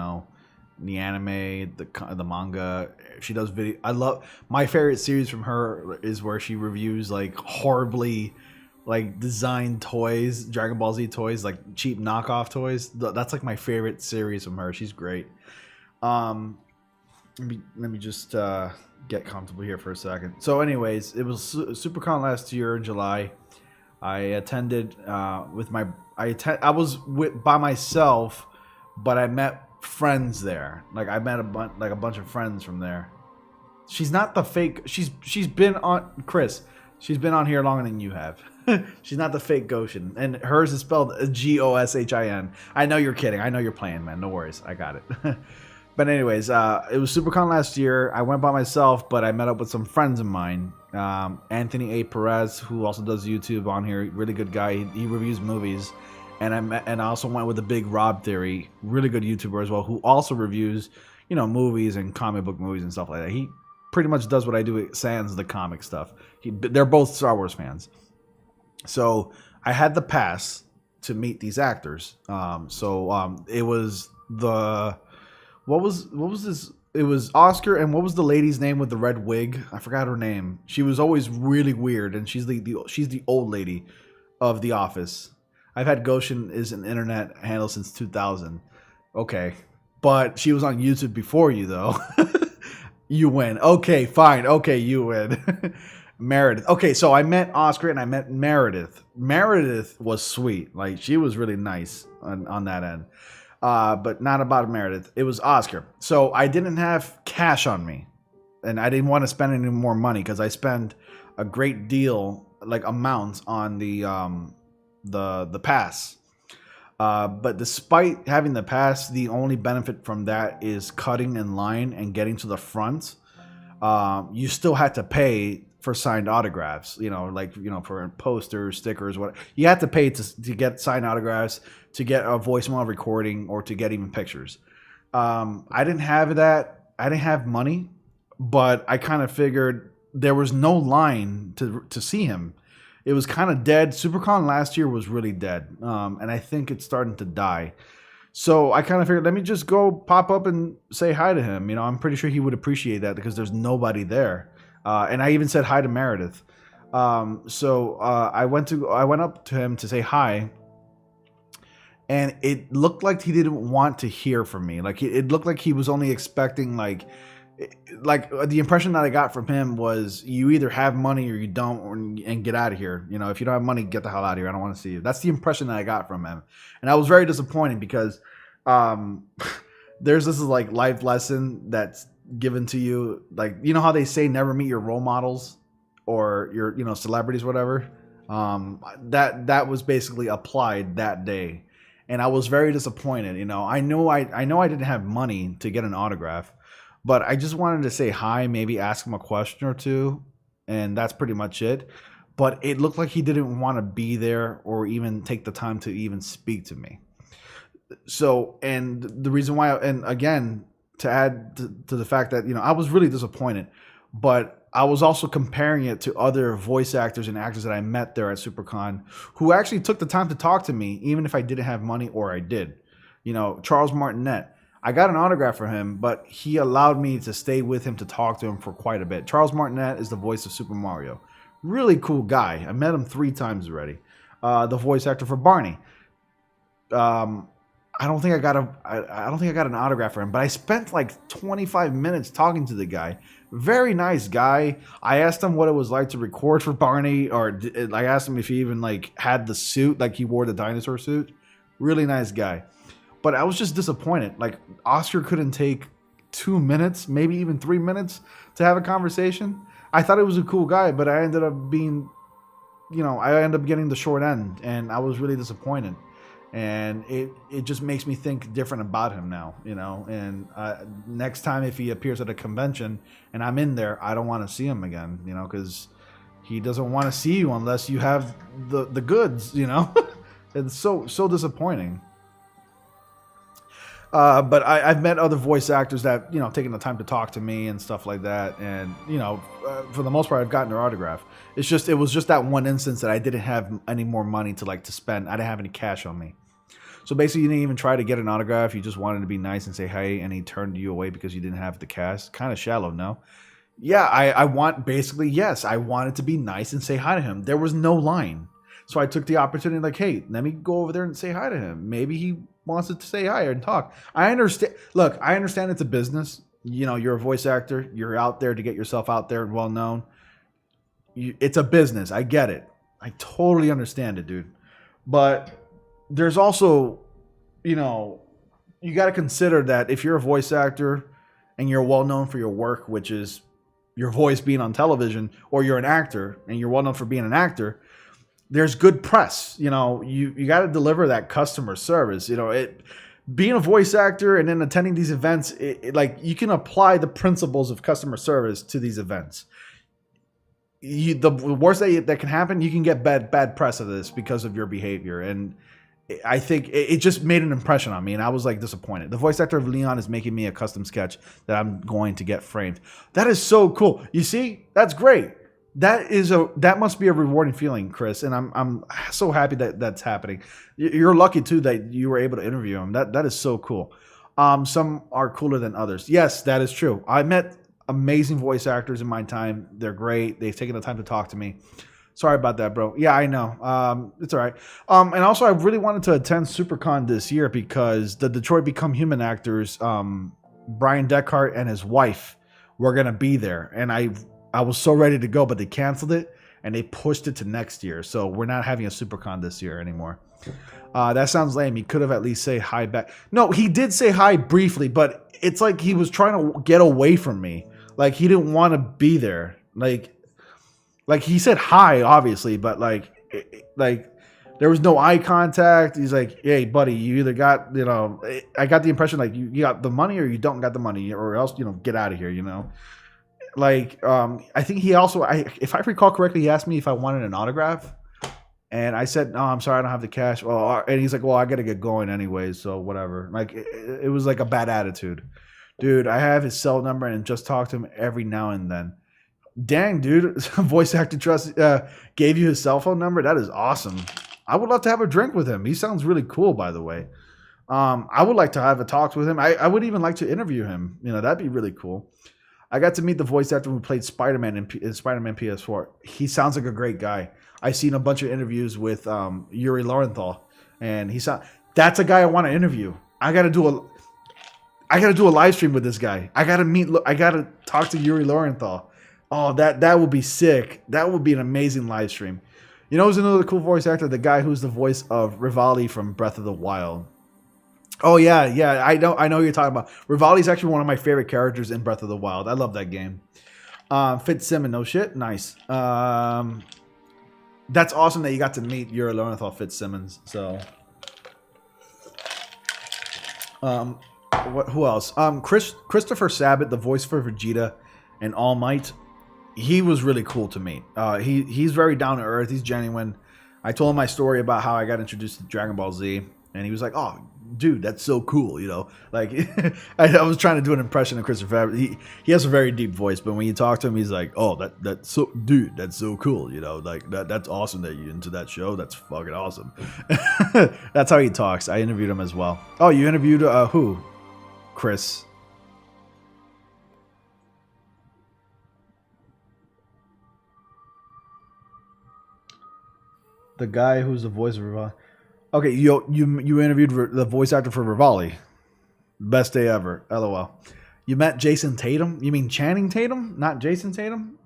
anime, the manga. She does video. I love my favorite series from her is where she reviews like horribly designed toys, Dragon Ball Z toys, like cheap knockoff toys. That's like my favorite series from her. She's great. Let me just get comfortable here for a second. So anyways, it was SuperCon last year in July. I attended I was by myself, but I met friends there. Like I met a bunch of friends from there. She's not the fake. She's been on Chris. She's been on here longer than you have. She's not the fake Goshen, and hers is spelled Goshin. I know you're kidding. I know you're playing, man. No worries. I got it. But anyways, it was SuperCon last year. I went by myself, but I met up with some friends of mine. Anthony A. Perez, who also does YouTube on here, really good guy. He reviews movies. And I also went with the big Rob Theory, really good YouTuber as well, who also reviews, movies and comic book movies and stuff like that. He pretty much does what I do, sans the comic stuff. They're both Star Wars fans. So I had the pass to meet these actors. It was what was this? It was Oscar, and what was the lady's name with the red wig? I forgot her name. She was always really weird, and she's the old lady of The Office. I've had Goshen is an internet handle since 2000. Okay, but she was on YouTube before you though. You win. Okay, fine. Okay, you win. Meredith. Okay, so I met Oscar and I met Meredith. Meredith was sweet. Like she was really nice on that end. But not about Meredith. It was Oscar. So I didn't have cash on me, and I didn't want to spend any more money because I spend a great deal, like amounts, on the pass. But despite having the pass, the only benefit from that is cutting in line and getting to the front. You still had to pay for signed autographs, for posters, stickers, what you had to pay to get signed autographs, to get a voicemail recording, or to get even pictures. I didn't have that. I didn't have money, but I kind of figured there was no line to see him. It was kind of dead. SuperCon last year was really dead, and I think it's starting to die. So I kind of figured, let me just go pop up and say hi to him. You know, I'm pretty sure he would appreciate that because there's nobody there. And I even said hi to Meredith. I went up to him to say hi, and it looked like he didn't want to hear from me. Like it looked like he was only expecting like the impression that I got from him was, you either have money or you don't, and get out of here. You know, if you don't have money, get the hell out of here. I don't want to see you. That's the impression that I got from him, and I was very disappointed because there's this like life lesson that's given to you, like, you know how they say never meet your role models or your, you know, celebrities, whatever. That was basically applied that day, and I was very disappointed. You know, I know I didn't have money to get an autograph, but I just wanted to say hi, maybe ask him a question or two, and that's pretty much it. But it looked like he didn't want to be there or even take the time to even speak to me. So, and the reason why, and again, to add to the fact that, you know, I was really disappointed, but I was also comparing it to other voice actors and actors that I met there at SuperCon who actually took the time to talk to me, even if I didn't have money or I did. You know, Charles Martinet, I got an autograph for him, but he allowed me to stay with him to talk to him for quite a bit. Charles Martinet is the voice of Super Mario. Really cool guy. I met him 3 times already. The voice actor for Barney. I don't think I got an autograph for him, but I spent like 25 minutes talking to the guy. Very nice guy. I asked him what it was like to record for Barney, or I asked him if he even like had the suit, like he wore the dinosaur suit. Really nice guy. But I was just disappointed. Like, Oscar couldn't take 2 minutes, maybe even 3 minutes to have a conversation. I thought he was a cool guy, but I ended up being, you know, I ended up getting the short end, and I was really disappointed. And it just makes me think different about him now, you know. And next time if he appears at a convention and I'm in there, I don't want to see him again, you know, because he doesn't want to see you unless you have the goods, you know. It's so disappointing. But I've met other voice actors that, you know, taking the time to talk to me and stuff like that, and, you know, for the most part, I've gotten their autograph. It was just that one instance that I didn't have any more money to spend. I didn't have any cash on me. So basically, you didn't even try to get an autograph. You just wanted to be nice and say hey, and he turned you away because you didn't have the cash. Kind of shallow, no? Yeah, I wanted to be nice and say hi to him. There was no line. So I took the opportunity, like, hey, let me go over there and say hi to him. Maybe he wants to say hi and talk. I understand. Look, I understand it's a business. You know, you're a voice actor. You're out there to get yourself out there and well known. It's a business. I get it. I totally understand it, dude. But there's also, you know, you got to consider that if you're a voice actor and you're well known for your work, which is your voice being on television, or you're an actor and you're well known for being an actor, there's good press. You know, you got to deliver that customer service. You know, being a voice actor and then attending these events, like, you can apply the principles of customer service to these events. The worst that can happen, you can get bad press of this because of your behavior. And I think it just made an impression on me, and I was like disappointed. The voice actor of Leon is making me a custom sketch that I'm going to get framed. That is so cool. You see, that's great. That must be a rewarding feeling, Chris, and I'm so happy that that's happening. You're lucky too that you were able to interview him. That is so cool. Some are cooler than others. Yes, that is true. I met amazing voice actors in my time. They're great. They've taken the time to talk to me. Sorry about that, bro. Yeah, I know. It's all right. And also, I really wanted to attend SuperCon this year because the Detroit Become Human actors, Brian Deckhart and his wife, were going to be there. And I was so ready to go, but they canceled it and they pushed it to next year. So we're not having a SuperCon this year anymore. That sounds lame. He could have at least say hi back. No, he did say hi briefly, but it's like he was trying to get away from me. Like, he didn't want to be there. Like he said hi, obviously, but like there was no eye contact. He's like, hey, buddy, you either got, you know, I got the impression like you got the money or you don't got the money, or else, you know, get out of here, you know. Like, I think he also, if I recall correctly, he asked me if I wanted an autograph. And I said, no, I'm sorry, I don't have the cash. Well, and he's like, well, I got to get going anyway, so whatever. Like, it was like a bad attitude. Dude, I have his cell number and just talk to him every now and then. Dang, dude. Voice actor trust gave you his cell phone number. That is awesome. I would love to have a drink with him. He sounds really cool, by the way. I would like to have a talk with him. I would even like to interview him. You know, that'd be really cool. I got to meet the voice actor who played Spider-Man in Spider-Man PS4. He sounds like a great guy. I've seen a bunch of interviews with Yuri Lowenthal, and that's a guy I want to interview. I got to do a live stream with this guy. I got to talk to Yuri Lowenthal. Oh, that would be sick. That would be an amazing live stream. You know who's another cool voice actor? The guy who's the voice of Rivali from Breath of the Wild. Oh yeah. I know who you're talking about. Rivali's actually one of my favorite characters in Breath of the Wild. I love that game. Fitzsimmons, no shit, nice. That's awesome that you got to meet Yuri Lowenthal Fitzsimmons. So, who else? Christopher Sabat, the voice for Vegeta and All Might. He was really cool to meet. He's very down to earth. He's genuine. I told him my story about how I got introduced to Dragon Ball Z, and he was like, "Oh, dude, that's so cool." You know, like I was trying to do an impression of Christopher. He has a very deep voice, but when you talk to him, he's like, "Oh, that's so, dude, that's so cool." You know, like that's awesome that you're into that show. That's fucking awesome. That's how he talks. I interviewed him as well. Oh, you interviewed who? Chris. The guy who's the voice of Rivali. Okay, you interviewed the voice actor for Rivali. Best day ever. LOL. You met Jason Tatum? You mean Channing Tatum, not Jason Tatum?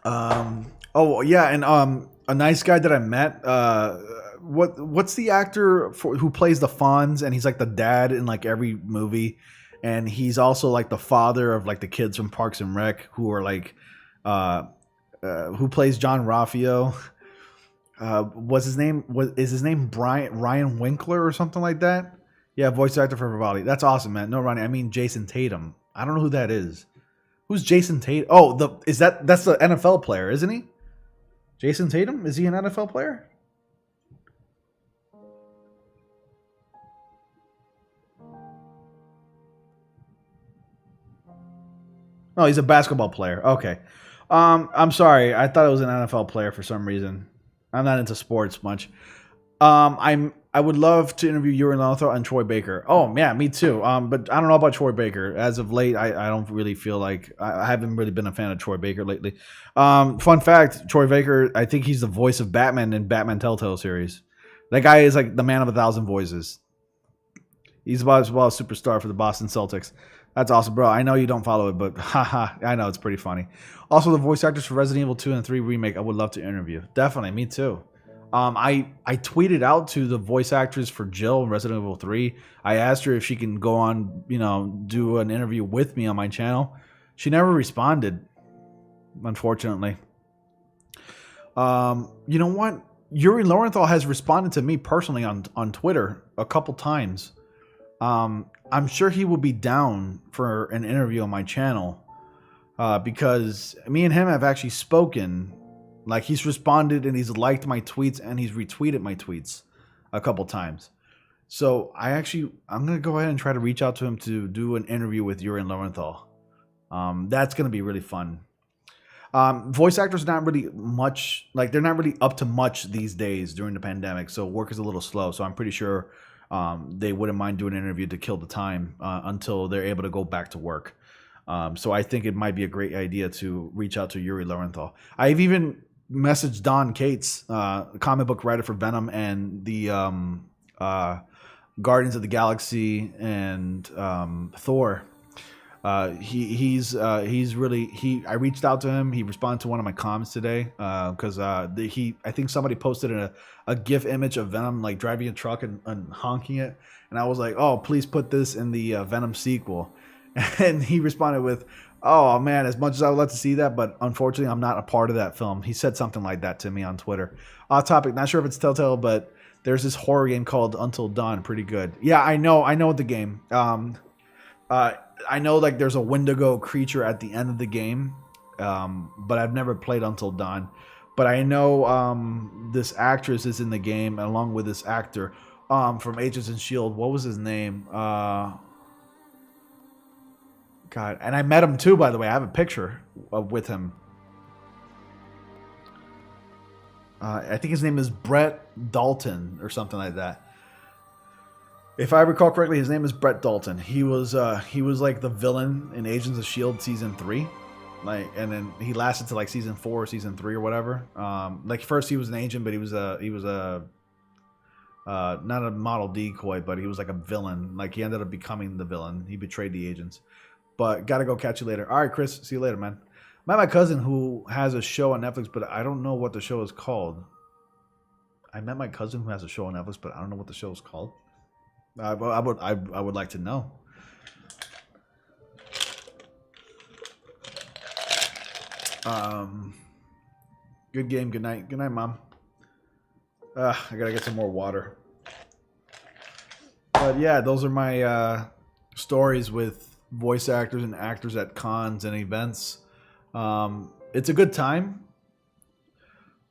Oh yeah, and a nice guy that I met. What's the actor who plays the Fonz, and he's like the dad in like every movie, and he's also like the father of like the kids from Parks and Rec who are like. Who plays John Raffio? Is his name Ryan Winkler or something like that? Yeah, voice actor for Rivali. That's awesome, man. No, Ronnie, I mean Jason Tatum. I don't know who that is. Who's Jason Tatum? Oh, that's the NFL player, isn't he? Jason Tatum? Is he an NFL player? Oh, he's a basketball player. Okay. I'm sorry. I thought it was an NFL player for some reason. I'm not into sports much. I would love to interview Yuri Lowenthal and Troy Baker. Oh, yeah, me too. But I don't know about Troy Baker. As of late, I don't really feel like... I haven't really been a fan of Troy Baker lately. Fun fact, Troy Baker, I think he's the voice of Batman in Batman Telltale Series. That guy is like the man of 1,000 voices. He's about a superstar for the Boston Celtics. That's awesome, bro. I know you don't follow it, but haha, I know it's pretty funny. Also, the voice actors for Resident Evil 2 and 3 remake, I would love to interview. Definitely, me too. I tweeted out to the voice actress for Jill in Resident Evil 3. I asked her if she can go on, do an interview with me on my channel. She never responded, unfortunately. You know what? Yuri Lowenthal has responded to me personally on Twitter a couple times. I'm sure he would be down for an interview on my channel because me and him have actually spoken. Like, he's responded and he's liked my tweets and he's retweeted my tweets a couple times. So I'm going to go ahead and try to reach out to him to do an interview with Yuri Lowenthal. That's going to be really fun. Voice actors not really much, like they're not really up to much these days during the pandemic. So work is a little slow. So I'm pretty sure they wouldn't mind doing an interview to kill the time until they're able to go back to work. So I think it might be a great idea to reach out to Yuri Lowenthal. I've even messaged Don Cates, comic book writer for Venom and the Guardians of the Galaxy and Thor. I reached out to him. He responded to one of my comments today because I think somebody posted a GIF image of Venom like driving a truck and honking it, and I was like, "Oh, please put this in the Venom sequel." And he responded with, "Oh man, as much as I would love to see that, but unfortunately, I'm not a part of that film." He said something like that to me on Twitter. Off topic, not sure if it's Telltale, but there's this horror game called Until Dawn, pretty good. Yeah, I know the game. I know like there's a Wendigo creature at the end of the game, but I've never played Until Dawn. But I know this actress is in the game along with this actor from Agents of S.H.I.E.L.D. What was his name? God, and I met him too, by the way. I have a picture with him. I think his name is Brett Dalton or something like that. If I recall correctly, his name is Brett Dalton. He was like the villain in Agents of S.H.I.E.L.D. season 3. And then he lasted to like season 4 or season 3 or whatever. Like first he was an agent, but he was a not a model decoy, but he was like a villain. Like he ended up becoming the villain. He betrayed the agents. But gotta go, catch you later. All right, Chris, see you later, man. I met my cousin who has a show on Netflix, but I don't know what the show is called. I met my cousin who has a show on Netflix, but I don't know what the show is called. I would like to know. Good game. Good night. Good night, Mom. I gotta get some more water. But yeah, those are my stories with voice actors and actors at cons and events. It's a good time,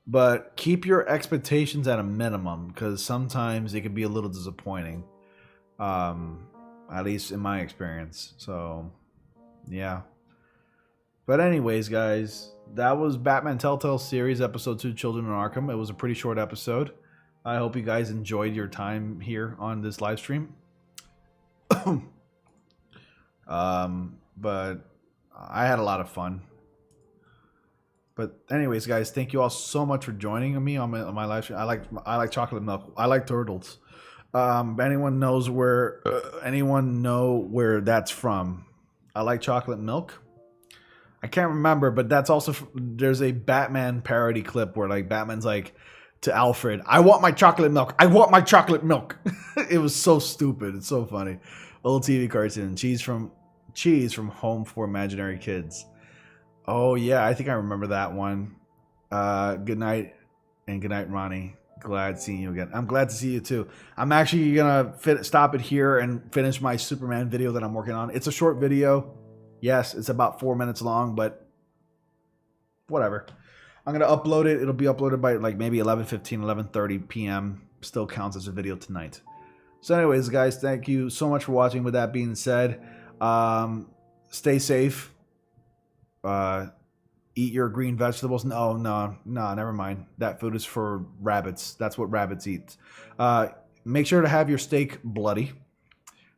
but keep your expectations at a minimum because sometimes it can be a little disappointing. At least in my experience. So, yeah. But anyways, guys, that was Batman Telltale Series Episode 2, Children in Arkham. It was a pretty short episode. I hope you guys enjoyed your time here on this live stream. But I had a lot of fun. But anyways, guys, thank you all so much for joining me on my live stream. I like chocolate milk. I like turtles. Anyone know where that's from? I like chocolate milk. I can't remember, but that's also there's a Batman parody clip where like Batman's like to Alfred, "I want my chocolate milk. I want my chocolate milk." It was so stupid. It's so funny. Old TV cartoon. Cheese from Home for Imaginary Kids. Oh yeah, I think I remember that one. Good night, and good night, Ronnie. Glad seeing you again. I'm glad to see you too. I'm actually gonna stop it here and finish my Superman video that I'm working on. It's a short video. Yes, it's about 4 minutes long, but whatever. I'm gonna upload it. It'll be uploaded by like maybe 11:15, 11:30 p.m. Still counts as a video tonight. So anyways, guys, thank you so much for watching. With that being said, stay safe. Eat your green vegetables. No, never mind. That food is for rabbits. That's what rabbits eat. Make sure to have your steak bloody.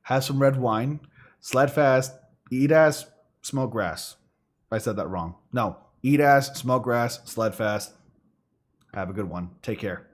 Have some red wine. Sled fast. Eat ass. Smoke grass. I said that wrong. No. Eat ass. Smoke grass. Sled fast. Have a good one. Take care.